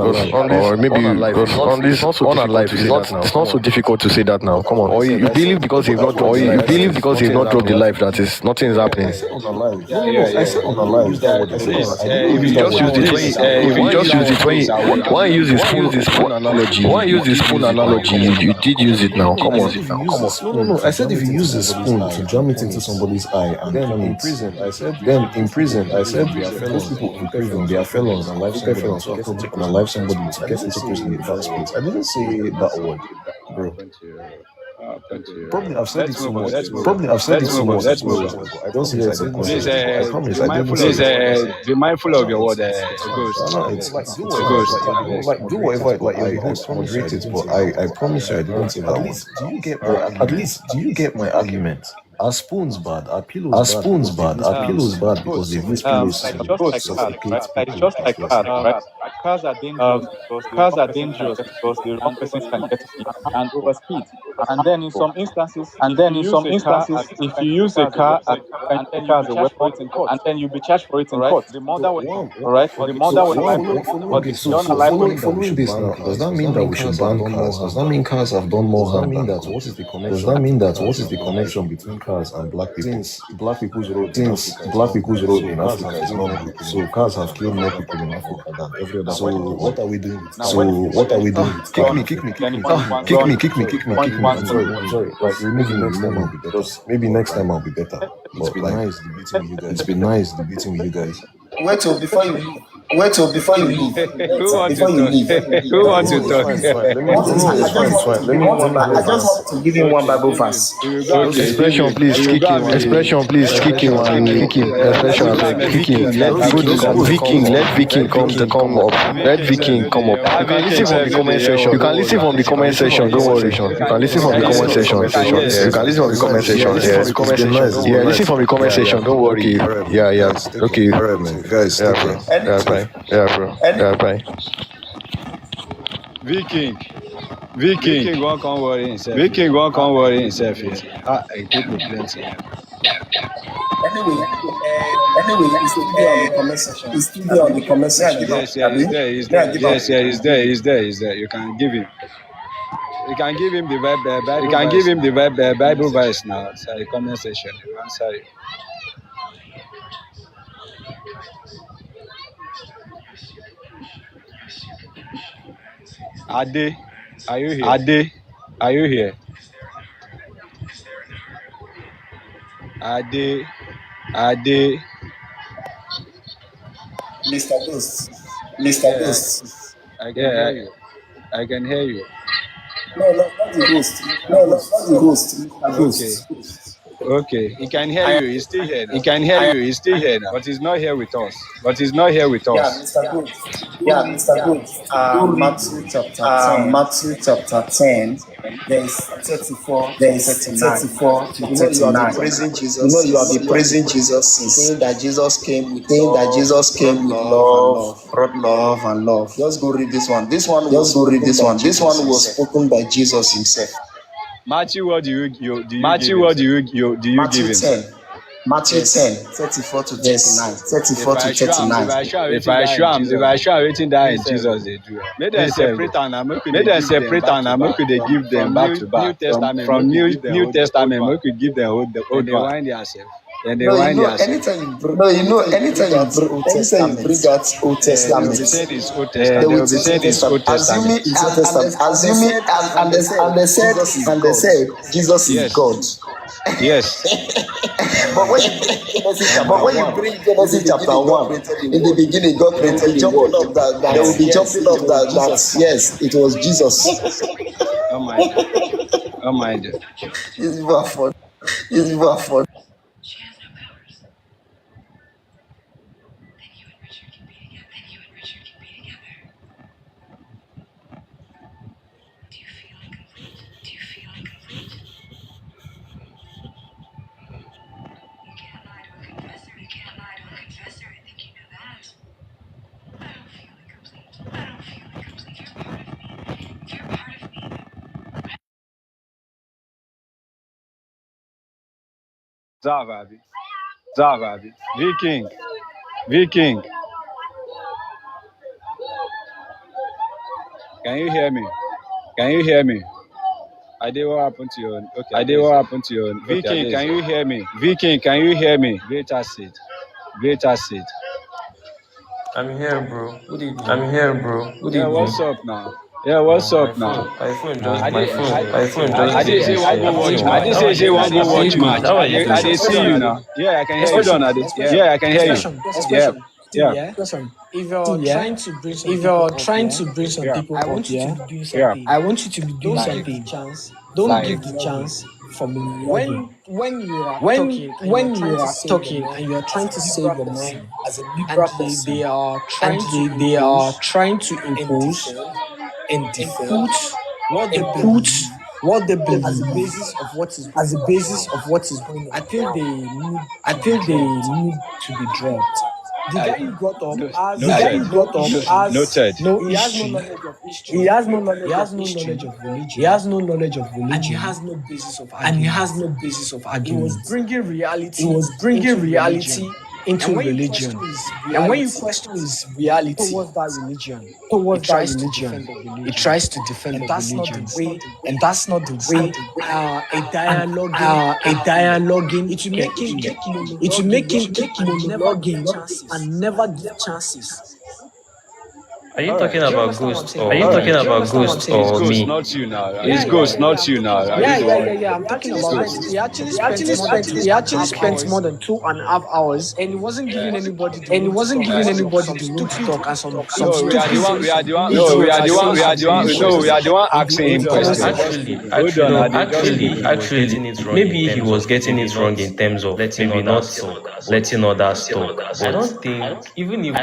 this unalive. It's not so difficult to say that now. Come on. Or you believe because you've not dropped the life that is nothing is happening. I said on alive. I said on alive. If you just use it why use the spoon analogy? You did use it now. Come on. No. I said if you use a spoon to jam it into somebody's eye and then in prison, I said those people in prison, they are felons and life felons who get to unalive somebody to get into prison in the first place. I didn't say that word, bro. Probably I've said it so much. I don't say it's a concept. I promise. I didn't say. Be mindful of your word. Do whatever I moderate it, but I promise you I didn't say that word. At least do you get my argument? Are spoons bad? Are pillows bad? Are pillows bad because they've used pillows to suffocate people? It's just like cars, right? Cars are dangerous because the wrong person can get in and overspeed. And then in some instances, if you use a car and the car as a weapon, and then you'll be charged for it in court. The murder will following this now, does that mean that we should ban cars? Does that mean cars have done more harm? Does that mean that what is the connection between cars and black people? Since black people's road in Africa is not good, so cars have killed more people in Africa than every other. So what are we doing? Kick me. I'm sorry. Like, remove me. Maybe next time I'll be better. It's been nice debating with you guys. Wait till before you leave. Who wants to talk? It's fine. I just want to give him one Bible verse. Expression, please kick him. Expression. Let Viking come up. Let Viking come up. You can listen from the comment section. Don't worry. You can listen from the comment section. Yeah, listen from the comment section. Don't worry. Yeah. Okay. All right, man. Guys, bye. Viking won't come worry himself. He take me plenty. Anyway, it's still there on the comment section. It's still there on the comment section. Yes, it's there. It's there. You can give him. You can give him the Bible. You can give him the Bible verse now. So the comment section. He will answer you. Ade, are you here? Ade, are you here? Ade. Mr. Ghost. I can hear you. I can hear you. No, not the host. No, not the host. Mr. Ghost. Okay. He can hear you. He's still here now. He can hear you. He's still here now. But he's not here with us. Yeah, Mr. Good. Matthew chapter 10, there's 34 to 39. You have been praising Jesus, saying that Jesus came with love, brought love and love. Just go read this one. This one was spoken by Jesus himself. Matthew, what do you give him? Matthew 10, 34 to 39. If I show everything that in Jesus they do. Make them separate and make they give them back to back. From New Testament, make we give them old one. Then they wind themselves. Anytime you bring out Old Testament, they will be saying it's Old Testament. And they said Jesus is God. Yes. But when you bring Genesis chapter 1, in the beginning God created the world. They will be jumping up that yes, it was Jesus. Oh my God. It's even fun. Zavabi. Viking. Can you hear me? Ade, what happened to your? Okay. What happened to your? Viking, can you hear me? Great acid. I'm here, bro. Good evening. Yeah, what's up now? My phone just. I didn't say one go watch match. I didn't see you now. Yeah, I can hear you. Hold on, Ade. Yeah, I can hear you. Yeah. Question. If you're trying to bring some people up, I want you to be doing something. I want you to be doing something. Don't give the chance for me. When you are talking and you are trying to save the man as a liberal person, they are trying to impose and defend what they believe as the basis of what is going on. I think they need to be dropped. The guy you brought up has no history. He has no knowledge of religion. He has no knowledge of religion. And he has no basis of argument. He was bringing reality into religion. And when you question his reality towards that religion, it tries to defend the religion. And that's not the way a dialoguing. It will make him keep monologuing and never give chances. Are you talking about ghosts or me? Not you now. It's ghost, not you now. Yeah. I'm talking about it. He actually spent more than 2.5 hours, and he wasn't giving anybody the room to talk and some we are the one asking him questions. Actually, maybe he was getting it wrong in terms of letting others talk. I don't think even if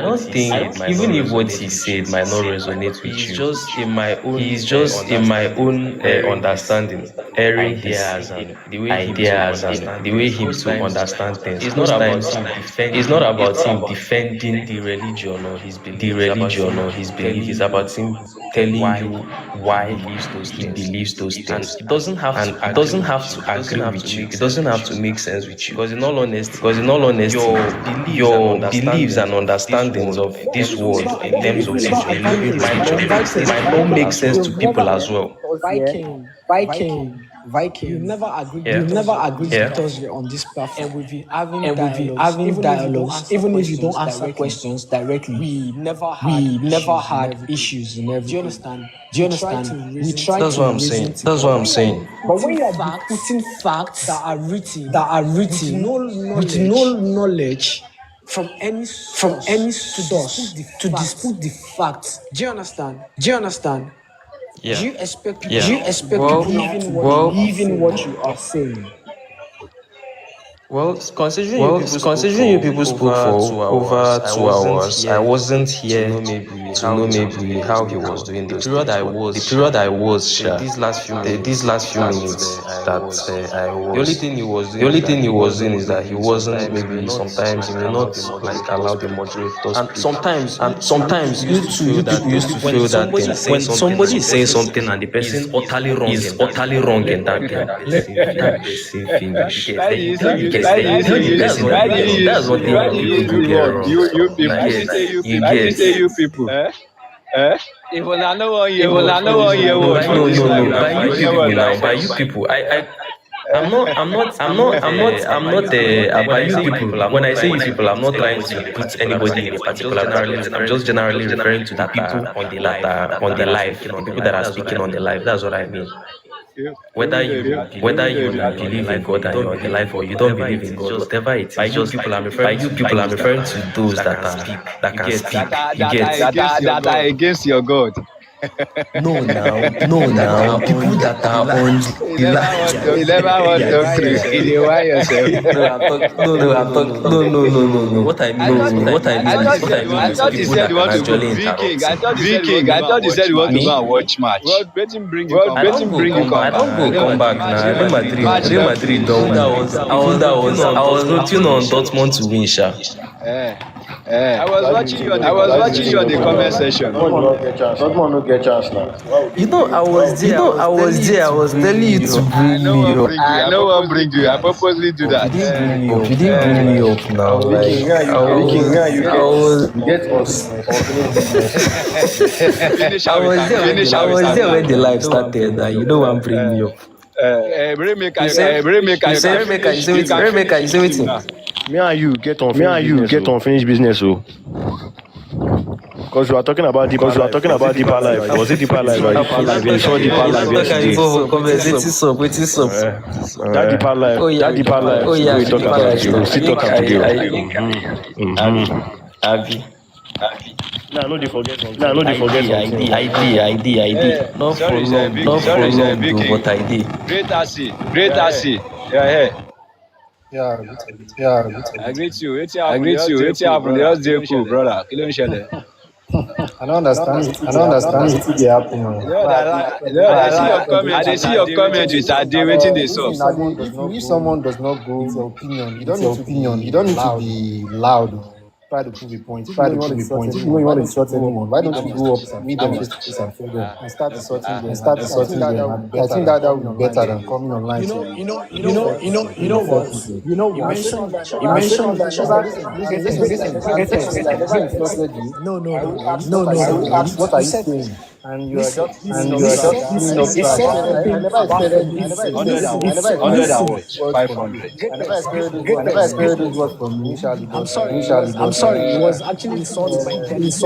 what he said it might not resonate with you. He's just in my own understanding, airing his ideas and the way him to understand things. It's not about him defending the religion or his belief. It's about him telling you why he believes those things. And it doesn't have to agree with you. It doesn't have to make sense with you. Because in all honesty, your beliefs and understandings of this world in terms of this living might not make sense to people as well. Viking, Yeah. you never agreed Yeah. with us on this platform, and we've been having dialogues, even if you don't answer questions directly. We never had issues in everything. Do you understand? We try That's to what I'm reason saying. That's what I'm saying. But when you are putting facts that are written with no knowledge from any source to dispute the facts, do you understand? Yeah. Do you expect Well, people now to believe in what you are saying? Considering you people spoke for over 2 hours, I wasn't here to know maybe how he was doing those things. But the period I was, these last few minutes that I was, the only thing he was doing is that he wasn't maybe sometimes he may not like allow the moderators speak. And sometimes you people used to feel that thing. When somebody is saying something and the person is utterly wrong in that thing, that person finish. Why do you say you? Why do you That's what use people get word? wrong. You people. Why do you say you people? If I know one year word, by you people now, by you people, I'm not by you people. When I say you people, I'm not trying to put anybody in a particular category. I'm just generally referring to the people that are on the live, the people that are speaking on the live. That's what I mean. Whether you believe in God and you're on the life or you don't believe in God, whatever it is, by you people, I'm referring to those that can speak. that are against your God. No, people that are on the life. You never want to talk truth. You why yourself. No. What I thought you said you want to go Viking. I thought you said you want to go and watch match. Well, betting bring you come. I don't go come back now. Real Madrid don't. I was rooting on Dortmund to win, sha. I was watching you on the comment section. Dortmund no get chance now. I was there. I was telling you to bring me up. I no one bring you. I purposely do that. You didn't bring me up now. You get us. I was there when the live started. Now you don't want to bring me up. You say wetin? Me and you get unfinished business, oh. Because we are talking about deeper life. Was it deeper life? You saw deeper life yesterday. That deeper life. We talk about you. We still talk about you. No, no, they forget something. I did. Not for long, but I did. Great AC. Yeah. Yeah, I greet you. It's happened. Just dey cool, brother. Kí ló ń ṣẹlẹ̀? I don't understand it. They happen. I dey see your comment with Ade. Wetin dey sup? If someone does not go with your opinion, you don't need to be loud. Try to prove a point. If you want to insult anyone, why don't you go up and meet them face to face and tell them and start insulting them? I think that would be better than coming online. You know what? You mentioned that. Listen. No. What are you saying? And you are just giving up I never expected those words from you. I'm sorry. It was actually insulting my intelligence,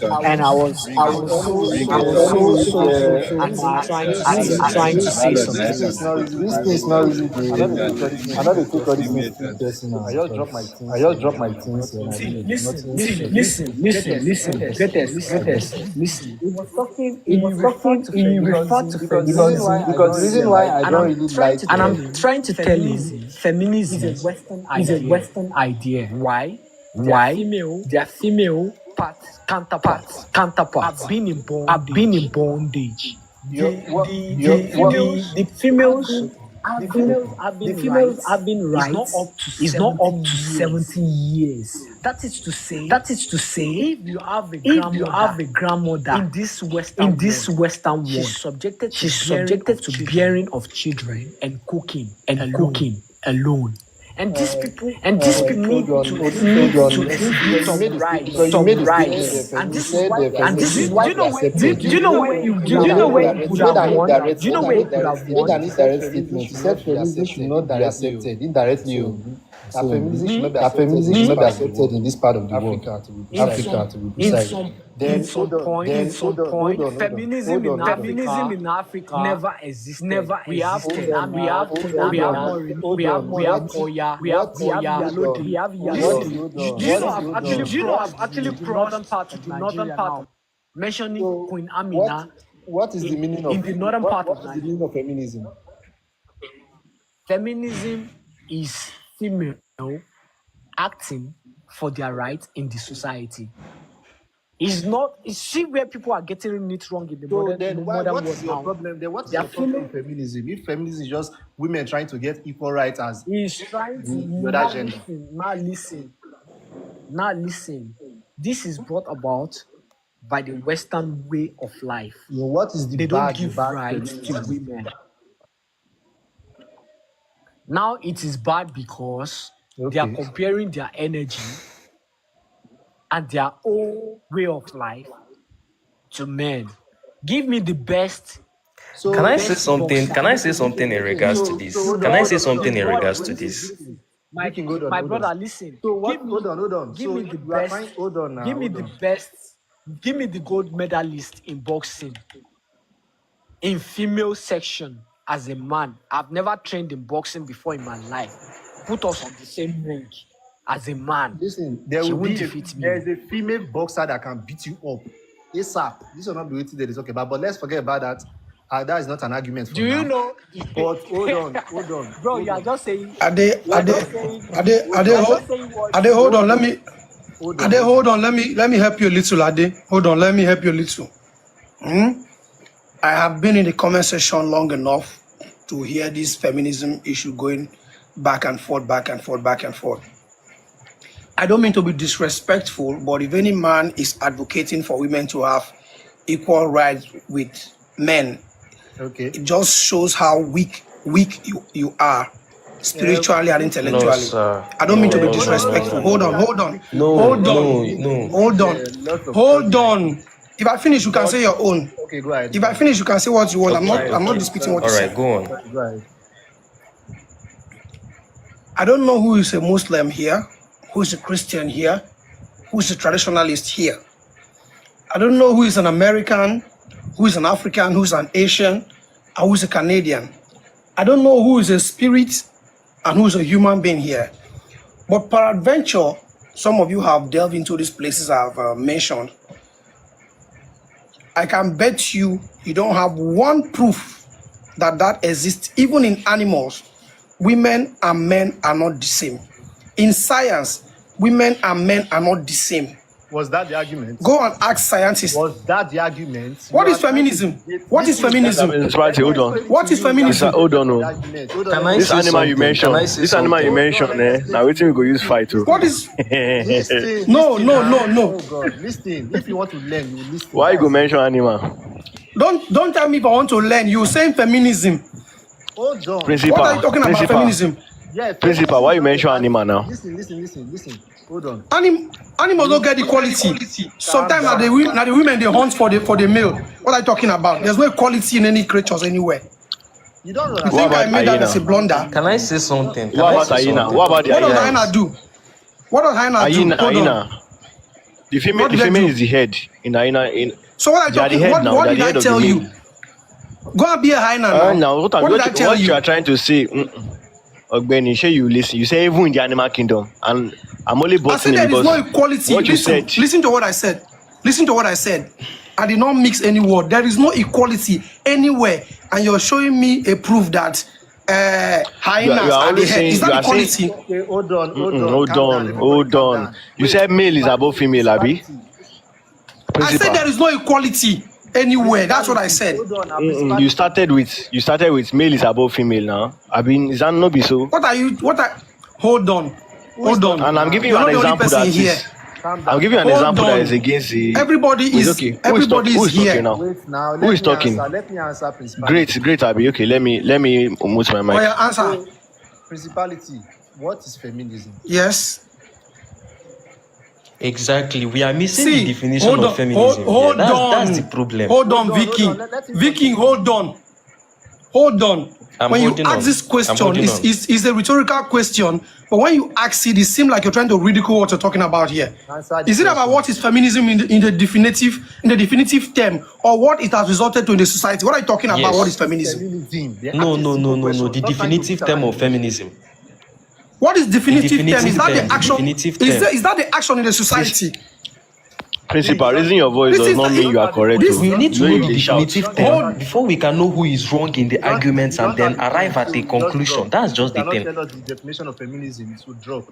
and I was so trying to say something. This thing is not really the. I'm not a take all this thing personal. I just drop my things. Listen. He was talking. He referred to feminism because the reason why I don't really like. And I'm trying to tell you, feminism is a Western idea. Why? They are female counterparts have been in bondage. The females have been rights is not up to 70 years. That is to say, if you have a grandmother in this Western world, she's subjected to bearing of children and cooking alone. And these people need to do some rights. And this is why do you know where you could have won? Do you know where you could have won? He said feminism should not be accepted indirectly. Feminism should not be accepted in this part of the world, Africa to be precise. In some point, feminism in Africa never existed. We have Oya, we have Yalodi. Do you know I've actually crossed the northern part, mentioning Queen Amina. What is the meaning of in the northern part of the meaning of feminism? Feminism is female acting for their rights in the society. It's not. See where people are getting it wrong in the modern what world is your now. problem? Then what is your problem with feminism? If feminism is just women trying to get equal rights as he's trying to the other gender. Now listen. This is brought about by the Western way of life. What is the they don't give rights to women. Now it is bad because they are comparing their energy and their own way of life to men. Give me the best. Can I say something? Can I say something in regards to this? Can I say something in regards to this? My brother, listen. Hold on. Give me the best. Give me the best. Give me the gold medalist in boxing. In female section, as a man, I've never trained in boxing before in my life. Put us on the same range. As a man, listen, there is a female boxer that can beat you up. ASAP. This will not be waiting there to talk about, but let's forget about that. That is not an argument for Do now. you know? But hold on. Bro, you are just saying. Hold on. Let me help you a little, Ade. Hold on, let me help you a little. I have been in the comment section long enough to hear this feminism issue going back and forth. I don't mean to be disrespectful, but if any man is advocating for women to have equal rights with men, it just shows how weak you are spiritually and intellectually. No, I don't mean to be disrespectful. Hold on. Hold on. If I finish, you can say your own. Okay, go ahead. If I finish, you can say what you want. I'm not disputing what you say. All right, go on. Go ahead. I don't know who is a Muslim here, who is a Christian here, who is a traditionalist here. I don't know who is an American, who is an African, who is an Asian, and who is a Canadian. I don't know who is a spirit and who is a human being here. But peradventure, some of you have delved into these places I've mentioned. I can bet you don't have one proof that exists, even in animals. Women and men are not the same. In science, women and men are not the same. Was that the argument? Go and ask scientists. Was that the argument? What is feminism? What is feminism? Hold on. What is feminism? Hold on. This animal you mentioned. Now waiting we go use fight too. What is? No. Oh God, listen. If you want to learn, you listen. Why you go mention animal? Don't tell me if I want to learn. You saying feminism? Hold on. Principal. What are you talking about feminism? Yeah, Principal, why you mention animal now? Listen. Hold on. Animals don't get equality. Sometimes now the women they hunt for the male. What are you talking about? There's no equality in any creatures anywhere. You don't know. You think I made that as a blunder? Can I say something? What about hyena? What about the What does hyena? hyena do? What does hyena do? Hyena. The female is the head in hyena. So what are you talking? What did I tell you? Go and be a hyena now. What did I tell you? You are trying to say? Ogbeni, shey you listen. You say even in the animal kingdom, and I'm only boasting I said there is because no equality. what you said. Listen to what I said. I did not mix any word. There is no equality anywhere, and you're showing me a proof that hyenas are the head. Is that equality? Okay, hold on. Hold on. You said male is above female, Abi? I said there is no equality anywhere. That's what I said. You started with male is above female now. I mean, is that not be so? Hold on. And I'm giving you an example that is. I'll give you an example that is against the. Everybody is here. Talking now? Wait now. Who is talking? Let me answer principality. Great, Abi. Okay, let me mute my mic. Oh, yeah, answer. Principality. What is feminism? Yes. Exactly. We are missing the definition of feminism. That's the problem. Hold on, Viking, hold on. When you ask this question, it's a rhetorical question, but when you ask it seems like you're trying to ridicule what you're talking about here. Is it about what is feminism in the definitive term, or what it has resulted to in the society? What are you talking about? What is feminism? No. The definitive term of feminism. What is definitive term? Is that the action? Is that the action in the society? Principal, raising your voice does not mean you are correct. We need to know the definitive term before we can know who is wrong in the arguments and then arrive at a conclusion. That's just the thing. Tell us the definition of feminism is to drop.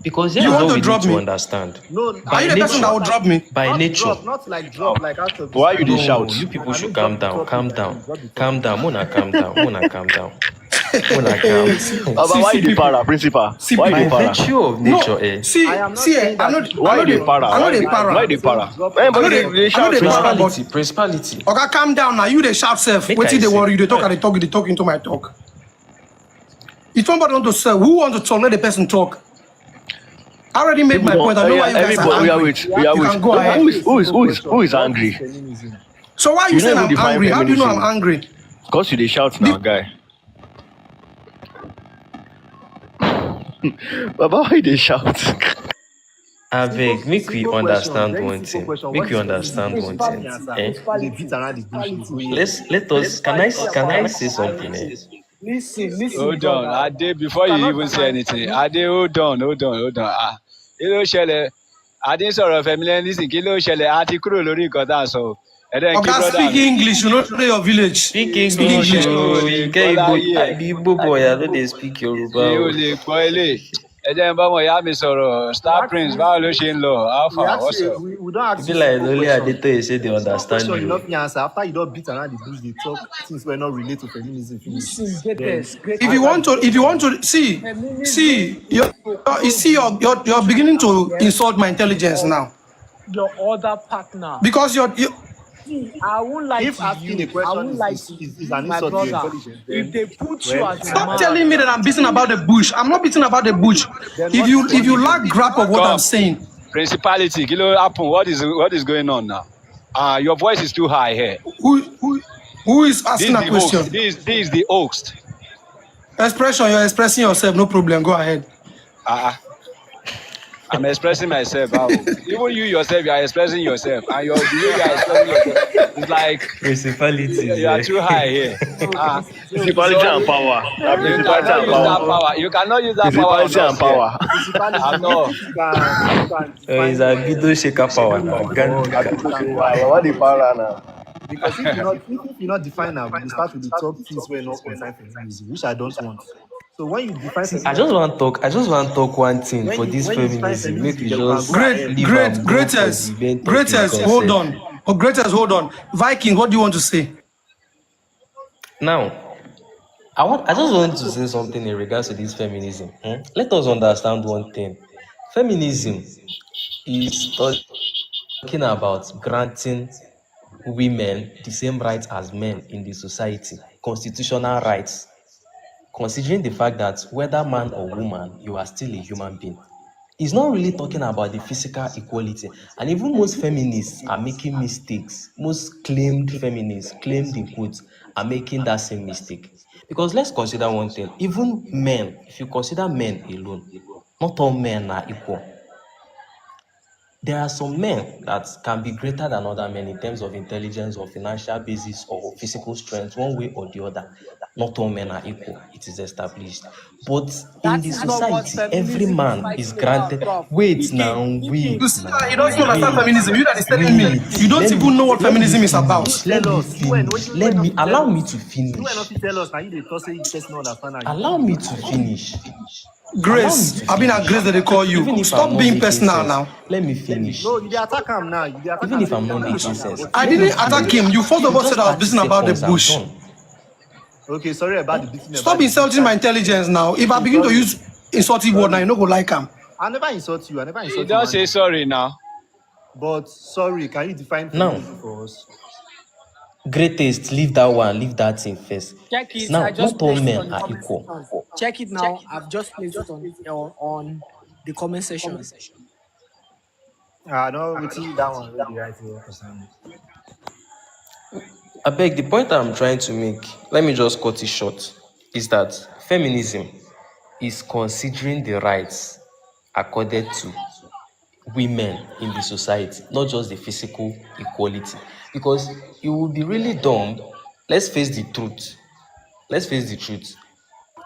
Because you want to drop me to understand. No, are you the person that will drop me? By nature. Not like drop, like out of. Why you shout? You people should calm down. Mona, calm down. Why you the para, principal? Why you the para? Virtue of nature, I'm not the para. Why the para? Principality. Okay, calm down now. You the sharp self. Wait till they worry you. They talk into my talk. If somebody want to say, who wants to talk? Let the person talk. I already made my point. I know why you guys are angry. You can go ahead. Who is angry? So why are you saying I'm angry? How do you know I'm angry? Because you they shout now, guy. Baba, why they shout? I beg, make we understand one thing. Let us. Can I say something? Listen. Hold on, Ade. Before you even say anything, Ade, hold on. Kí ló ṣẹlẹ̀? Ade sọ̀rọ̀ feminism. Kí ló ṣẹlẹ̀? A ti kúrò lórí nǹkan tá a sọ. Okay, speak English. You know your village. Speak English. Igbo boy, I don't dey speak Yoruba. You lè gbọ́ ilé. Ẹ jẹ́ n bá ọmọ ìyá mi sọ̀rọ̀. Star Prince, báwo ló ṣe ń lọ? Alpha, what's up? We don't ask you. Like only Adeto say they understand you. You not answer after you don't beat around the bush. They talk things were not related to feminism. If you want to see, you're beginning to insult my intelligence now. Your other partner. Because you're I won't like if asking a question is an insult to your intelligence, if they put you as stop telling me that I'm beating about the bush. I'm not beating about the bush. If you lack grasp of what I'm saying. Principality, kilo happen. What is going on now? Your voice is too high here. Who is asking a question? This is the host. Expression, you're expressing yourself, no problem. Go ahead. I'm expressing myself. Even you yourself, you are expressing yourself, and the way you are expressing yourself, it's like principality. You are too high here. Principality and power. You cannot use that power. Principality and power. It's a video shaker power now. What the power now? Because if you not define now, you start with the top things where not concerned feminism, which I don't want. So when you define feminism, I just want to talk one thing for this feminism. Make we just greatest. Hold on. Viking, what do you want to say? Now, I just want to say something in regards to this feminism. Let us understand one thing. Feminism is talking about granting women the same rights as men in the society, constitutional rights, considering the fact that whether man or woman, you are still a human being. It's not really talking about the physical equality. And even most feminists are making mistakes. Most claimed feminists, claimed in quotes, are making that same mistake. Because let's consider one thing. Even men, if you consider men alone, not all men are equal. There are some men that can be greater than other men in terms of intelligence or financial basis or physical strength, one way or the other. Not all men are equal. It is established. But in the society, every man is granted. Wait now. You don't understand feminism. You that is telling me you don't even know what feminism is about. Allow me to finish. Tell us now. You say you just not understand. Allow me to finish. Grace, I've been at Grace that they call you. Stop being personal now. Let me finish. No, you dey attack him now. Even if I'm not making sense. I didn't attack him. You first of all said I was business about the bush. Okay, sorry about the business. Stop insulting my intelligence now. If I begin to use insulting word now, you no go like him. I never insult you. I never insult you. Don't say sorry now. But sorry, can you define feminism for us? Greatest, leave that one, leave that thing first. Check it. Now, I just not all placed it men on the are comment equal. section. Check it now. I've just placed it on the comment section. No, we see that one already right here. I beg, the point I'm trying to make, let me just cut it short, is that feminism is considering the rights accorded to women in the society, not just the physical equality. Because it would be really dumb. Let's face the truth.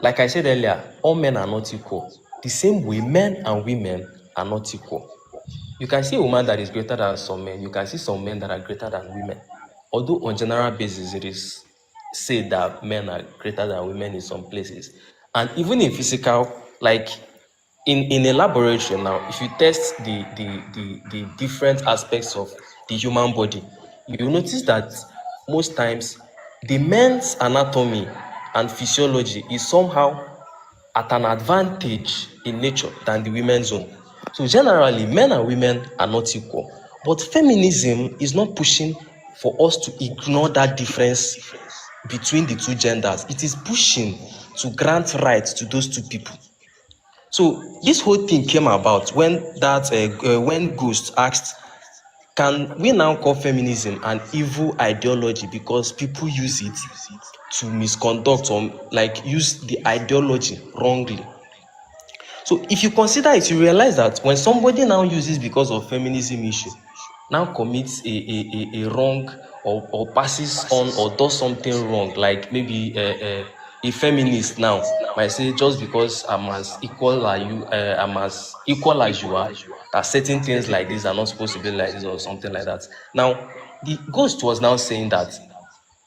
Like I said earlier, all men are not equal. The same way men and women are not equal. You can see a woman that is greater than some men. You can see some men that are greater than women. Although on general basis, it is said that men are greater than women in some places. And even in physical, like in a laboratory now, if you test the different aspects of the human body, you'll notice that most times the men's anatomy and physiology is somehow at an advantage in nature than the women's own. So generally, men and women are not equal. But feminism is not pushing for us to ignore that difference between the two genders. It is pushing to grant rights to those two people. So this whole thing came about when when Ghost asked, can we now call feminism an evil ideology because people use it to misconduct or like use the ideology wrongly? So if you consider it, you realize that when somebody now uses because of feminism issue, now commits a wrong or passes on or does something wrong, like maybe a feminist now might say, just because I'm as equal as you are, that certain things like this are not supposed to be like this or something like that. Now, the Ghost was now saying that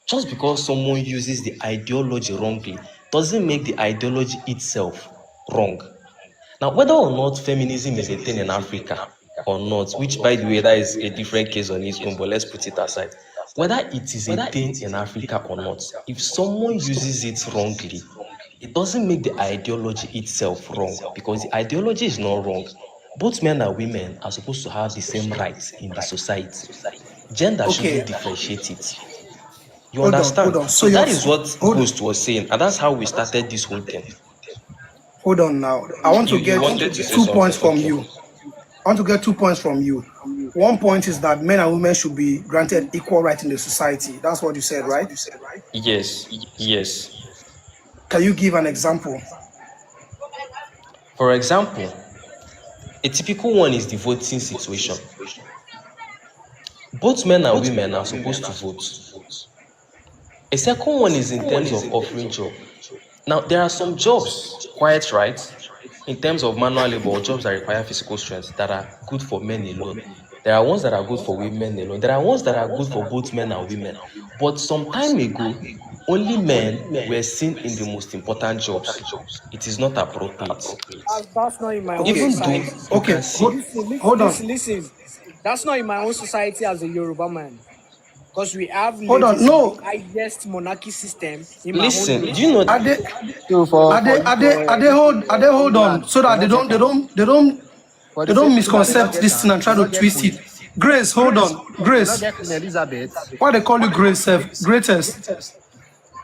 just because someone uses the ideology wrongly doesn't make the ideology itself wrong. Now, whether or not feminism is a thing in Africa or not, which, by the way, that is a different case on its own, but let's put it aside. Whether it is a thing in Africa or not, if someone uses it wrongly, it doesn't make the ideology itself wrong, because the ideology is not wrong. Both men and women are supposed to have the same rights in the society. Gender shouldn't differentiate it. You understand? Hold on. So that is what Ghost was saying, and that's how we started this whole thing. Hold on now. I want to get 2 points from you. I want to get 2 points from you. One point is that men and women should be granted equal rights in the society. That's what you said, right? Yes. Can you give an example? For example, a typical one is the voting situation. Both men and women are supposed to vote. A second one is in terms of offering job. Now, there are some jobs, quite right, in terms of manual labor or jobs that require physical strength that are good for men alone. There are ones that are good for women alone. There are ones that are good for both men and women. But some time ago, only men were seen in the most important jobs. It is not appropriate. That's not in my own Even society. though you can see, hold on. Listen. That's not in my own society as a Yoruba man. Because we have highest monarchy system in my listen, own. do you know? Are they hold on so that they don't misconcept this thing and try to twist it. Grace, hold on. Grace. Why they call you Grace?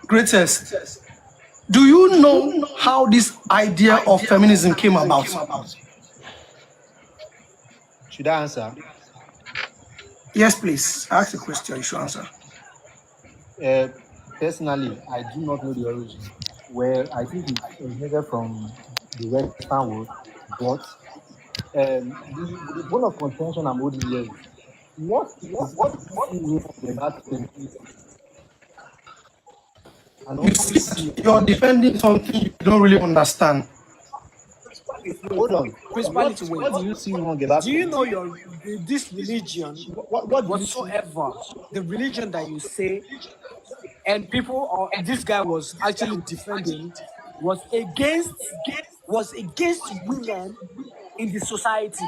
Greatest. Do you know how this idea of feminism came about? Should I answer? Yes, please. Ask the question. You should answer. Personally, I do not know the origin. Where I think it originated from the Western world, but the bone of contention I'm holding here is what about You're defending something you don't really understand. Hold on. What do you see wrong about? Do you know this religion, whatsoever, the religion that you say, and people, or this guy was actually defending, was against was against women in the society.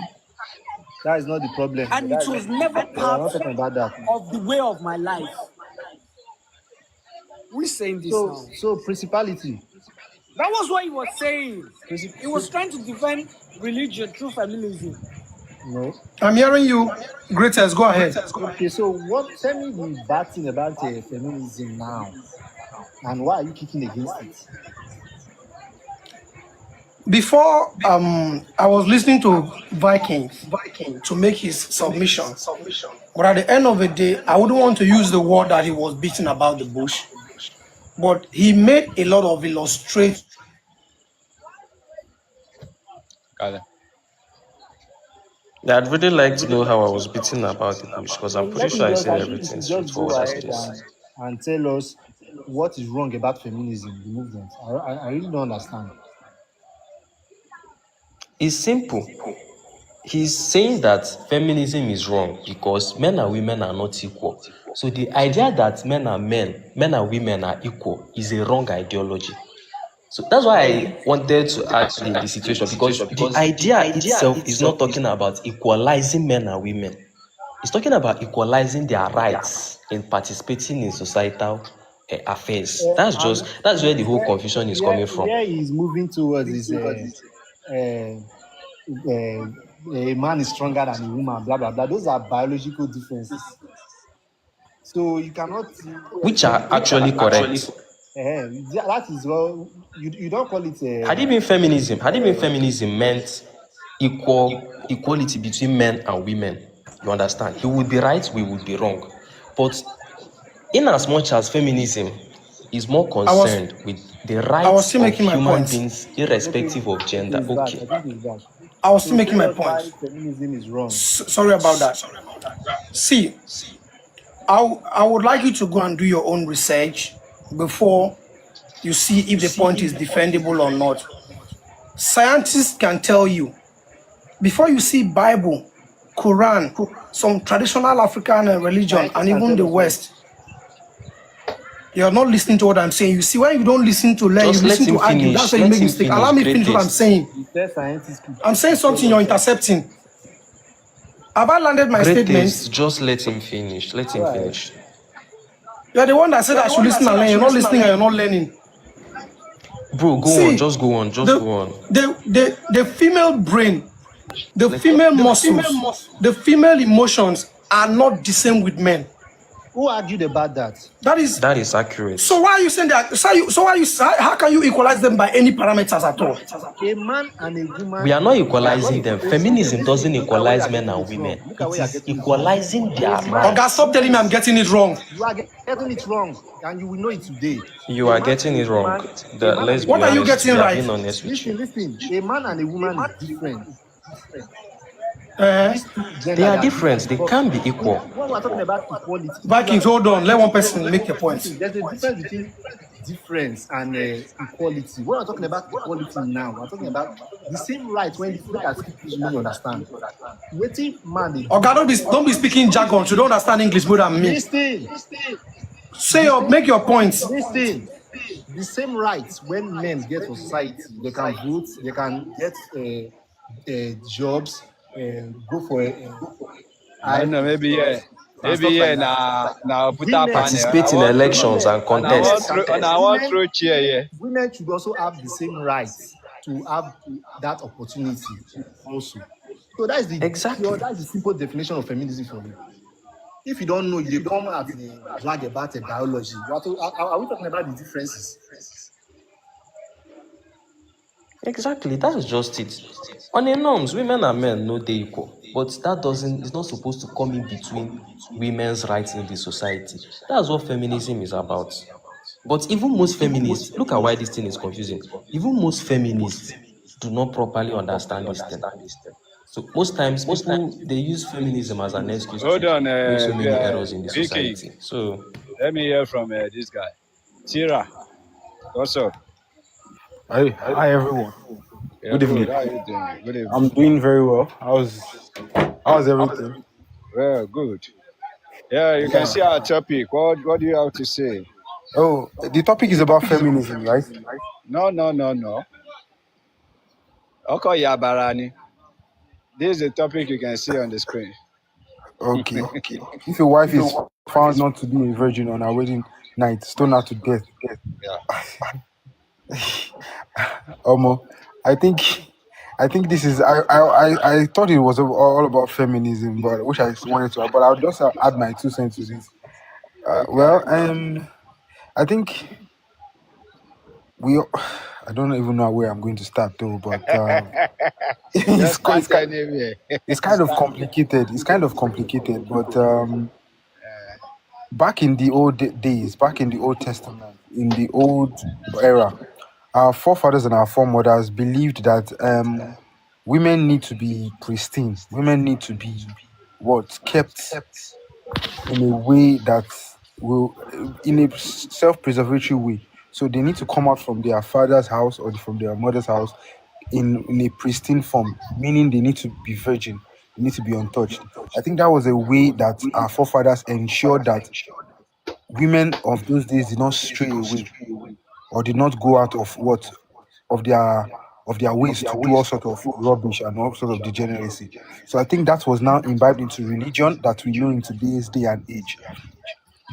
That is not the problem. And it was never We are part not talking about that. of the way of my life. We're saying this now. So principality. That was what he was saying. Princi- He was trying to defend religion through feminism. No. I'm hearing you. Greatest, go ahead. Okay, so tell me the bad thing about feminism now, and why are you kicking against it? Before I was listening to Vikings to make his submission. But at the end of the day, I wouldn't want to use the word that he was beating about the bush. But he made a lot of illustrations. Yeah, I'd really like to know how I was beaten about the bush because I'm pretty sure I said everything straightforward as it is. And tell us what is wrong about feminism, the movement. I really don't understand. It's simple. He's saying that feminism is wrong because men and women are not equal. So the idea that men and women are equal is a wrong ideology. So that's why I wanted to add the situation, because the idea itself is not talking about equalizing men and women. It's talking about equalizing their rights in participating in societal affairs. That's where the whole confusion is coming from. Where he's moving towards is a man is stronger than a woman, blah blah blah. Those are biological differences. So you cannot, which are actually correct. That is well, you don't call it a. Had it been feminism meant equality between men and women, you understand? He would be right, we would be wrong. But in as much as feminism is more concerned with the rights of human beings irrespective of gender. Okay. I was still making my point. Feminism is wrong. Sorry about that. See, I would like you to go and do your own research before you see if the point is defendable or not. Scientists can tell you, before you see Bible, Quran, some traditional African religion, and even the West, you're not listening to what I'm saying. You see, when you don't listen to learn, you listen to argue. That's why you make mistake. Allow me finish what I'm saying. I'm saying something, you're intercepting. Have I landed my statements? Just let him finish. Let him finish. You're the one that said I should listen and learn. You're not listening and you're not learning. Bro, go on. Just go on. Go on. The female brain, the female muscles, the female emotions are not the same with men. Who argued about that? That is accurate. So why are you saying that? How can you equalize them by any parameters at all? A man and a woman. We are not equalizing them. Feminism doesn't equalize men and women. It is equalizing their rights. Oh God, stop telling me I'm getting it wrong. You are getting it wrong, and you will know it today. You are getting it wrong. What are you getting right? Listen. A man and a woman is different. They are different. They can't be equal. When we are talking about equality, Vikings, hold on. Let one person make a point. There's a difference between difference and equality. When we're talking about equality now, we're talking about the same rights when you look at people you understand. Waiting man. Oh God, don't be speaking jargon. You don't understand English more than me. Make your points. Listen. The same rights when men get for society, they can vote, they can get jobs. Go for it. I don't know, maybe now participate in elections and contest. Women should also have the same rights to have that opportunity also. So that's that's the simple definition of feminism for me. If you don't know, you come at the drag about biology. Are we talking about the differences? Exactly, that's just it. On the norms, women and men no they equal, but it's not supposed to come in between women's rights in the society. That's what feminism is about. But even most feminists, look at why this thing is confusing. Even most feminists do not properly understand this thing. So most times they use feminism as an excuse to make so many errors in the society. So let me hear from this guy. Tira, what's up? Hi everyone. Yeah, Good evening. How are you doing? Good evening. I'm doing very well. How's everything? Well, good. Yeah, you can see our topic. What do you have to say? Oh, the topic is about feminism, right? No. Okay, Yabarani. This is the topic you can see on the screen. Okay. If your wife is found not to be a virgin on her wedding night, stone her to death. Omo, I think this is I thought it was all about feminism, but I wish I wanted to. But I'll just add my 2 cents to this. Well, I think we. I don't even know where I'm going to start though, but Just start anywhere. it's kind of complicated. It's kind of complicated, but back in the old days, back in the Old Testament, in the old era, our forefathers and our foremothers believed that women need to be pristine. Women need to be kept in a way that will, in a self-preservatory way. So they need to come out from their father's house or from their mother's house in a pristine form, meaning they need to be virgin, they need to be untouched. I think that was a way that our forefathers ensured that women of those days did not stray away or did not go out of their ways to do all sort of rubbish and all sort of degeneracy. So I think that was now imbibed into religion that we know in today's day and age.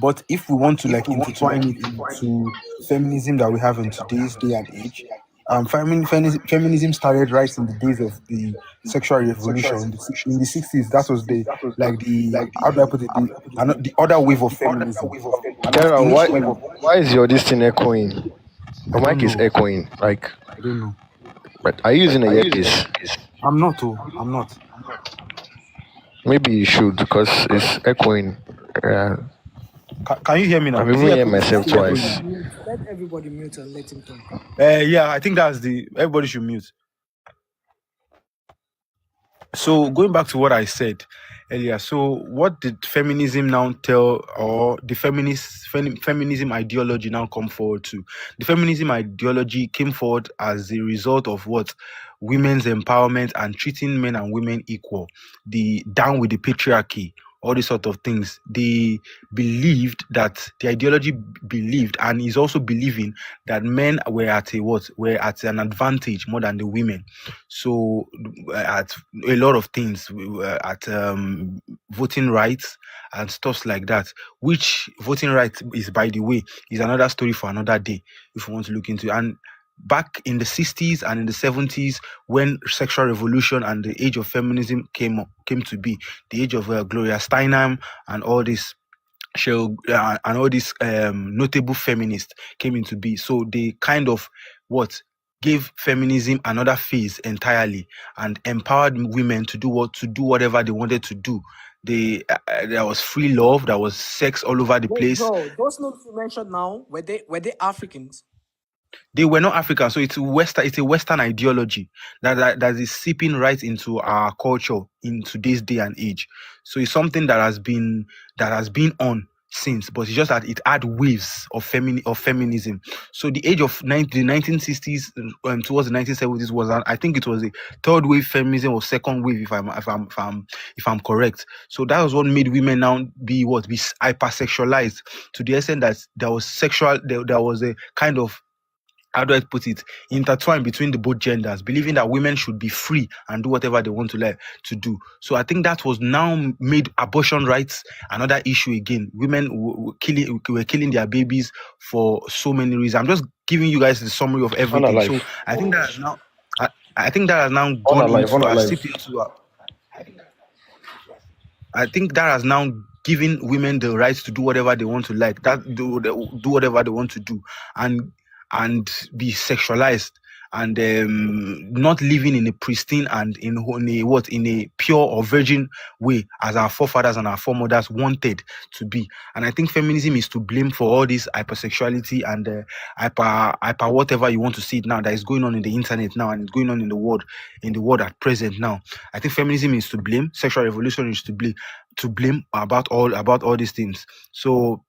But if we want to intertwine it into feminism that we have in today's day and age, feminism started right in the days of the sexual revolution in the 60s. That was the how do I put it, the other wave of feminism. Tara, Initially, why is your this thing echoing? Your I mic don't is know. echoing. Like, I don't know. but are you using a earpiece? I'm not. I'm not. Maybe you should because it's echoing. Can you hear me now? I'm even hearing myself twice. Let everybody mute and let him talk. Yeah, I think everybody should mute. So going back to what I said earlier, so what did feminism now tell, or the feminism ideology now come forward to? The feminism ideology came forward as a result of what? Women's empowerment and treating men and women equal, the down with the patriarchy, all these sort of things. They believed that the ideology believed and is also believing that men were at an advantage more than the women. So at a lot of things, we were at voting rights and stuff like that, which voting rights is, by the way, is another story for another day if you want to look into. And back in the 60s and in the 70s, when sexual revolution and the age of feminism came to be, the age of Gloria Steinem and all this and all these notable feminists came into being. So they kind of gave feminism another phase entirely and empowered women to do whatever they wanted to do. There was free love, there was sex all over the Wait, place. bro, those names you mentioned now, were they Africans? They were not African, so it's a Western ideology that is seeping right into our culture in today's day and age. So it's something that has been on since, but it's just that it had waves of feminism. So the age of the 1960s towards the 1970s was, I think it was a third wave feminism or second wave, if I'm correct. So that was what made women now be hypersexualized to the extent that there was a kind of, how do I put it, intertwined between the both genders, believing that women should be free and do whatever they want to do. So I think that was now made abortion rights another issue again. Women were killing their babies for so many reasons. I'm just giving you guys the summary of everything. So I think that has now gone into I think that has now given women the rights to do whatever they want to do whatever they want to do, and be sexualized, and not living in a pristine and in a pure or virgin way as our forefathers and our foremothers wanted to be. And I think feminism is to blame for all this hypersexuality and hyper whatever you want to see it now that is going on in the internet now and it's going on in the world at present now. I think feminism is to blame, sexual revolution is to blame about all these things. So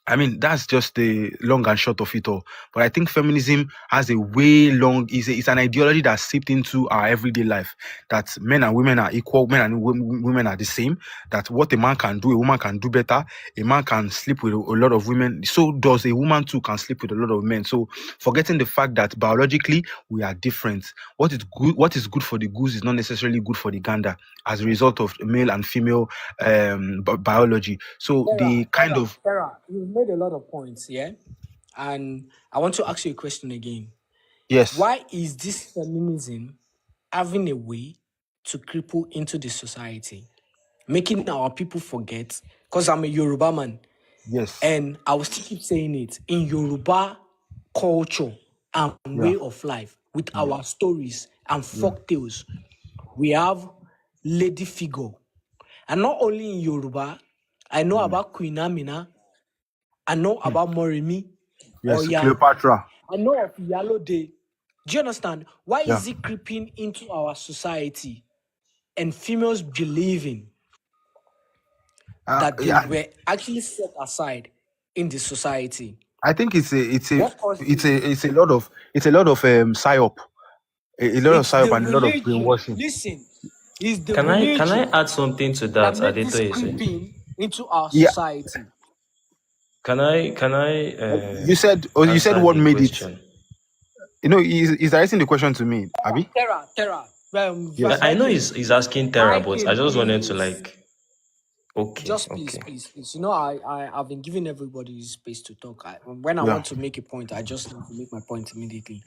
I mean, that's just the long and short of it all. But I think feminism has a way long, it's an ideology that's seeped into our everyday life, that men and women are equal, men and women are the same, that what a man can do, a woman can do better. A man can sleep with a lot of women, so does a woman too can sleep with a lot of men. So forgetting the fact that biologically we are different. What is good for the goose is not necessarily good for the gander as a result of male and female biology. So the kind of Sarah, you've made a lot of points, yeah? And I want to ask you a question again. yes. Why is this feminism having a way to cripple into the society, making our people forget? Because I'm a Yoruba man. Yes. And I will still keep saying it. In Yoruba culture and way of life, with our stories and folk tales, we have lady figure. And not only in Yoruba, I know about Queen Amina, I know about Morimi, Yes, Oya, Cleopatra. I know of Yellow Day. Do you understand? Why Yeah. is it creeping into our society and females believing that they Yeah, were actually set aside in the society? I think it's What caused this? a lot of psyop, a lot of It's psyop the and a lot of religion. brainwashing. Listen, it's the Can I religion add something to that that, made this Adetoyese? creeping into our Yeah, society. Can I you said answer what the made it. question? You know, he's directing the question to me, Abby. Terra. Yes. I know Vikings. he's asking Tara, but I Viking just wanted to means like okay, just okay. please. You know, I've been giving everybody space to talk. When I Yeah. want to make a point, I just need to make my point immediately.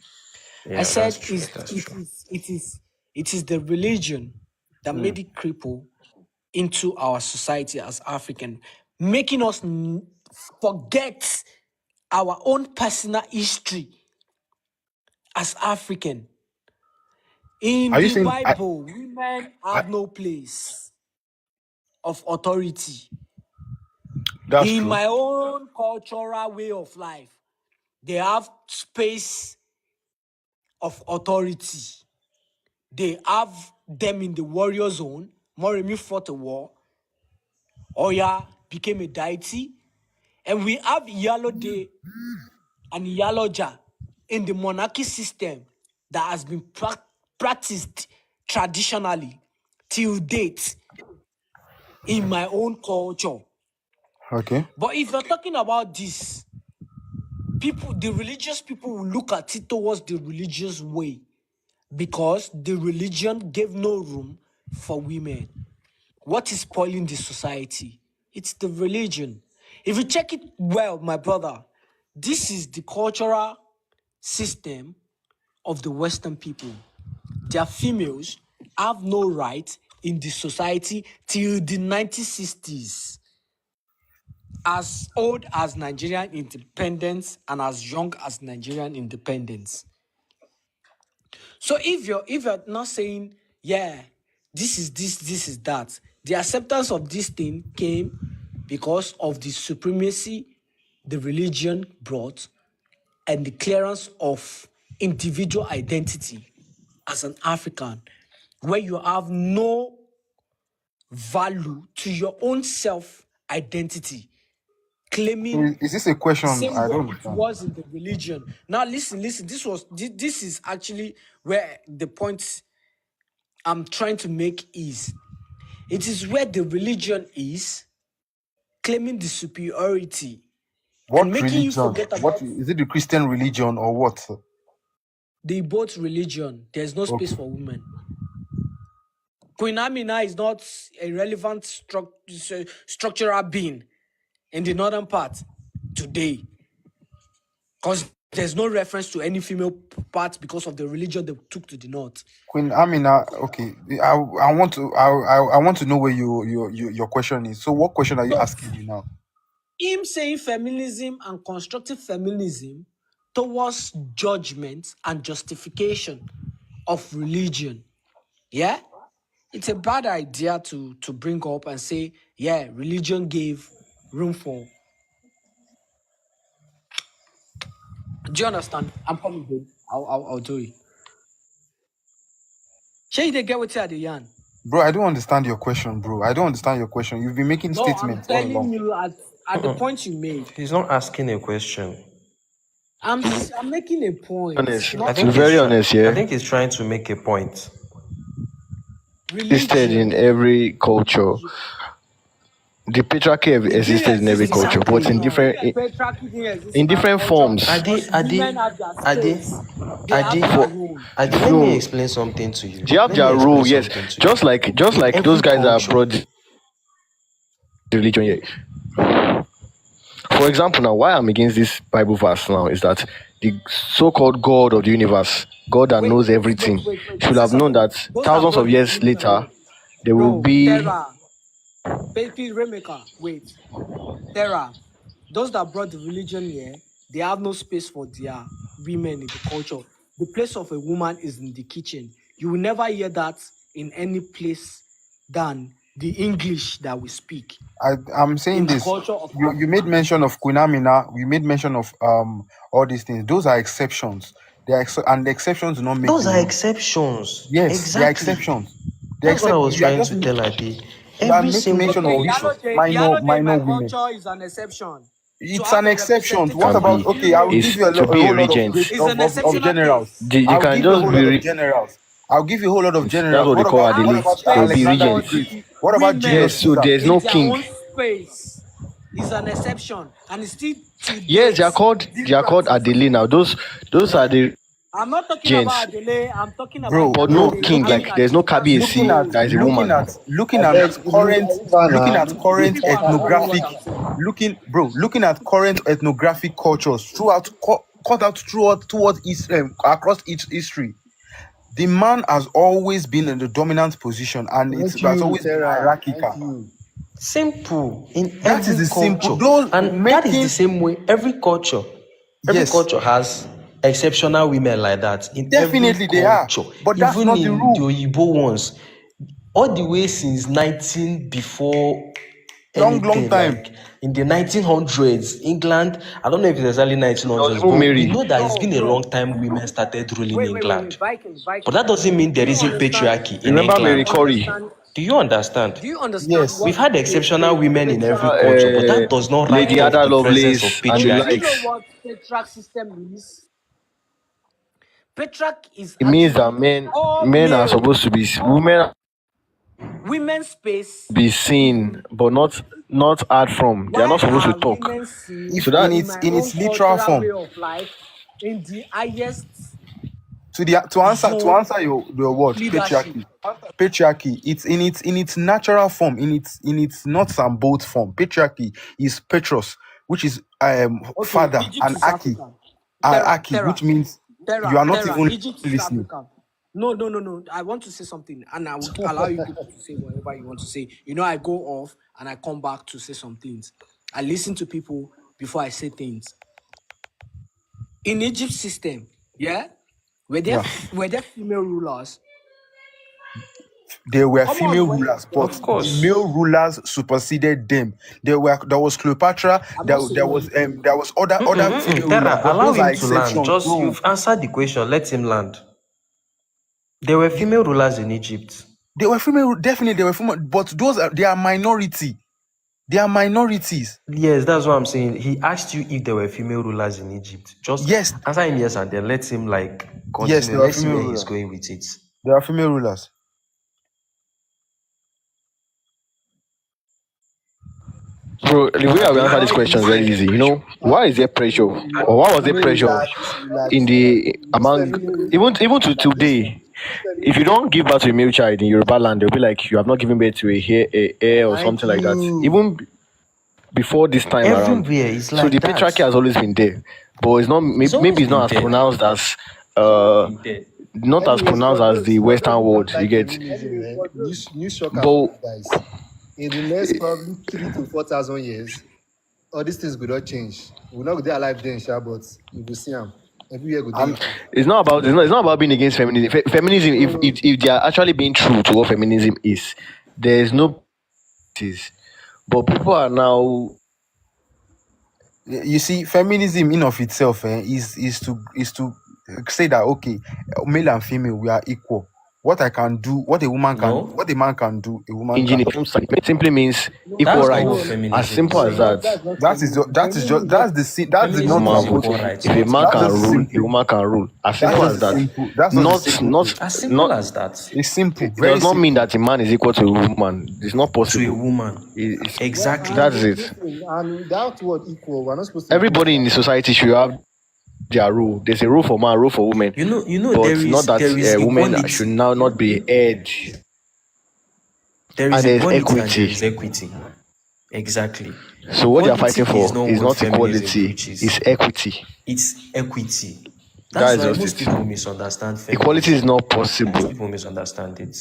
I Yeah, said that's true. That's true. it is the religion that made it cripple into our society as African, making us forget our own personal history as African. In Are you the saying Bible, women have no place of authority. that's In true? my own cultural way of life, they have space of authority. They have them in the warrior zone. Moremi fought a war. Oya became a deity. And we have Iyalode and Iyaloja in the monarchy system that has been practiced traditionally till date in my own culture. Okay. But if you're talking about this, the religious people will look at it towards the religious way because the religion gave no room for women. What is spoiling the society? It's the religion. If you check it well, my brother, this is the cultural system of the Western people. Their females have no right in the society till the 1960s. As old as Nigerian independence and as young as Nigerian independence. So if you're not saying, yeah, this is that, the acceptance of this thing came because of the supremacy the religion brought and the clearance of individual identity as an African, where you have no value to your own self-identity, claiming Is this a the question? same I way don't it understand. was in the religion. Now listen, this is actually where the point I'm trying to make is, it is where the religion is claiming the superiority and What making you religion? forget What about is it, the Christian religion or what? the both religion. There's no space Okay. for women. Queen Amina is not a relevant structural being in the northern part today because there's no reference to any female part because of the religion they took to the north. Queen Amina, okay. I want to I want to know where your question is. So what question are you So asking me now? him saying feminism and constructive feminism towards judgment and justification of religion, yeah, it's a bad idea to bring up and say, yeah, religion gave room for. Do you understand? I'm coming, babe. I'll do it. Shey you dey get wetin I dey yarn? Bro, I don't understand your question, bro. I don't understand your question. You've been making No, I'm statements all telling along. you at the point you made. He's not asking a question. I'm making a point. Honest, I Not think very honest, I yeah. think he's trying to make a point. Existed in religion. every culture. The patriarchy It didn't existed in every exist in culture, one but in culture. Exactly. Patriarchy didn't exist in in our different culture forms. because women have their Ade, space. They have their For role. let me no, explain something to you. they have Let me their explain role, yes. something to you. Just like In those every guys that culture, brought the religion here. For example, now why I'm against this Bible verse now is that the so-called God of the universe, God that knows everything, Wait. should Say have known something. that Those that thousands brought of the years religion later here. there will Bro, be Terra, Baby Remeka, wait. Terra, those that brought the religion here, they have no space for their women in the culture. The place of a woman is in the kitchen. You will never hear that in any place than the English that we speak. I'm saying In the this. culture of You made Africa. mention of Queen Amina. You made mention of all these things. Those are exceptions. And the exceptions do not make those the are rule. exceptions. Yes, they are Exactly. exceptions. They That's what I accept. was You are trying just to tell Ade. you are Every making single mention of Okay, which culture. Yalo Day in minor my women. culture is an exception. To It's have an a exception. What can representative about of be okay? I will female give is you to a be a whole lot of regent. great is an of exceptional generals. case. You I'll can give you a just whole be lot of generals. I'll give you a whole lot of that's generals. what they call Have What Adele. about So space be Alexander the for regent. Great? the What about women Yes, Julius so Caesar? there's in no their king. own space is an exception, and it's still to Yes, date they still are called practiced. Adele now. Those are the I'm not talking regents. about Adele. I'm talking about Bro, But no Yalo bro, Day. king, Why looking you like are there's no disrespecting looking at Kabiesi roles? that is a woman. looking I at beg, current looking Ivana, at You current people are not following what ethnographic I'm saying. looking at current ethnographic cultures cut out throughout towards across each history. The man has always been in the dominant position and it thank has you, always been Sarah. Thank hierarchical. you. Simple in That is every the simple culture. those And that is the making same way every yes, culture has exceptional women like that. In every definitely they are, culture. but that's Even not the in the rule. Oyibo ones. All the way since 19 before Long anything, time. like in the 1900s, England, I don't know if it's exactly there was 1900s, even but we Mary. know that it's No, been a long bro. time women started ruling Wait. England. But Viking. that doesn't mean Do there you isn't understand? patriarchy in Remember Mary England. Corey? Do you understand? Do you understand Yes. We've what had exceptional women in every culture, but Uh, that does not write Lady off Ada the presence of Lovelace and the do you patriarchy. know likes. what patriarch system is? Patriarch is It means that actually all men are male. supposed to be women Women's space be is seen but not heard from. They are not why supposed to are talk. women seen So If that in my in own its literal cultural form. way of life in the highest To zone answer your of word leadership? patriarchy it's in its natural form in its nuts and bolts form. Patriarchy is petros, which is Okay, father, Egypt is Africa. and Terra, aki, which Terra, means you Terra, are not Terra. even Egypt is listening. Africa. No. I want to say something, and I will allow you people to say whatever you want to say. You know, I go off and I come back to say some things. I listen to people before I say things. In Egypt system, yeah, were there Yeah, female rulers? there were Come on, female were rulers, but Of the course. male rulers superseded them. There was Cleopatra. I'm not saying There was other female rulers, Terra, but allow those are him to land. exceptions, Just bro. you've answered the question. Let him land. There were female rulers in Egypt. They were female, definitely they were female, but they are minority. They are minorities. Yes, that's what I'm saying. He asked you if there were female rulers in Egypt. Just Yes, answer him yes and then let him yes, continue. there were Let's see female where he's rulers. going with it. There are female rulers. so the way I will answer this All question is this, very easy. You know, all why is this there pressure? Or why was there female pressure ruler, this ruler, in this ruler. the among even to today? If you don't give birth to a male child in Yoruba land, they'll be like you have not given birth to a heir or Thank something like that. you. Even before this time around. Everywhere is So the like that. patriarchy has always been there, but it's not It's always maybe it's been not as there. pronounced as not as Anyways, pronounced for as those the for those Western who don't world. You like get, feminism, new shocker for but you guys. In the next probably 3,000 to 4,000 years, all these things will not change. We're not there alive then, sha, but you will see them. Every year go there I'm equal. it's not about being against feminism. Feminism, if they are actually being true to what feminism is, there is no is. But people are now you see, feminism in of itself is to say that okay, male and female we are equal. what I can do, what a woman can, No, what a man can do, a woman can. Engineer simply means equal that's not what rights. As feminism simple is as saying. that. That's the Feminism not is Marvel. equal supposed. rights, If a not man That's can equal. just rule, a simple. woman can rule. As That's simple as just that. simple. That's not the simple truth. As simple Not. as that. It's simple, It very does not mean simple. that a man is equal to a woman. It's not To a possible. woman. It's, Exactly. that's it. Listen, and without word equal, we're not supposed to. Everybody in the society should have their rule. There's a rule for man, rule for women. You know, But there not that is women equality. should now not be edge. There And is there's equality and there equity. is equity. Exactly. So what they are fighting Equality for is is not not what feminism equality, preaches. it's equity. It's equity. That That's is why just most it. people misunderstand feminism. Equality is not Most possible. people misunderstand it.